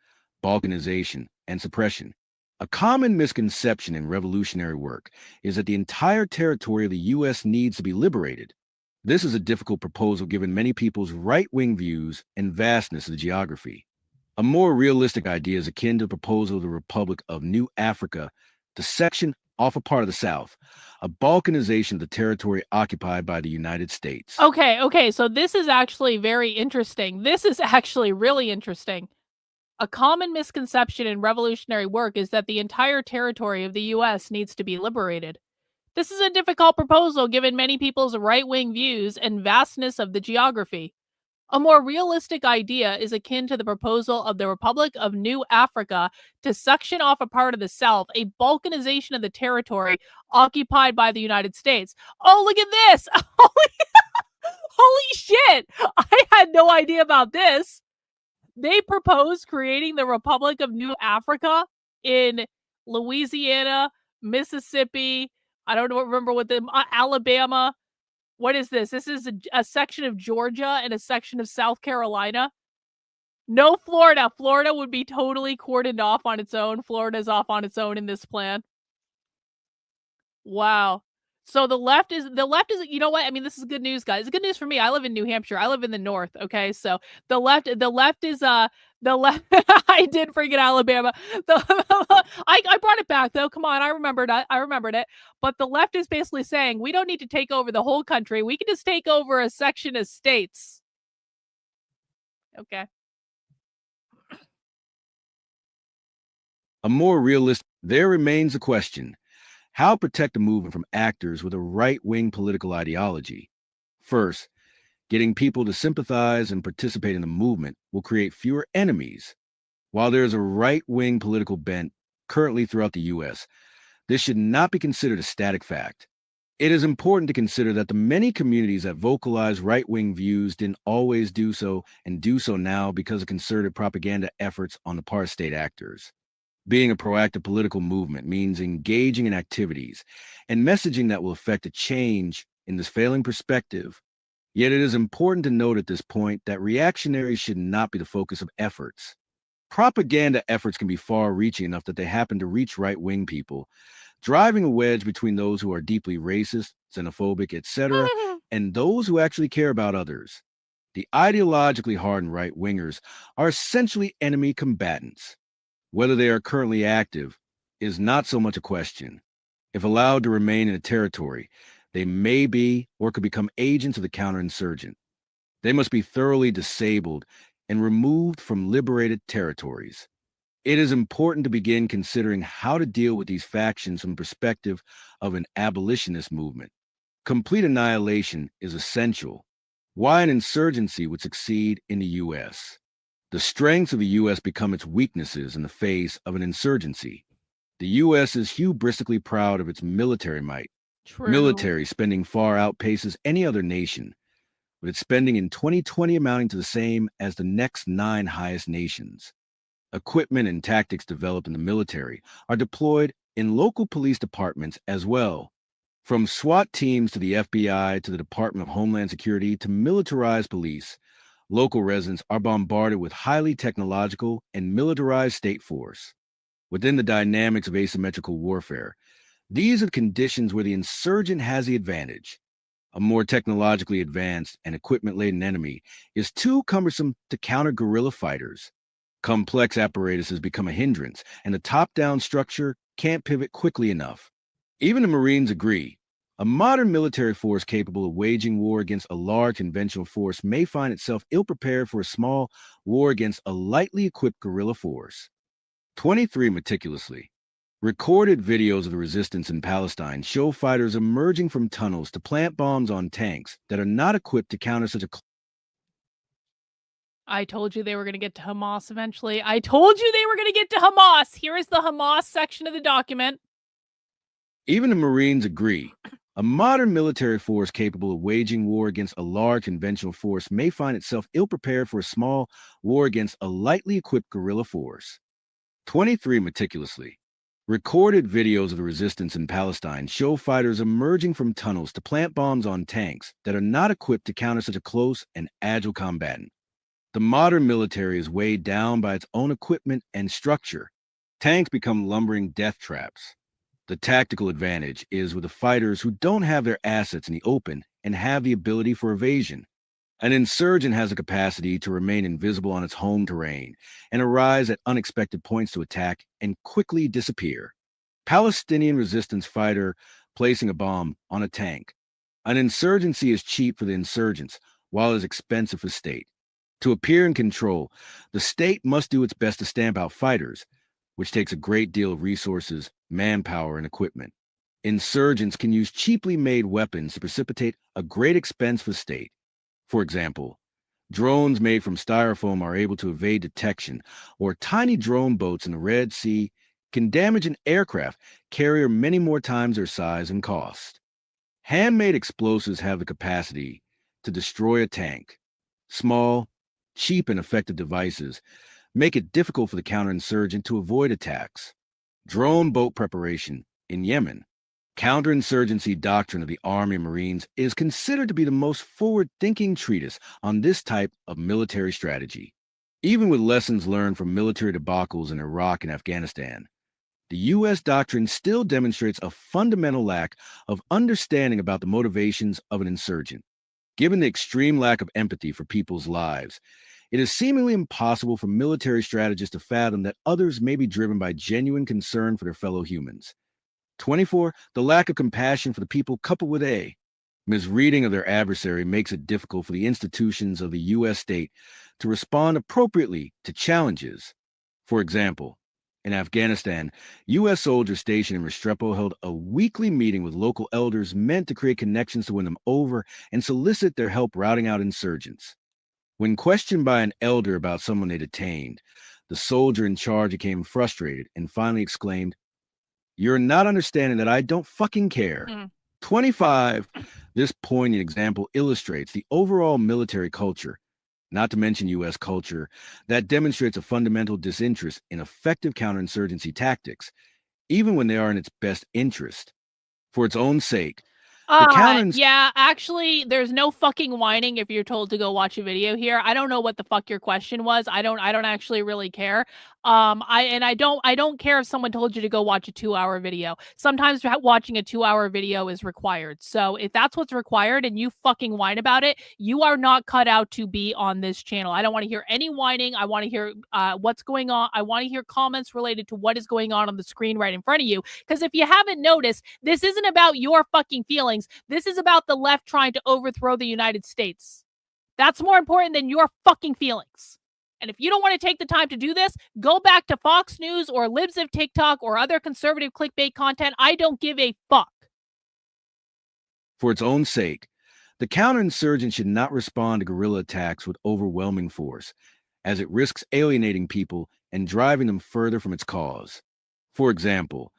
balkanization and suppression. A common misconception in revolutionary work is that the entire territory of the U.S. needs to be liberated. This is a difficult proposal given many people's right-wing views and vastness of the geography. A more realistic idea is akin to the proposal of the Republic of New Africa to section off a part of the South, a balkanization of the territory occupied by the United States. Okay, so this is actually very interesting. This is actually really interesting. A common misconception in revolutionary work is that the entire territory of the U.S. needs to be liberated. This is a difficult proposal given many people's right-wing views and vastness of the geography. A more realistic idea is akin to the proposal of the Republic of New Africa to section off a part of the South, a balkanization of the territory occupied by the United States. Oh, look at this! Holy shit! I had no idea about this. They proposed creating the Republic of New Africa in Louisiana, Mississippi. I don't remember what the Alabama. What is this? This is a section of Georgia and a section of South Carolina. No Florida. Florida would be totally cordoned off on its own. Florida's off on its own in this plan. Wow. So the left is, you know what? I mean, this is good news, guys. It's good news for me. I live in New Hampshire. I live in the North. Okay. So the left is, the left, I did freaking Alabama. I brought it back though. Come on. I remembered it. But the left is basically saying we don't need to take over the whole country. We can just take over a section of states. Okay. A more realistic, there remains a question. How protect a movement from actors with a right-wing political ideology? First, getting people to sympathize and participate in the movement will create fewer enemies. While there is a right-wing political bent currently throughout the U.S., this should not be considered a static fact. It is important to consider that the many communities that vocalize right-wing views didn't always do so and do so now because of concerted propaganda efforts on the part of state actors. Being a proactive political movement means engaging in activities and messaging that will affect a change in this failing perspective. Yet it is important to note at this point that reactionaries should not be the focus of efforts. Propaganda efforts can be far-reaching enough that they happen to reach right-wing people, driving a wedge between those who are deeply racist, xenophobic, etc., and those who actually care about others. The ideologically hardened right-wingers are essentially enemy combatants. Whether they are currently active is not so much a question. If allowed to remain in a territory, they may be or could become agents of the counterinsurgent. They must be thoroughly disabled and removed from liberated territories. It is important to begin considering how to deal with these factions from the perspective of an abolitionist movement. Complete annihilation is essential. Why an insurgency would succeed in the U.S. The strengths of the U.S. become its weaknesses in the face of an insurgency. The U.S. is hubristically proud of its military might. True. Military spending far outpaces any other nation, with its spending in 2020 amounting to the same as the next 9 highest nations. Equipment and tactics developed in the military are deployed in local police departments as well. From SWAT teams to the FBI to the Department of Homeland Security to militarized police, local residents are bombarded with highly technological and militarized state force. Within the dynamics of asymmetrical warfare, these are the conditions where the insurgent has the advantage. A more technologically advanced and equipment-laden enemy is too cumbersome to counter guerrilla fighters. Complex apparatuses become a hindrance, and the top-down structure can't pivot quickly enough. Even the Marines agree. A modern military force capable of waging war against a large conventional force may find itself ill-prepared for a small war against a lightly equipped guerrilla force. 23 meticulously. Recorded videos of the resistance in Palestine show fighters emerging from tunnels to plant bombs on tanks that are not equipped to counter such a... I told you they were going to get to Hamas eventually. I told you they were going to get to Hamas. Here is the Hamas section of the document. Even the Marines agree. A modern military force capable of waging war against a large conventional force may find itself ill-prepared for a small war against a lightly equipped guerrilla force. 23 meticulously. Recorded videos of the resistance in Palestine show fighters emerging from tunnels to plant bombs on tanks that are not equipped to counter such a close and agile combatant. The modern military is weighed down by its own equipment and structure. Tanks become lumbering death traps. The tactical advantage is with the fighters who don't have their assets in the open and have the ability for evasion. An insurgent has the capacity to remain invisible on its home terrain and arise at unexpected points to attack and quickly disappear. Palestinian resistance fighter placing a bomb on a tank. An insurgency is cheap for the insurgents, while it is expensive for the state. To appear in control, the state must do its best to stamp out fighters, which takes a great deal of resources, manpower, and equipment. Insurgents can use cheaply made weapons to precipitate a great expense for the state. For example, drones made from styrofoam are able to evade detection, or tiny drone boats in the Red Sea can damage an aircraft carrier many more times their size and cost. Handmade explosives have the capacity to destroy a tank. Small, cheap, and effective devices make it difficult for the counterinsurgent to avoid attacks. Drone boat preparation in Yemen. Counterinsurgency doctrine of the Army and Marines is considered to be the most forward-thinking treatise on this type of military strategy. Even with lessons learned from military debacles in Iraq and Afghanistan, the U.S. doctrine still demonstrates a fundamental lack of understanding about the motivations of an insurgent. Given the extreme lack of empathy for people's lives, it is seemingly impossible for military strategists to fathom that others may be driven by genuine concern for their fellow humans. 24, the lack of compassion for the people coupled with a misreading of their adversary makes it difficult for the institutions of the U.S. state to respond appropriately to challenges. For example, in Afghanistan, U.S. soldiers stationed in Restrepo held a weekly meeting with local elders meant to create connections to win them over and solicit their help routing out insurgents. When questioned by an elder about someone they detained, the soldier in charge became frustrated and finally exclaimed, "You're not understanding that I don't fucking care." 25, this poignant example illustrates the overall military culture, not to mention U.S. culture, that demonstrates a fundamental disinterest in effective counterinsurgency tactics, even when they are in its best interest. For its own sake, Yeah, actually, there's no fucking whining if you're told to go watch a video here. I don't know what the fuck your question was. I don't actually really care. I don't care if someone told you to go watch a 2-hour video. Sometimes watching a 2-hour video is required. So if that's what's required and you fucking whine about it, you are not cut out to be on this channel. I don't want to hear any whining. I want to hear what's going on. I want to hear comments related to what is going on the screen right in front of you. Because if you haven't noticed, this isn't about your fucking feelings. This is about the left trying to overthrow the United States. That's more important than your fucking feelings. And if you don't want to take the time to do this, go back to Fox News or Libs of TikTok or other conservative clickbait content. I don't give a fuck. For its own sake, the counterinsurgent should not respond to guerrilla attacks with overwhelming force, as it risks alienating people and driving them further from its cause. For example,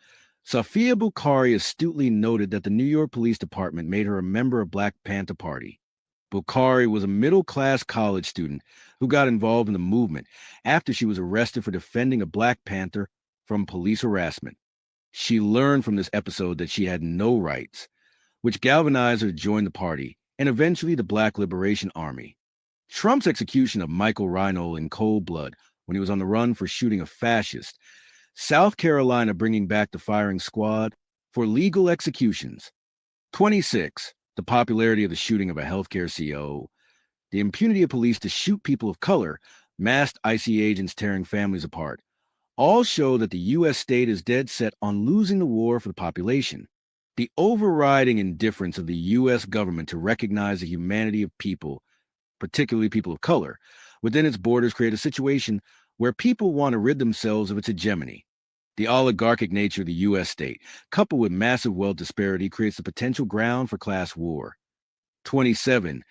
Safia Bukhari astutely noted that the New York Police Department made her a member of Black Panther Party. Bukhari was a middle-class college student who got involved in the movement after she was arrested for defending a Black Panther from police harassment. She learned from this episode that she had no rights, which galvanized her to join the party and eventually the Black Liberation Army. Trump's execution of Michael Reinoehl in cold blood when he was on the run for shooting a fascist, South Carolina bringing back the firing squad for legal executions. 26, the popularity of the shooting of a healthcare CEO, the impunity of police to shoot people of color, masked ICE agents tearing families apart, all show that the U.S. state is dead set on losing the war for the population. The overriding indifference of the U.S. government to recognize the humanity of people, particularly people of color, within its borders create a situation where people want to rid themselves of its hegemony. The oligarchic nature of the U.S. state, coupled with massive wealth disparity, creates the potential ground for class war. 27.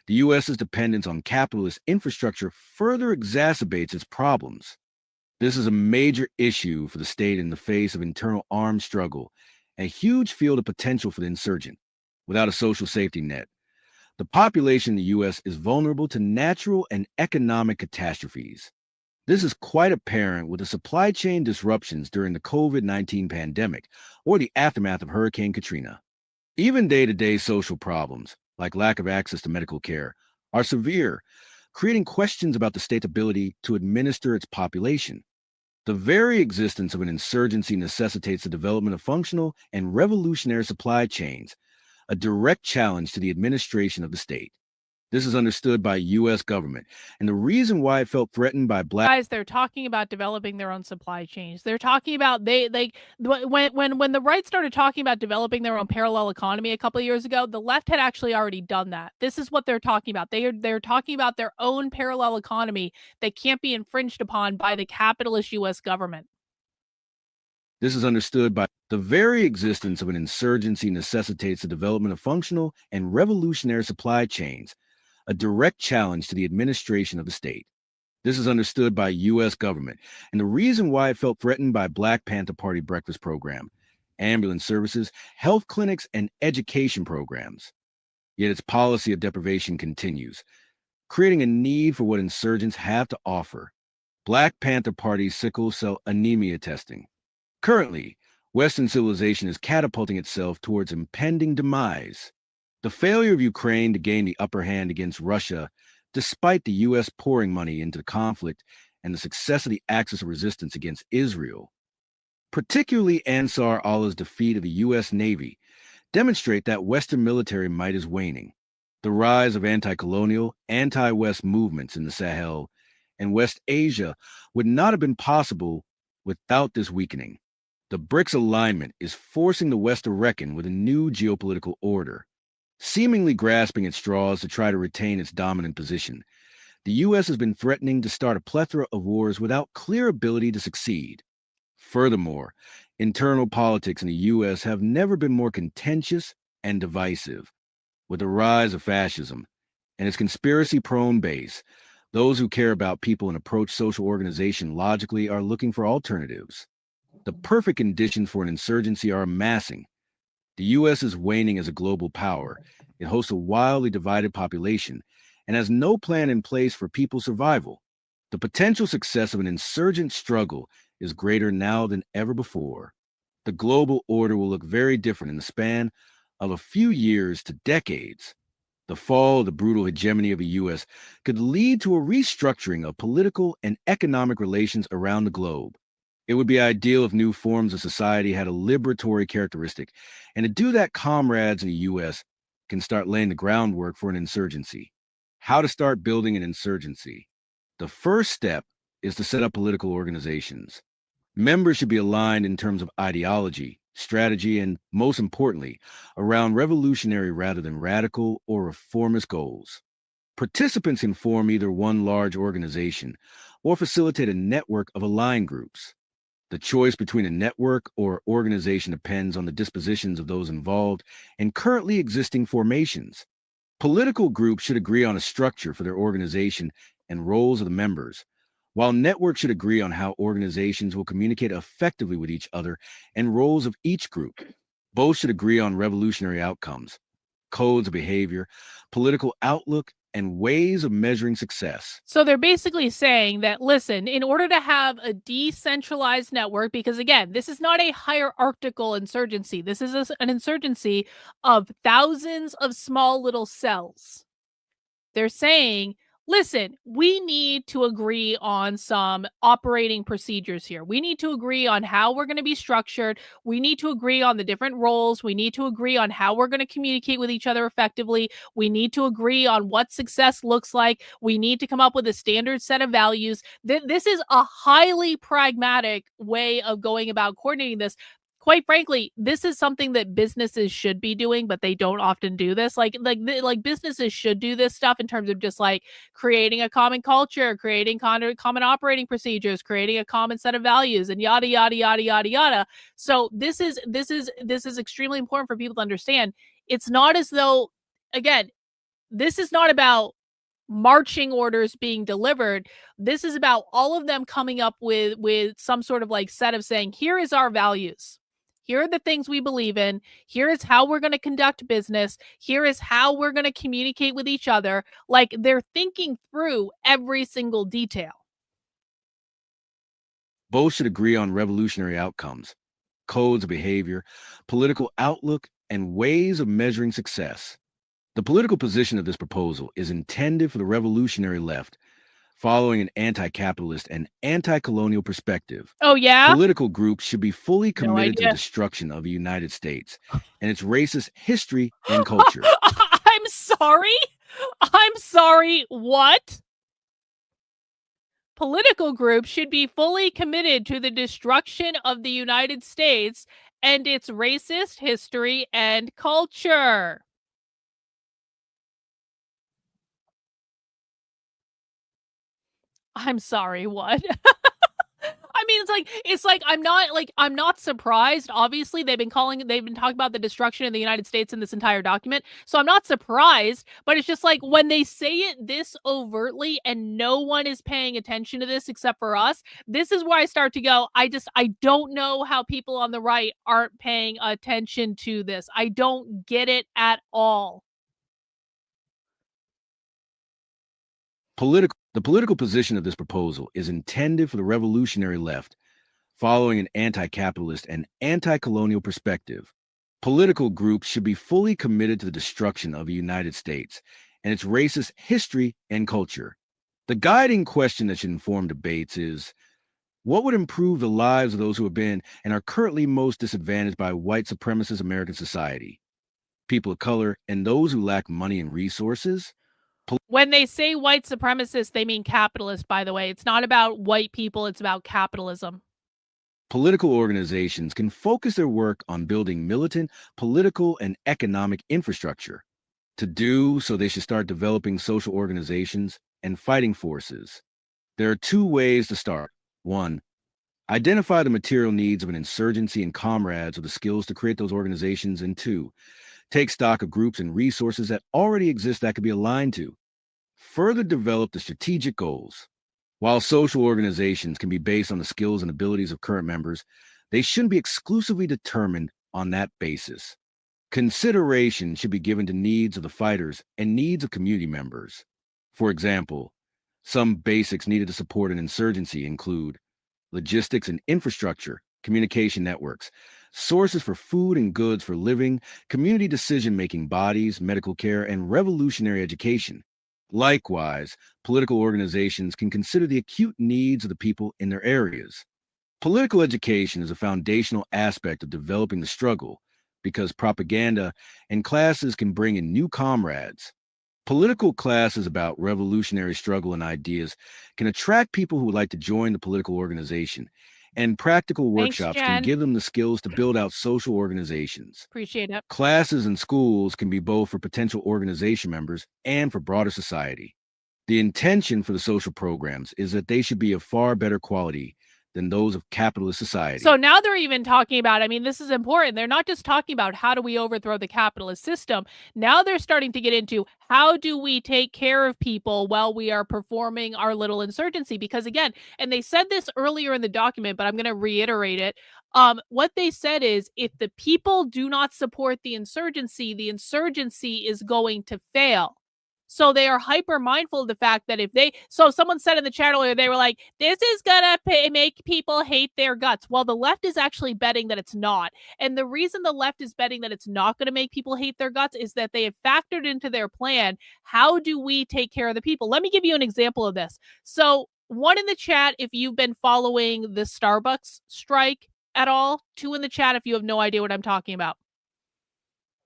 The U.S.'s dependence on capitalist infrastructure further exacerbates its problems. This is a major issue for the state in the face of internal armed struggle, a huge field of potential for the insurgent. Without a social safety net, the population in the U.S. is vulnerable to natural and economic catastrophes. This is quite apparent with the supply chain disruptions during the COVID-19 pandemic or the aftermath of Hurricane Katrina. Even day-to-day social problems, like lack of access to medical care, are severe, creating questions about the state's ability to administer its population. The very existence of an insurgency necessitates the development of functional and revolutionary supply chains, a direct challenge to the administration of the state. This is understood by U.S. government, and the reason why it felt threatened by Black guys, they're talking about developing their own supply chains. They're talking about when the right started talking about developing their own parallel economy a couple of years ago, the left had actually already done that. This is what they're talking about. They're talking about their own parallel economy that can't be infringed upon by the capitalist U.S. government. This is understood by the very existence of an insurgency necessitates the development of functional and revolutionary supply chains, a direct challenge to the administration of the state. This is understood by U.S. government, and the reason why it felt threatened by Black Panther Party breakfast program, ambulance services, health clinics, and education programs. Yet its policy of deprivation continues, creating a need for what insurgents have to offer. Black Panther Party sickle cell anemia testing. Currently, Western civilization is catapulting itself towards impending demise. The failure of Ukraine to gain the upper hand against Russia, despite the U.S. pouring money into the conflict, and the success of the Axis of Resistance against Israel, particularly Ansar Allah's defeat of the U.S. Navy, demonstrate that Western military might is waning. The rise of anti-colonial, anti-West movements in the Sahel and West Asia would not have been possible without this weakening. The BRICS alignment is forcing the West to reckon with a new geopolitical order, seemingly grasping at straws to try to retain its dominant position. The U.S. has been threatening to start a plethora of wars without clear ability to succeed. Furthermore, internal politics in the U.S. have never been more contentious and divisive. With the rise of fascism and its conspiracy-prone base, those who care about people and approach social organization logically are looking for alternatives. The perfect conditions for an insurgency are amassing. The U.S. is waning as a global power. It hosts a wildly divided population and has no plan in place for people's survival. The potential success of an insurgent struggle is greater now than ever before. The global order will look very different in the span of a few years to decades. The fall of the brutal hegemony of the U.S. could lead to a restructuring of political and economic relations around the globe. It would be ideal if new forms of society had a liberatory characteristic, and to do that, comrades in the U.S. can start laying the groundwork for an insurgency. How to start building an insurgency? The first step is to set up political organizations. Members should be aligned in terms of ideology, strategy, and, most importantly, around revolutionary rather than radical or reformist goals. Participants can form either one large organization or facilitate a network of aligned groups. The choice between a network or organization depends on the dispositions of those involved and currently existing formations. Political groups should agree on a structure for their organization and roles of the members, while networks should agree on how organizations will communicate effectively with each other and roles of each group. Both should agree on revolutionary outcomes, codes of behavior, political outlook, and ways of measuring success. So they're basically saying that, listen, in order to have a decentralized network, because again, this is not a hierarchical insurgency. This is an insurgency of thousands of small little cells. They're saying, listen, we need to agree on some operating procedures here. We need to agree on how we're going to be structured. We need to agree on the different roles. We need to agree on how we're going to communicate with each other effectively. We need to agree on what success looks like. We need to come up with a standard set of values. This is a highly pragmatic way of going about coordinating this. Quite frankly, this is something that businesses should be doing, but they don't often do this. Like businesses should do this stuff in terms of just like creating a common culture, creating common operating procedures, creating a common set of values, and yada yada yada yada yada. So this is extremely important for people to understand. It's not as though, again, this is not about marching orders being delivered. This is about all of them coming up with some sort of like set of saying, here is our values. Here are the things we believe in. Here is how we're going to conduct business. Here is how we're going to communicate with each other. Like, they're thinking through every single detail. Both should agree on revolutionary outcomes, codes of behavior, political outlook, and ways of measuring success. The political position of this proposal is intended for the revolutionary left, following an anti-capitalist and anti-colonial perspective. Oh, yeah? Political groups should be fully committed to the destruction of the United States and its racist history and culture. I'm sorry? I'm sorry, what? Political groups should be fully committed to the destruction of the United States and its racist history and culture. I'm sorry, what? I mean, it's like I'm not surprised. Obviously, they've been talking about the destruction of the United States in this entire document. So I'm not surprised, but it's just like when they say it this overtly and no one is paying attention to this except for us, this is where I start to go, I don't know how people on the right aren't paying attention to this. I don't get it at all. The political position of this proposal is intended for the revolutionary left, following an anti-capitalist and anti-colonial perspective. Political groups should be fully committed to the destruction of the United States and its racist history and culture. The guiding question that should inform debates is, what would improve the lives of those who have been and are currently most disadvantaged by white supremacist American society? People of color and those who lack money and resources? When they say white supremacists, they mean capitalist, by the way. It's not about white people, it's about capitalism. Political organizations can focus their work on building militant, political, and economic infrastructure. To do so, they should start developing social organizations and fighting forces. There are two ways to start. One, identify the material needs of an insurgency and comrades with the skills to create those organizations. And two, take stock of groups and resources that already exist that could be aligned to. Further develop the strategic goals. While social organizations can be based on the skills and abilities of current members, they shouldn't be exclusively determined on that basis. Consideration should be given to needs of the fighters and needs of community members. For example, some basics needed to support an insurgency include logistics and infrastructure, communication networks, sources for food and goods for living, community decision-making bodies, medical care, and revolutionary education. Likewise, political organizations can consider the acute needs of the people in their areas. Political education is a foundational aspect of developing the struggle because propaganda and classes can bring in new comrades. Political classes about revolutionary struggle and ideas can attract people who would like to join the political organization, and practical workshops can give them the skills to build out social organizations. Appreciate it. Classes in schools can be both for potential organization members and for broader society. The intention for the social programs is that they should be of far better quality than those of capitalist society. So now they're even talking about, I mean, this is important. They're not just talking about how do we overthrow the capitalist system. Now they're starting to get into how do we take care of people while we are performing our little insurgency? Because again, and they said this earlier in the document, but I'm going to reiterate it. What they said is if the people do not support the insurgency is going to fail. So they are hyper mindful of the fact that so someone said in the chat earlier, they were like, this is gonna make people hate their guts. Well, the left is actually betting that it's not. And the reason the left is betting that it's not going to make people hate their guts is that they have factored into their plan, how do we take care of the people? Let me give you an example of this. So one in the chat, if you've been following the Starbucks strike at all, two in the chat, if you have no idea what I'm talking about.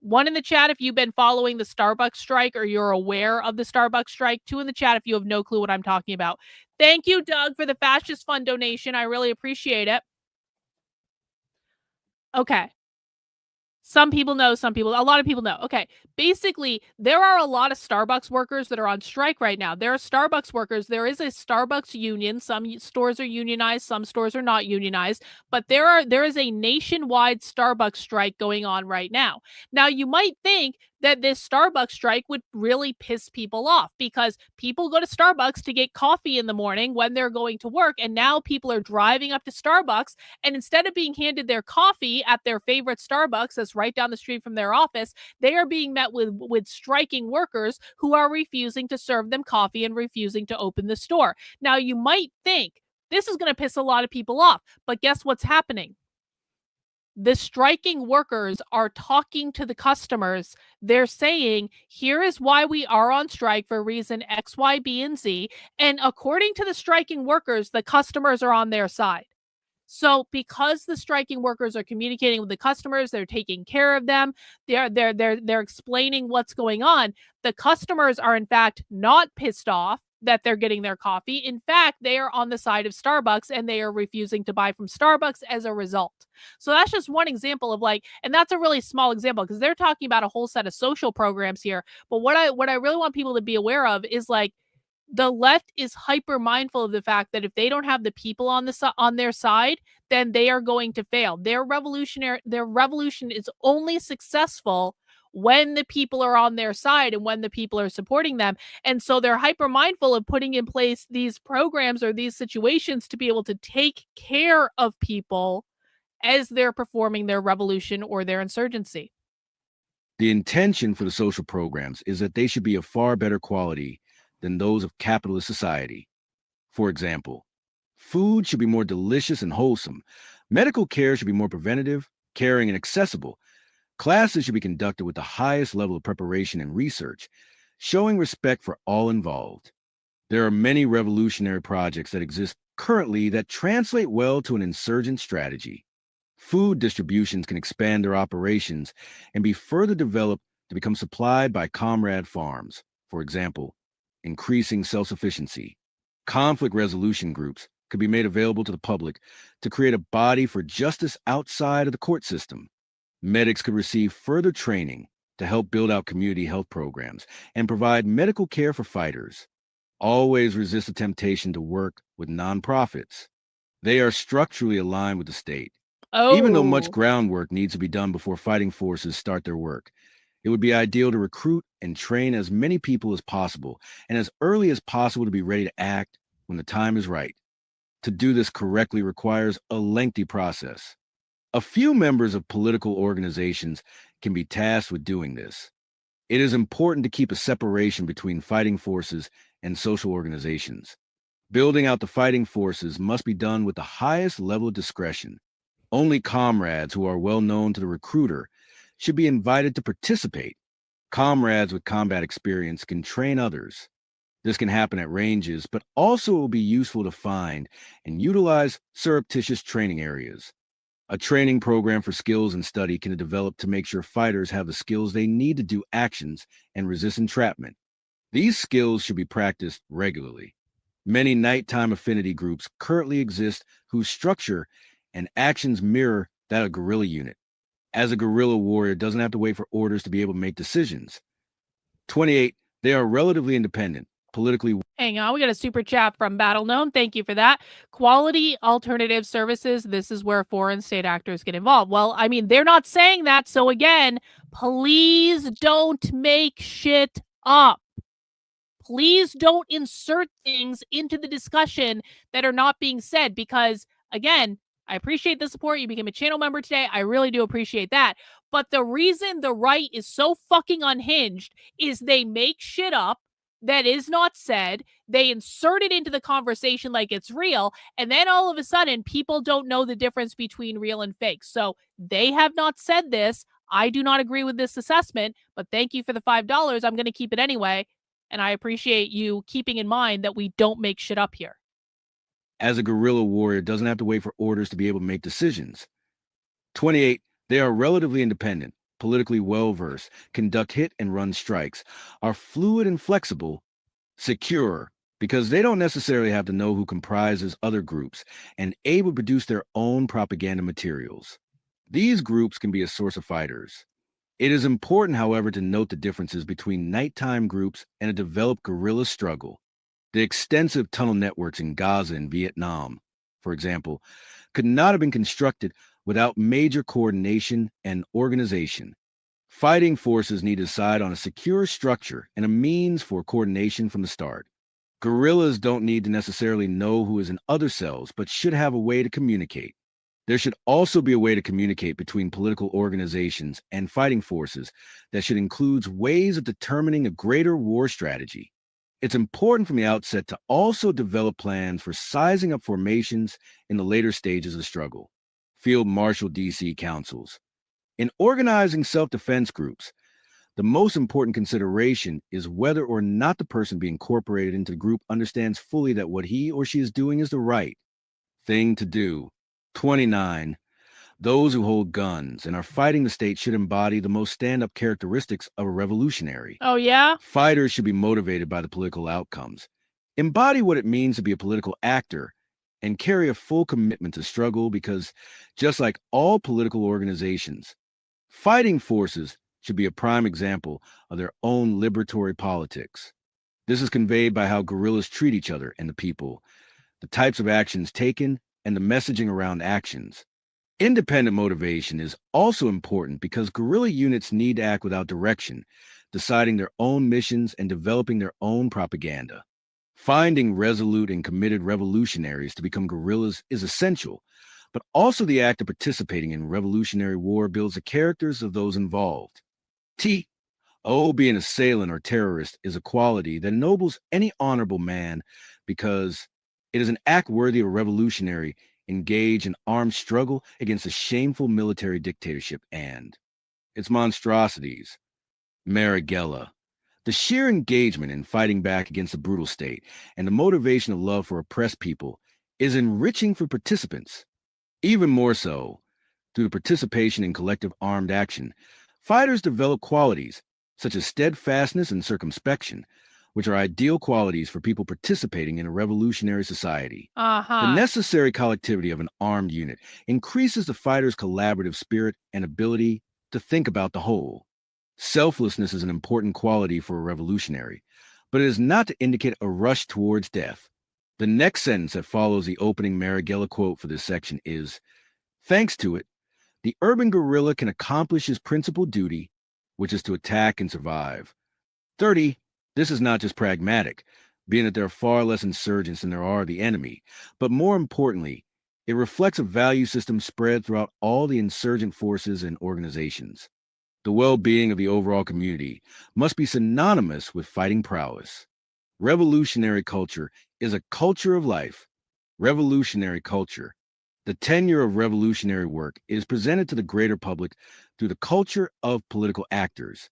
One in the chat if you've been following the Starbucks strike or you're aware of the Starbucks strike. Two in the chat if you have no clue what I'm talking about. Thank you, Doug, for the Fascist Fund donation. I really appreciate it. Okay. Some people know, a lot of people know. Okay. Basically, there are a lot of Starbucks workers that are on strike right now. There are Starbucks workers. There is a Starbucks union. Some stores are unionized. Some stores are not unionized. But there is a nationwide Starbucks strike going on right now. Now, you might think that this Starbucks strike would really piss people off because people go to Starbucks to get coffee in the morning when they're going to work. And now people are driving up to Starbucks. And instead of being handed their coffee at their favorite Starbucks that's right down the street from their office, they are being met with striking workers who are refusing to serve them coffee and refusing to open the store. Now, you might think this is going to piss a lot of people off, but guess what's happening? The striking workers are talking to the customers. They're saying, here is why we are on strike for reason X, Y, B, and Z. And according to the striking workers, the customers are on their side. So because the striking workers are communicating with the customers, they're taking care of them, they're explaining what's going on, the customers are in fact not pissed off that they're getting their coffee. In fact, they are on the side of Starbucks and they are refusing to buy from Starbucks as a result. So that's just one example of and that's a really small example because they're talking about a whole set of social programs here. But what I really want people to be aware of is the left is hyper mindful of the fact that if they don't have the people on their side, then they are going to fail. Their revolution is only successful when the people are on their side and when the people are supporting them. And so they're hyper mindful of putting in place these programs or these situations to be able to take care of people as they're performing their revolution or their insurgency. The intention for the social programs is that they should be of far better quality than those of capitalist society. For example, food should be more delicious and wholesome. Medical care should be more preventative, caring, and accessible. Classes should be conducted with the highest level of preparation and research, showing respect for all involved. There are many revolutionary projects that exist currently that translate well to an insurgent strategy. Food distributions can expand their operations and be further developed to become supplied by comrade farms, for example, increasing self-sufficiency. Conflict resolution groups could be made available to the public to create a body for justice outside of the court system. Medics could receive further training to help build out community health programs and provide medical care for fighters. Always resist the temptation to work with nonprofits. They are structurally aligned with the state. Even though much groundwork needs to be done before fighting forces start their work, it would be ideal to recruit and train as many people as possible and as early as possible to be ready to act when the time is right. To do this correctly requires a lengthy process. A few members of political organizations can be tasked with doing this. It is important to keep a separation between fighting forces and social organizations. Building out the fighting forces must be done with the highest level of discretion. Only comrades who are well known to the recruiter should be invited to participate. Comrades with combat experience can train others. This can happen at ranges, but also it will be useful to find and utilize surreptitious training areas. A training program for skills and study can be developed to make sure fighters have the skills they need to do actions and resist entrapment. These skills should be practiced regularly. Many nighttime affinity groups currently exist whose structure and actions mirror that of guerrilla unit. As a guerrilla warrior doesn't have to wait for orders to be able to make decisions. 28, they are relatively independent, politically. Hang on, we got a super chat from Battle Known. Thank you for that. Quality alternative services. This is where foreign state actors get involved. Well, I mean, they're not saying that. So again, please don't make shit up. Please don't insert things into the discussion that are not being said because, again, I appreciate the support. You became a channel member today. I really do appreciate that. But the reason the right is so fucking unhinged is they make shit up that is not said. They insert it into the conversation like it's real. And then all of a sudden, people don't know the difference between real and fake. So they have not said this. I do not agree with this assessment, but thank you for the $5. I'm going to keep it anyway. And I appreciate you keeping in mind that we don't make shit up here. As a guerrilla warrior doesn't have to wait for orders to be able to make decisions. 28, they are relatively independent, politically well-versed, conduct hit and run strikes, are fluid and flexible, secure, because they don't necessarily have to know who comprises other groups, and able to produce their own propaganda materials. These groups can be a source of fighters. It is important, however, to note the differences between nighttime groups and a developed guerrilla struggle. The extensive tunnel networks in Gaza and Vietnam, for example, could not have been constructed without major coordination and organization. Fighting forces need to decide on a secure structure and a means for coordination from the start. Guerrillas don't need to necessarily know who is in other cells, but should have a way to communicate. There should also be a way to communicate between political organizations and fighting forces that should include ways of determining a greater war strategy. It's important from the outset to also develop plans for sizing up formations in the later stages of the struggle. Field Marshal DC councils. In organizing self-defense groups, the most important consideration is whether or not the person being incorporated into the group understands fully that what he or she is doing is the right thing to do. 29. Those who hold guns and are fighting the state should embody the most stand-up characteristics of a revolutionary. Oh, yeah? Fighters should be motivated by the political outcomes, embody what it means to be a political actor, and carry a full commitment to struggle because, just like all political organizations, fighting forces should be a prime example of their own liberatory politics. This is conveyed by how guerrillas treat each other and the people, the types of actions taken, and the messaging around actions. Independent motivation is also important because guerrilla units need to act without direction, deciding their own missions and developing their own propaganda. Finding resolute and committed revolutionaries to become guerrillas is essential, but also the act of participating in revolutionary war builds the characters of those involved. Being an assailant or terrorist is a quality that ennobles any honorable man because it is an act worthy of a revolutionary engaged in armed struggle against a shameful military dictatorship and its monstrosities. Marighella. The sheer engagement in fighting back against a brutal state and the motivation of love for oppressed people is enriching for participants. Even more so, through the participation in collective armed action, fighters develop qualities such as steadfastness and circumspection, which are ideal qualities for people participating in a revolutionary society. The necessary collectivity of an armed unit increases the fighter's collaborative spirit and ability to think about the whole. Selflessness is an important quality for a revolutionary, but it is not to indicate a rush towards death. The next sentence that follows the opening Marighella quote for this section is, thanks to it, the urban guerrilla can accomplish his principal duty, which is to attack and survive. 30. This is not just pragmatic, being that there are far less insurgents than there are the enemy, but more importantly, it reflects a value system spread throughout all the insurgent forces and organizations. The well-being of the overall community must be synonymous with fighting prowess. Revolutionary culture is a culture of life. Revolutionary culture. The tenure of revolutionary work is presented to the greater public through the culture of political actors.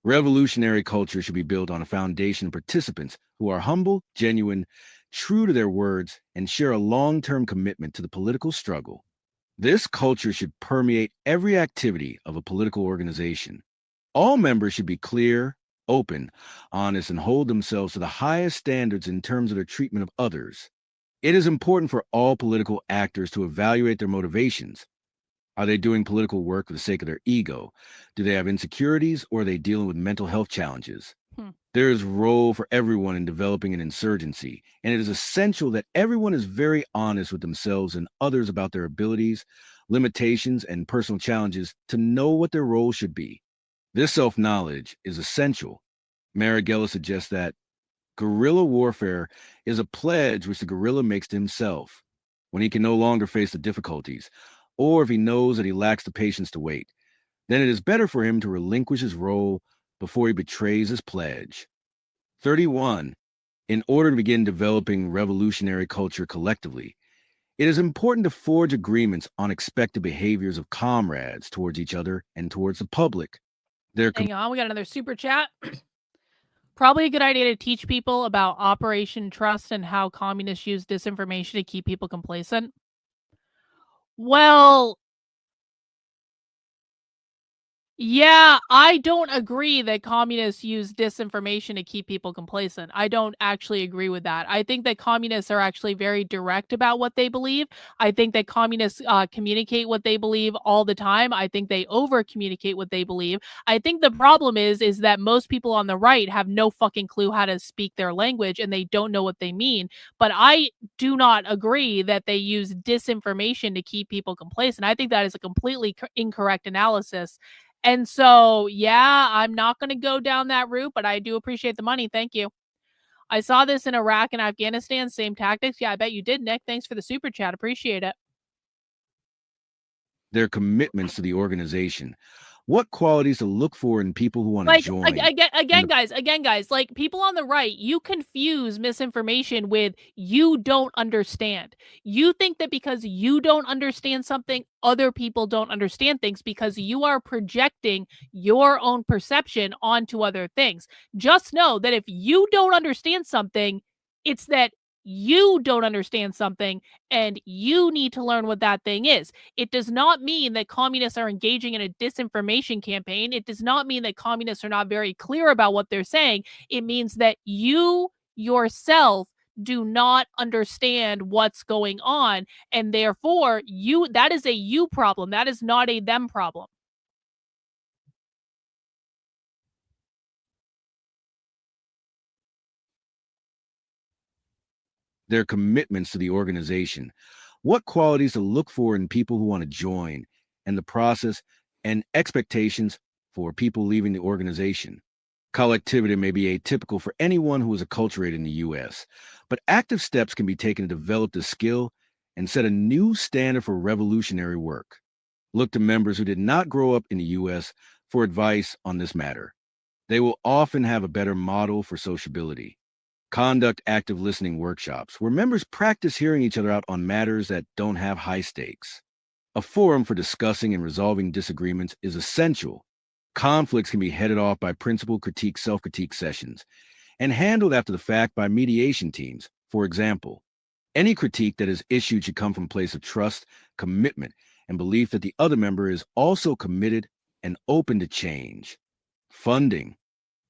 Revolutionary culture should be built on a foundation of participants who are humble, genuine, true to their words, and share a long-term commitment to the political struggle. This culture should permeate every activity of a political organization. All members should be clear, open, honest, and hold themselves to the highest standards in terms of their treatment of others. It is important for all political actors to evaluate their motivations. Are they doing political work for the sake of their ego? Do they have insecurities, or are they dealing with mental health challenges? There is a role for everyone in developing an insurgency, and it is essential that everyone is very honest with themselves and others about their abilities, limitations, and personal challenges to know what their role should be. This self-knowledge is essential. Marighella suggests that guerrilla warfare is a pledge which the guerrilla makes to himself when he can no longer face the difficulties, or if he knows that he lacks the patience to wait. Then it is better for him to relinquish his role before he betrays his pledge. 31. In order to begin developing revolutionary culture collectively, it is important to forge agreements on expected behaviors of comrades towards each other and towards the public. Hang on, we got another super chat. Probably a good idea to teach people about Operation Trust and how communists use disinformation to keep people complacent. Well, yeah, I don't agree that communists use disinformation to keep people complacent. I don't actually agree with that. I think that communists are actually very direct about what they believe. I think that communists communicate what they believe all the time. I think they over-communicate what they believe. I think the problem is that most people on the right have no fucking clue how to speak their language, and they don't know what they mean. But I do not agree that they use disinformation to keep people complacent. I think that is a completely incorrect analysis. And so, yeah, I'm not going to go down that route, but I do appreciate the money. Thank you. I saw this in Iraq and Afghanistan, same tactics. Yeah, I bet you did, Nick. Thanks for the super chat. Appreciate it. Their commitments to the organization. What qualities to look for in people who want to join? Again, guys, like people on the right, you confuse misinformation with you don't understand. You think that because you don't understand something, other people don't understand things because you are projecting your own perception onto other things. Just know that if you don't understand something, it's that you don't understand something and you need to learn what that thing is. It does not mean that communists are engaging in a disinformation campaign. It does not mean that communists are not very clear about what they're saying. It means that you yourself do not understand what's going on, and therefore that is a you problem. That is not a them problem. their commitments to the organization, what qualities to look for in people who want to join, and the process and expectations for people leaving the organization. Collectivity may be atypical for anyone who is acculturated in the U.S., but active steps can be taken to develop the skill and set a new standard for revolutionary work. Look to members who did not grow up in the U.S. for advice on this matter. They will often have a better model for sociability. Conduct active listening workshops, where members practice hearing each other out on matters that don't have high stakes. A forum for discussing and resolving disagreements is essential. Conflicts can be headed off by principal critique self-critique sessions and handled after the fact by mediation teams. For example, any critique that is issued should come from a place of trust, commitment, and belief that the other member is also committed and open to change. Funding.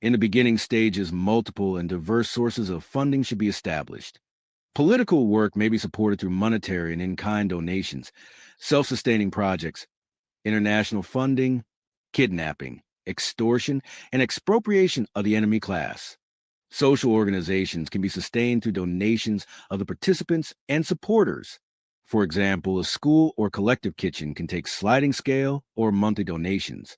In the beginning stages, multiple and diverse sources of funding should be established. Political work may be supported through monetary and in-kind donations, self-sustaining projects, international funding, kidnapping, extortion, and expropriation of the enemy class. Social organizations can be sustained through donations of the participants and supporters. For example, a school or collective kitchen can take sliding scale or monthly donations.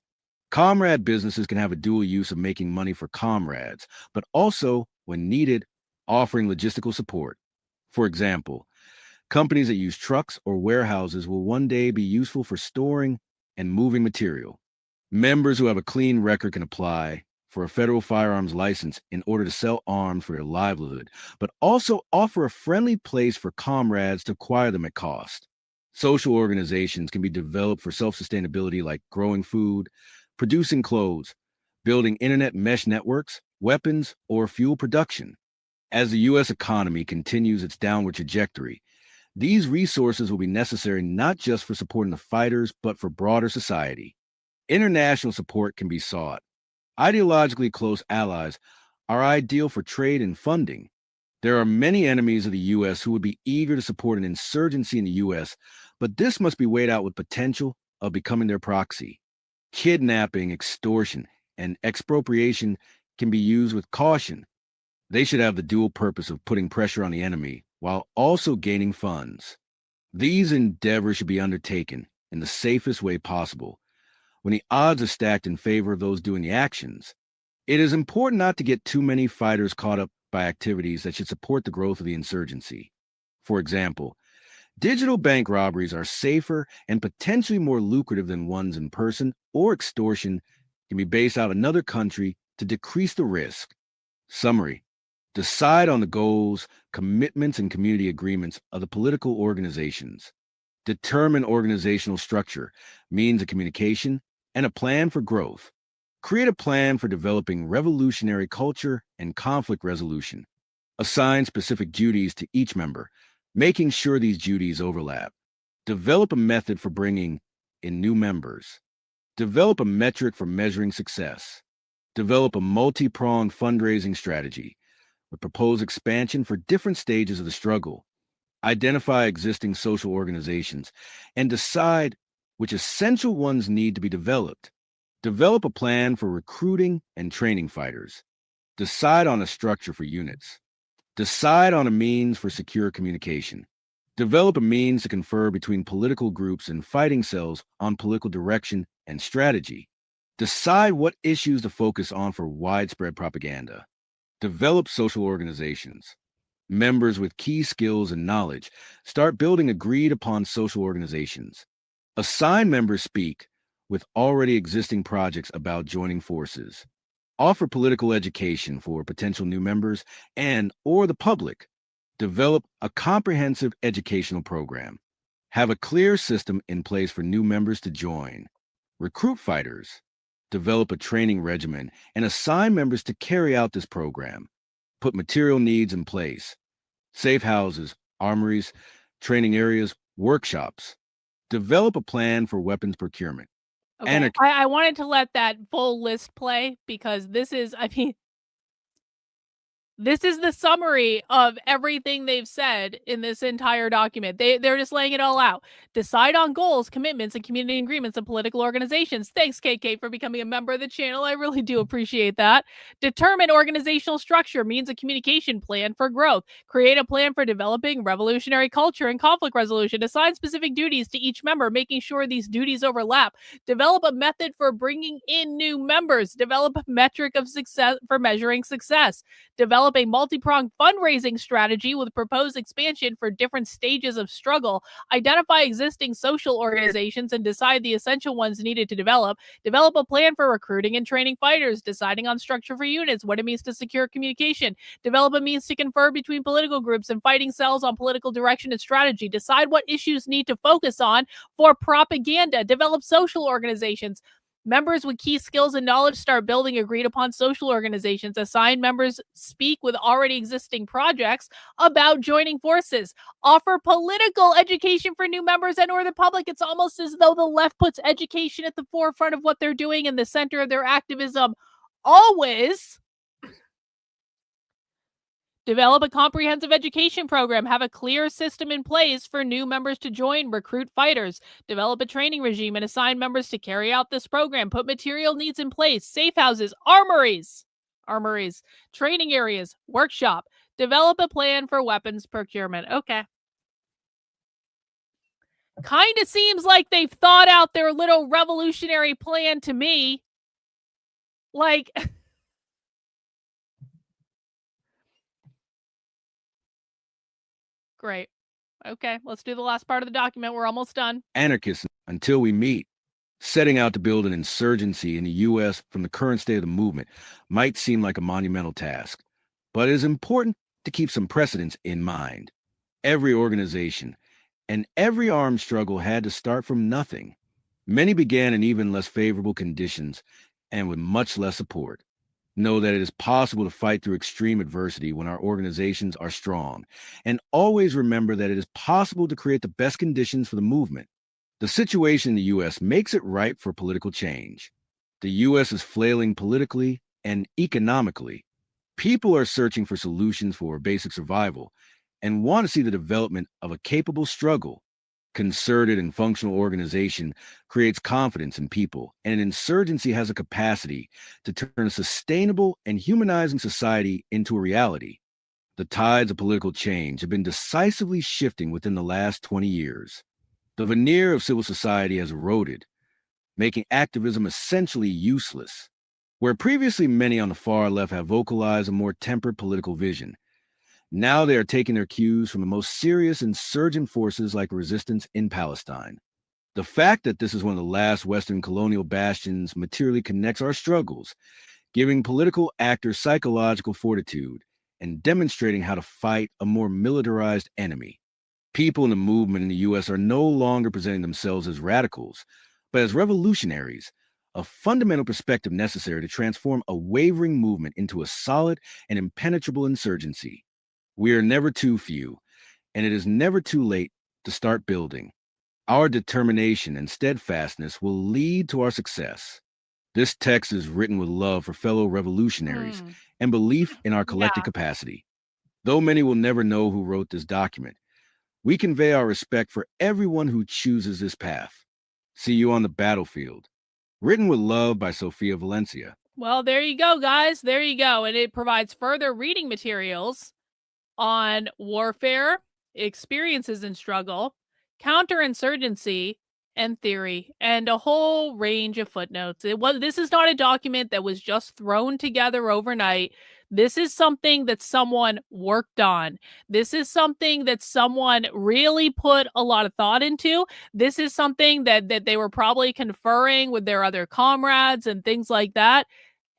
Comrade businesses can have a dual use of making money for comrades, but also, when needed, offering logistical support. For example, companies that use trucks or warehouses will one day be useful for storing and moving material. Members who have a clean record can apply for a federal firearms license in order to sell arms for their livelihood, but also offer a friendly place for comrades to acquire them at cost. Social organizations can be developed for self-sustainability like growing food, producing clothes, building internet mesh networks, weapons, or fuel production. As the U.S. economy continues its downward trajectory, these resources will be necessary not just for supporting the fighters, but for broader society. International support can be sought. Ideologically close allies are ideal for trade and funding. There are many enemies of the U.S. who would be eager to support an insurgency in the U.S., but this must be weighed out with potential of becoming their proxy. Kidnapping, extortion, and expropriation can be used with caution. They should have the dual purpose of putting pressure on the enemy while also gaining funds. These endeavors should be undertaken in the safest way possible. When the odds are stacked in favor of those doing the actions, it is important not to get too many fighters caught up by activities that should support the growth of the insurgency. For example, digital bank robberies are safer and potentially more lucrative than ones in person, or extortion can be based out of another country to decrease the risk. Summary: decide on the goals, commitments, and community agreements of the political organizations. Determine organizational structure, means of communication, and a plan for growth. Create a plan for developing revolutionary culture and conflict resolution. Assign specific duties to each member, making sure these duties overlap. Develop a method for bringing in new members. Develop a metric for measuring success. Develop a multi-pronged fundraising strategy with proposed expansion for different stages of the struggle. Identify existing social organizations and decide which essential ones need to be developed. Develop a plan for recruiting and training fighters. Decide on a structure for units. Decide on a means for secure communication. Develop a means to confer between political groups and fighting cells on political direction and strategy. Decide what issues to focus on for widespread propaganda. Develop social organizations. Members with key skills and knowledge start building agreed upon social organizations. Assign members speak with already existing projects about joining forces. Offer political education for potential new members and or the public. Develop a comprehensive educational program. Have a clear system in place for new members to join. Recruit fighters. Develop a training regimen and assign members to carry out this program. Put material needs in place. Safe houses, armories, training areas, workshops. Develop a plan for weapons procurement. Okay. I wanted to let that full list play because this is, I mean, This is the summary of everything they've said in this entire document. They're just laying it all out. Decide on goals, commitments, and community agreements of political organizations. Thanks, KK, for becoming a member of the channel. I really do appreciate that. Determine organizational structure, means a communication plan for growth. Create a plan for developing revolutionary culture and conflict resolution. Assign specific duties to each member, making sure these duties overlap. Develop a method for bringing in new members. Develop a metric of success for measuring success. Develop a multi-pronged fundraising strategy with proposed expansion for different stages of struggle. Identify existing social organizations and decide the essential ones needed to develop. Develop a plan for recruiting and training fighters, deciding on structure for units, what it means to secure communication. Develop a means to confer between political groups and fighting cells on political direction and strategy. Decide what issues need to focus on for propaganda. Develop social organizations. Members with key skills and knowledge start building agreed upon social organizations. Assign members speak with already existing projects about joining forces. Offer political education for new members and or the public. It's almost as though the left puts education at the forefront of what they're doing and the center of their activism. Always. Develop a comprehensive education program. Have a clear system in place for new members to join, recruit fighters. Develop a training regime and assign members to carry out this program. Put material needs in place. Safe houses, armories, training areas, workshop. Develop a plan for weapons procurement. Okay. Kind of seems like they've thought out their little revolutionary plan to me. Like... Great. Okay, let's do the last part of the document. We're almost done. Anarchists until we meet. Setting out to build an insurgency in the U.S. from the current state of the movement might seem like a monumental task, but it is important to keep some precedents in mind. Every organization and every armed struggle had to start from nothing. Many began in even less favorable conditions and with much less support. Know that it is possible to fight through extreme adversity when our organizations are strong, and always remember that it is possible to create the best conditions for the movement. The situation in the U.S. makes it ripe for political change. The U.S. is flailing politically and economically. People are searching for solutions for basic survival and want to see the development of a capable struggle. Concerted and functional organization creates confidence in people, and an insurgency has a capacity to turn a sustainable and humanizing society into a reality. The tides of political change have been decisively shifting within the last 20 years. The veneer of civil society has eroded, making activism essentially useless. Where previously many on the far left have vocalized a more tempered political vision, now they are taking their cues from the most serious insurgent forces like resistance in Palestine. The fact that this is one of the last Western colonial bastions materially connects our struggles, giving political actors psychological fortitude and demonstrating how to fight a more militarized enemy. People in the movement in the U.S. are no longer presenting themselves as radicals, but as revolutionaries, a fundamental perspective necessary to transform a wavering movement into a solid and impenetrable insurgency. We are never too few, and it is never too late to start building. Our determination and steadfastness will lead to our success. This text is written with love for fellow revolutionaries and belief in our collective capacity. Though many will never know who wrote this document, we convey our respect for everyone who chooses this path. See you on the battlefield. Written with love by Sofia Valencia. Well, there you go, guys. There you go. And it provides further reading materials on warfare, experiences in struggle, counterinsurgency, and theory, and a whole range of footnotes. This is not a document that was just thrown together overnight. This is something that someone worked on. This is something that someone really put a lot of thought into. This is something that they were probably conferring with their other comrades and things like that.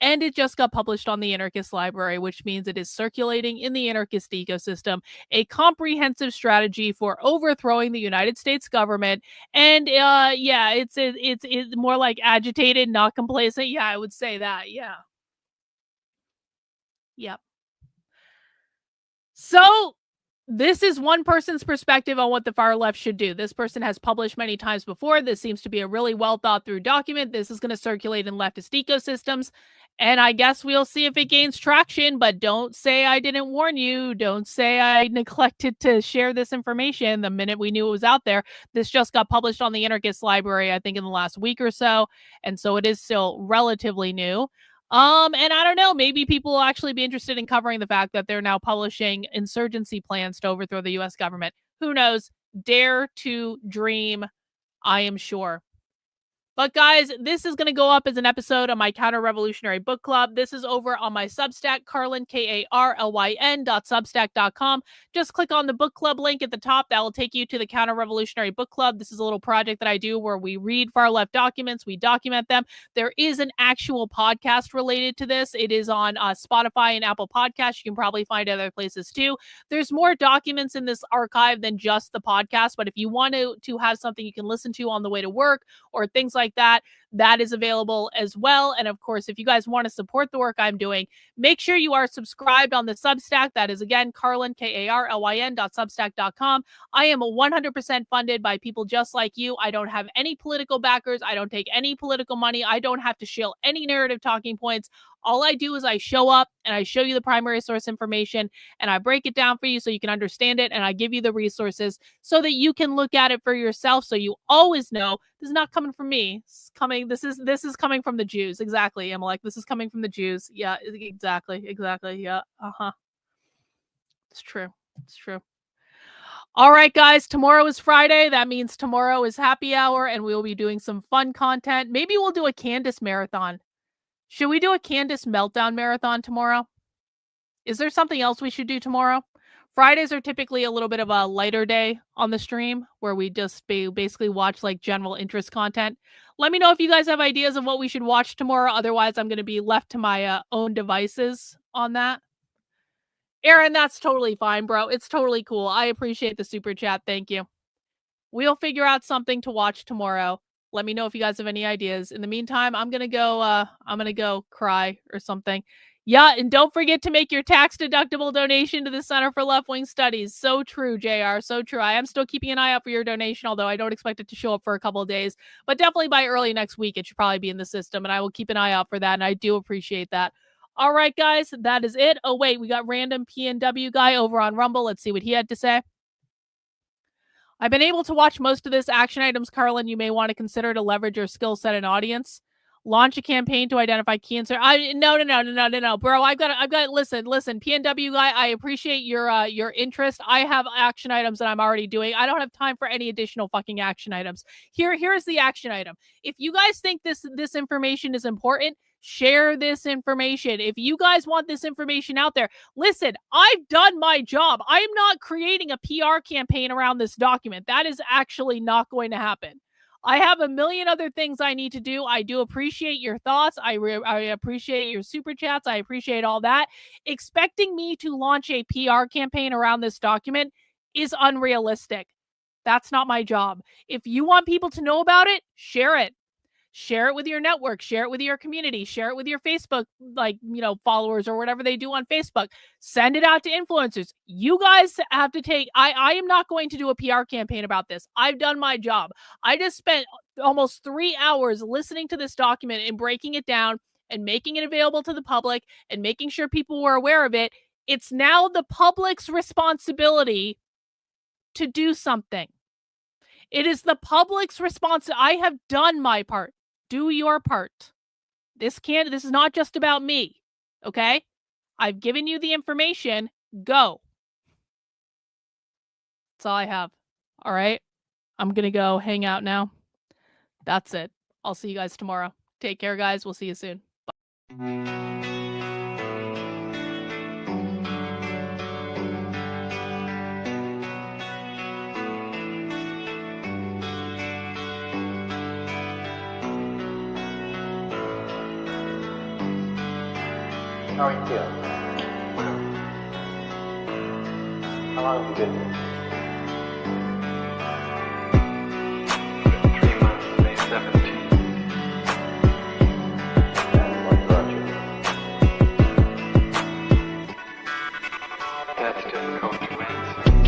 And it just got published on the Anarchist Library, which means it is circulating in the anarchist ecosystem, a comprehensive strategy for overthrowing the United States government. And it's more like agitated, not complacent. Yeah, I would say that. Yeah. Yep. So This is one person's perspective on what the far left should do. This person has published many times before. This seems to be a really well thought through document. This is going to circulate in leftist ecosystems. And I guess we'll see if it gains traction, but don't say I didn't warn you. Don't say I neglected to share this information the minute we knew it was out there. This just got published on the Anarchist Library, I think, in the last week or so. And so it is still relatively new. And I don't know, maybe people will actually be interested in covering the fact that they're now publishing insurgency plans to overthrow the US government. Who knows? Dare to dream, I am sure. But guys, this is going to go up as an episode of my Counter-Revolutionary Book Club. This is over on my Substack, Karlyn, Karlyn.substack.com. Just click on the book club link at the top. That will take you to the Counter-Revolutionary Book Club. This is a little project that I do where we read far-left documents. We document them. There is an actual podcast related to this. It is on Spotify and Apple Podcasts. You can probably find other places too. There's more documents in this archive than just the podcast, but if you want to have something you can listen to on the way to work or things like that is available as well. And of course, if you guys want to support the work I'm doing, make sure you are subscribed on the Substack. That is again, Karlyn, Karlyn.substack.com. I am 100% funded by people just like you. I don't have any political backers. I don't take any political money. I don't have to shill any narrative talking points. All I do is I show up and I show you the primary source information and I break it down for you so you can understand it, and I give you the resources so that you can look at it for yourself, so you always know this is not coming from me. This is coming from the Jews. Exactly, Amalek. This is coming from the Jews. Yeah, exactly. Yeah. It's true. All right, guys, tomorrow is Friday. That means tomorrow is happy hour and we will be doing some fun content. Maybe we'll do a Candace marathon. Should we do a Candace meltdown marathon tomorrow? Is there something else we should do tomorrow? Fridays are typically a little bit of a lighter day on the stream where we just basically watch like general interest content. Let me know if you guys have ideas of what we should watch tomorrow. Otherwise, I'm going to be left to my own devices on that. Aaron, that's totally fine, bro. It's totally cool. I appreciate the super chat. Thank you. We'll figure out something to watch tomorrow. Let me know if you guys have any ideas. In the meantime, I'm going to go cry or something. Yeah, and don't forget to make your tax-deductible donation to the Center for Left-Wing Studies. So true, JR. So true. I am still keeping an eye out for your donation, although I don't expect it to show up for a couple of days. But definitely by early next week, it should probably be in the system, and I will keep an eye out for that, and I do appreciate that. All right, guys, that is it. Oh, wait, we got random PNW guy over on Rumble. Let's see what he had to say. I've been able to watch most of this. Action items, Karlyn, you may want to consider to leverage your skill set and audience. Launch a campaign to identify key inserts. No, bro. I've got. Listen, PNW guy. I appreciate your interest. I have action items that I'm already doing. I don't have time for any additional fucking action items. Here's the action item. If you guys think this information is important, share this information. If you guys want this information out there, listen, I've done my job. I am not creating a PR campaign around this document. That is actually not going to happen. I have a million other things I need to do. I do appreciate your thoughts. I appreciate your super chats. I appreciate all that. Expecting me to launch a PR campaign around this document is unrealistic. That's not my job. If you want people to know about it, share it. Share it with your network, share it with your community, share it with your Facebook, followers or whatever they do on Facebook. Send it out to influencers. You guys have to take, I am not going to do a PR campaign about this. I've done my job. I just spent almost 3 hours listening to this document and breaking it down and making it available to the public and making sure people were aware of it. It's now the public's responsibility to do something. It is the public's responsibility. I have done my part. Do your part. This is not just about me. Okay? I've given you the information. Go. That's all I have. All right? I'm going to go hang out now. That's it. I'll see you guys tomorrow. Take care, guys. We'll see you soon. Bye. How are you feeling? How long have you been here? 3 months, May 17th. And what brought you? That's difficult to answer.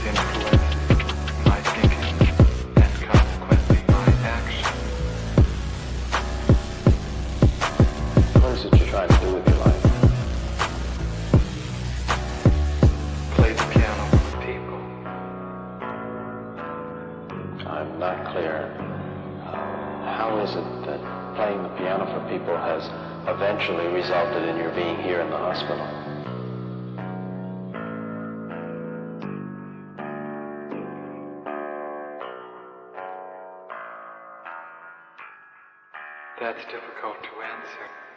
influence my thinking and consequently my action. What is it you're trying to do with your life? Play the piano for the people. I'm not clear. How is it that playing the piano for people has eventually resulted in your being here in the hospital? That's difficult to answer.